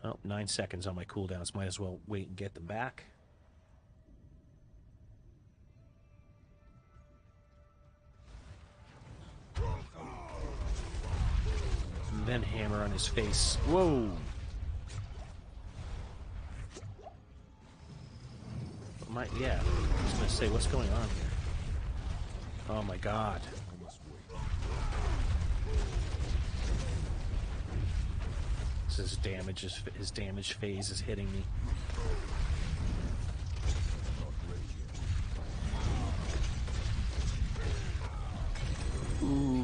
S10: Oh, 9 seconds on my cooldowns. Might as well wait and get them back. And then hammer on his face. Whoa! Yeah, I was going to say, what's going on here? Oh my god. His damage phase is hitting me.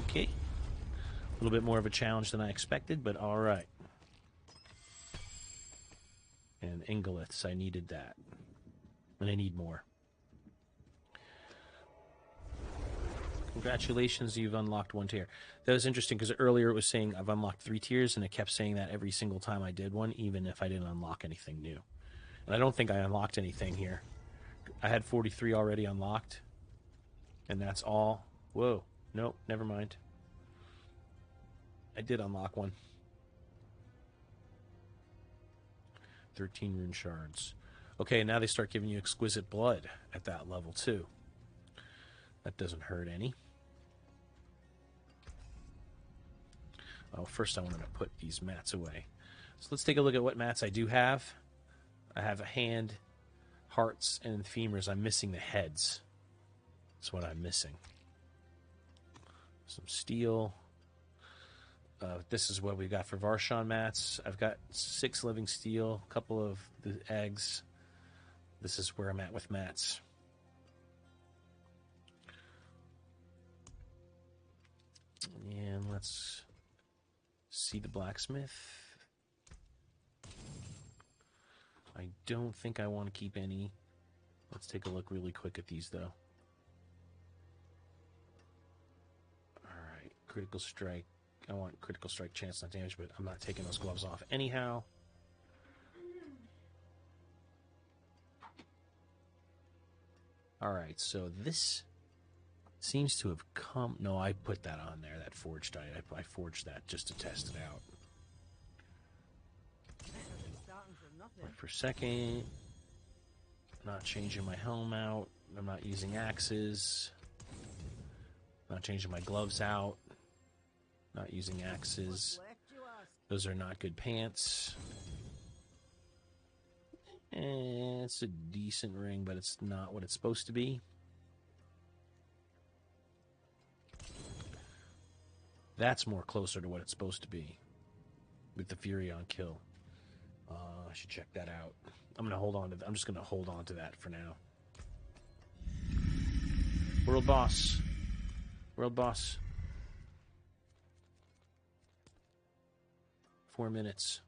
S10: Okay. A little bit more of a challenge than I expected, but alright. And Ingoliths, I needed that. And I need more. Congratulations, you've unlocked 1 tier. That was interesting because earlier it was saying I've unlocked 3 tiers, and it kept saying that every single time I did one, even if I didn't unlock anything new. And I don't think I unlocked anything here. I had 43 already unlocked, and that's all. Whoa, nope, never mind. I did unlock one. 13 rune shards. Okay, now they start giving you exquisite blood at that level too. That doesn't hurt any. Oh, first I wanted to put these mats away. So let's take a look at what mats I do have. I have a hand, hearts, and femurs. I'm missing the heads. That's what I'm missing. Some steel. This is what we got for Varshan mats. I've got 6 living steel, a couple of the eggs. This is where I'm at with mats. And let's see the blacksmith. I don't think I want to keep any. Let's take a look really quick at these, though. Alright, critical strike. I want critical strike, chance, not damage, but I'm not taking those gloves off anyhow. Alright, so this seems to have come... No, I put that on there, that forged. I forged that just to test it out. Wait for a second. Not changing my helm out. I'm not using axes. Not changing my gloves out. Not using axes. Those are not good pants. It's a decent ring, but it's not what it's supposed to be. That's more closer to what it's supposed to be with the Fury on kill. I should check that out. I'm just gonna hold on to that for now. World boss. World boss. 4 minutes.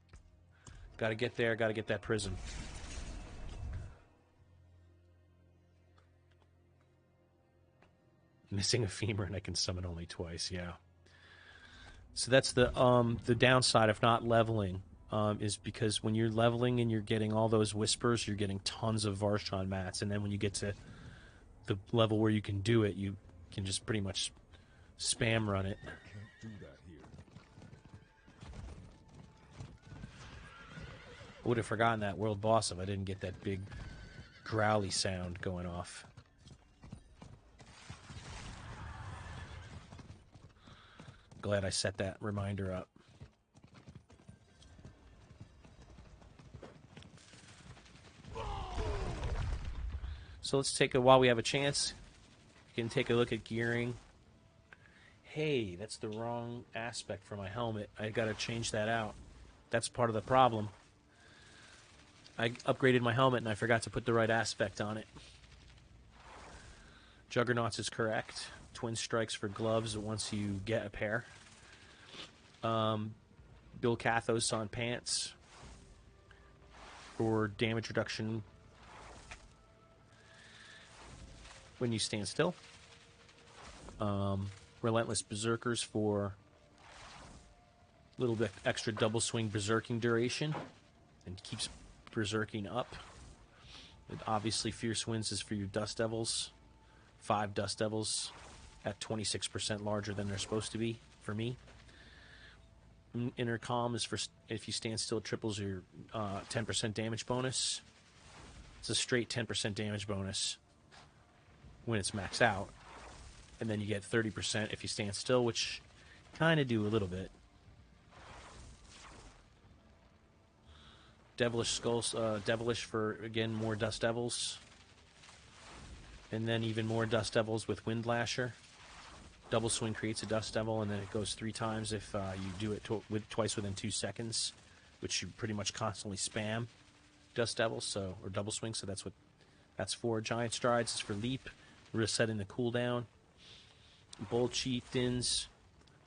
S10: Gotta get there, gotta get that prism. Missing a femur and I can summon only twice, yeah. So that's the downside of not leveling. is because when you're leveling and you're getting all those whispers, you're getting tons of Varshon mats, and then when you get to the level where you can do it, you can just pretty much spam run it.
S4: Can't do that here.
S10: I would have forgotten that world boss if I didn't get that big growly sound going off. Glad I set that reminder up. So let's take while we have a chance, we can take a look at gearing. Hey, that's the wrong aspect for my helmet. I gotta change that out. That's part of the problem. I upgraded my helmet and I forgot to put the right aspect on it. Juggernauts is correct. Twin strikes for gloves once you get a pair. Bill Cathos on pants for damage reduction when you stand still. Relentless Berserkers for a little bit extra double swing berserking duration and keeps berserking up. And obviously Fierce Winds is for your Dust Devils. 5 Dust Devils at 26% larger than they're supposed to be for me. Intercom is for if you stand still, triples your 10% damage bonus. It's a straight 10% damage bonus when it's maxed out. And then you get 30% if you stand still, which kind of do a little bit. Devilish Skulls, Devilish for, again, more Dust Devils. And then even more Dust Devils with Wind Lasher. Double Swing creates a Dust Devil, and then it goes 3 times if you do it twice within 2 seconds, which you pretty much constantly spam Dust Devils, or Double Swing, so that's for. Giant Strides is for Leap, resetting the cooldown. Bold Chieftains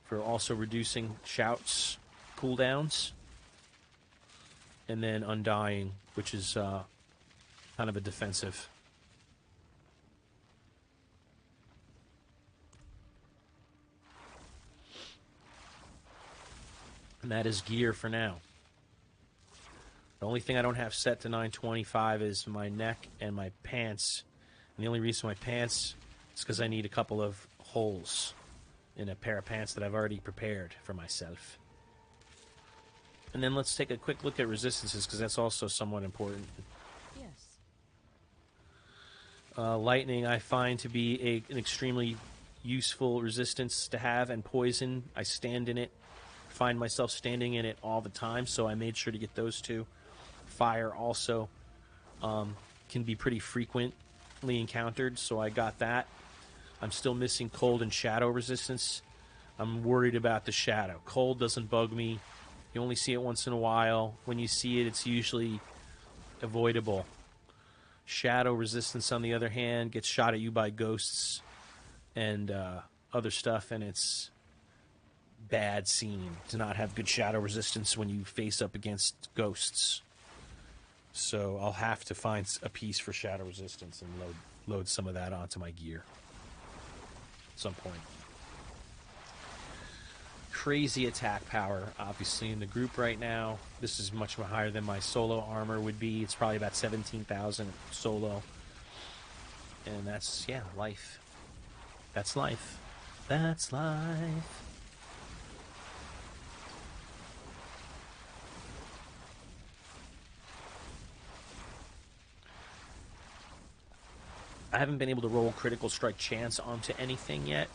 S10: for also reducing Shouts cooldowns. And then Undying, which is kind of a defensive. And that is gear for now. The only thing I don't have set to 925 is my neck and my pants. And the only reason my pants is because I need a couple of holes in a pair of pants that I've already prepared for myself. And then let's take a quick look at resistances, because that's also somewhat important.
S6: Yes.
S10: Lightning I find to be an extremely useful resistance to have, and poison, I stand in it. Find myself standing in it all the time, so I made sure to get those 2. Fire also can be pretty frequently encountered, so I got that. I'm still missing cold and shadow resistance. I'm worried about the shadow. Cold doesn't bug me. You only see it once in a while. When you see it, it's usually avoidable. Shadow resistance, on the other hand, gets shot at you by ghosts and other stuff, and it's bad scene to not have good shadow resistance when you face up against ghosts. So I'll have to find a piece for shadow resistance and load some of that onto my gear at some point. Crazy attack power, obviously, in the group right now. This is much more higher than my solo armor would be. It's probably about 17,000 solo. And that's, yeah, life. That's life. That's life. I haven't been able to roll critical strike chance onto anything yet.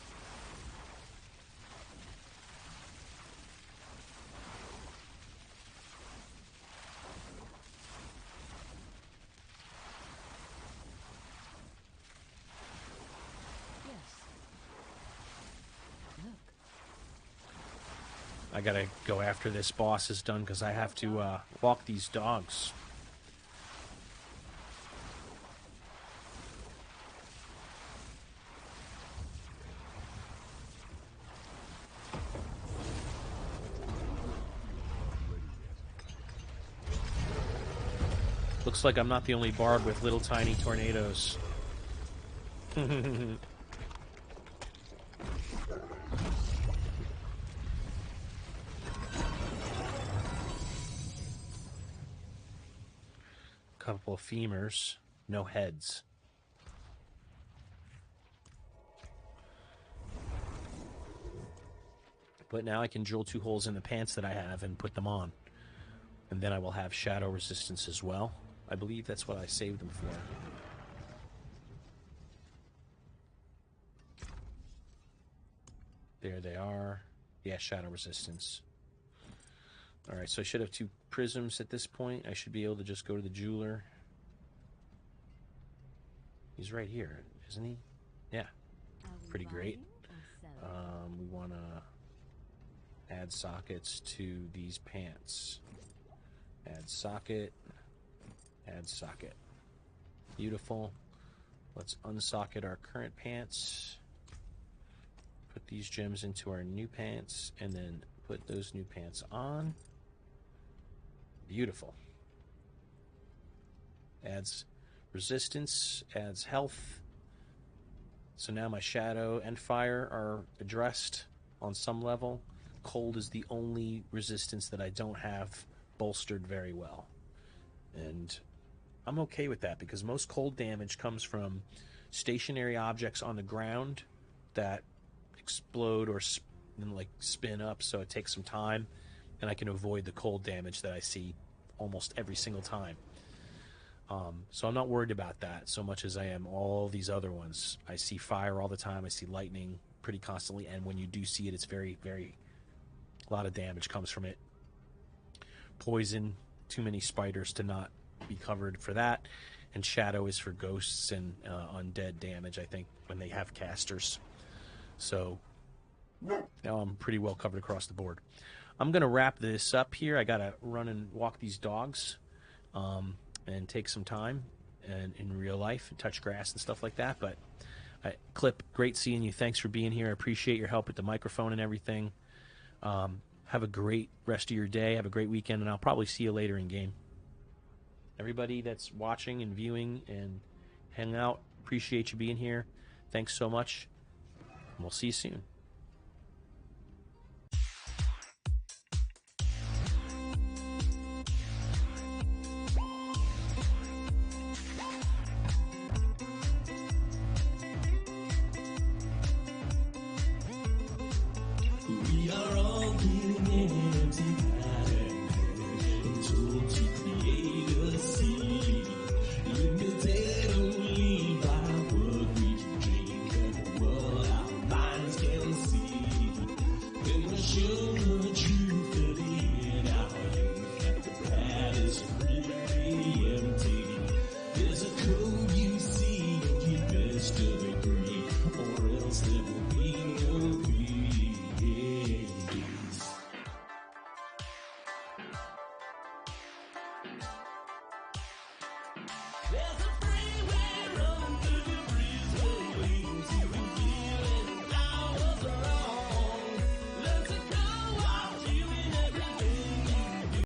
S10: I gotta go after this boss is done, because I have to walk these dogs. Looks like I'm not the only bard with little tiny tornadoes. couple of femurs, no heads. But now I can drill 2 holes in the pants that I have and put them on. And then I will have shadow resistance as well. I believe that's what I saved them for. There they are. Yeah, shadow resistance. Alright, so I should have 2 prisms at this point. I should be able to just go to the jeweler. He's right here, isn't he? Yeah. Pretty great. We want to add sockets to these pants. Add socket. Add socket. Beautiful. Let's unsocket our current pants. Put these gems into our new pants, and then put those new pants on. Beautiful. Adds resistance, adds health. So now my shadow and fire are addressed on some level. Cold is the only resistance that I don't have bolstered very well. And I'm okay with that because most cold damage comes from stationary objects on the ground that explode or like spin up, so it takes some time, and I can avoid the cold damage that I see almost every single time. So I'm not worried about that so much as I am all these other ones. I see fire all the time. I see lightning pretty constantly, and when you do see it, it's very, very... a lot of damage comes from it. Poison, too many spiders to not be covered for that. And shadow is for ghosts and undead damage, I think, when they have casters. So now I'm pretty well covered across the board. I'm going to wrap this up here. I got to run and walk these dogs and take some time and in real life and touch grass and stuff like that. But Clip, great seeing you. Thanks for being here. I appreciate your help with the microphone and everything. Have a great rest of your day. Have a great weekend, and I'll probably see you later in game. Everybody that's watching and viewing and hanging out, appreciate you being here. Thanks so much. We'll see you soon.
S11: We are all living in an empty planet, and told to create a seed. Limited only by what we can drink and what our minds can see. Then we'll show the truth of it, our youth at the pad is really empty. There's a code you see, keep best of agree, or else there will be no peace. There's a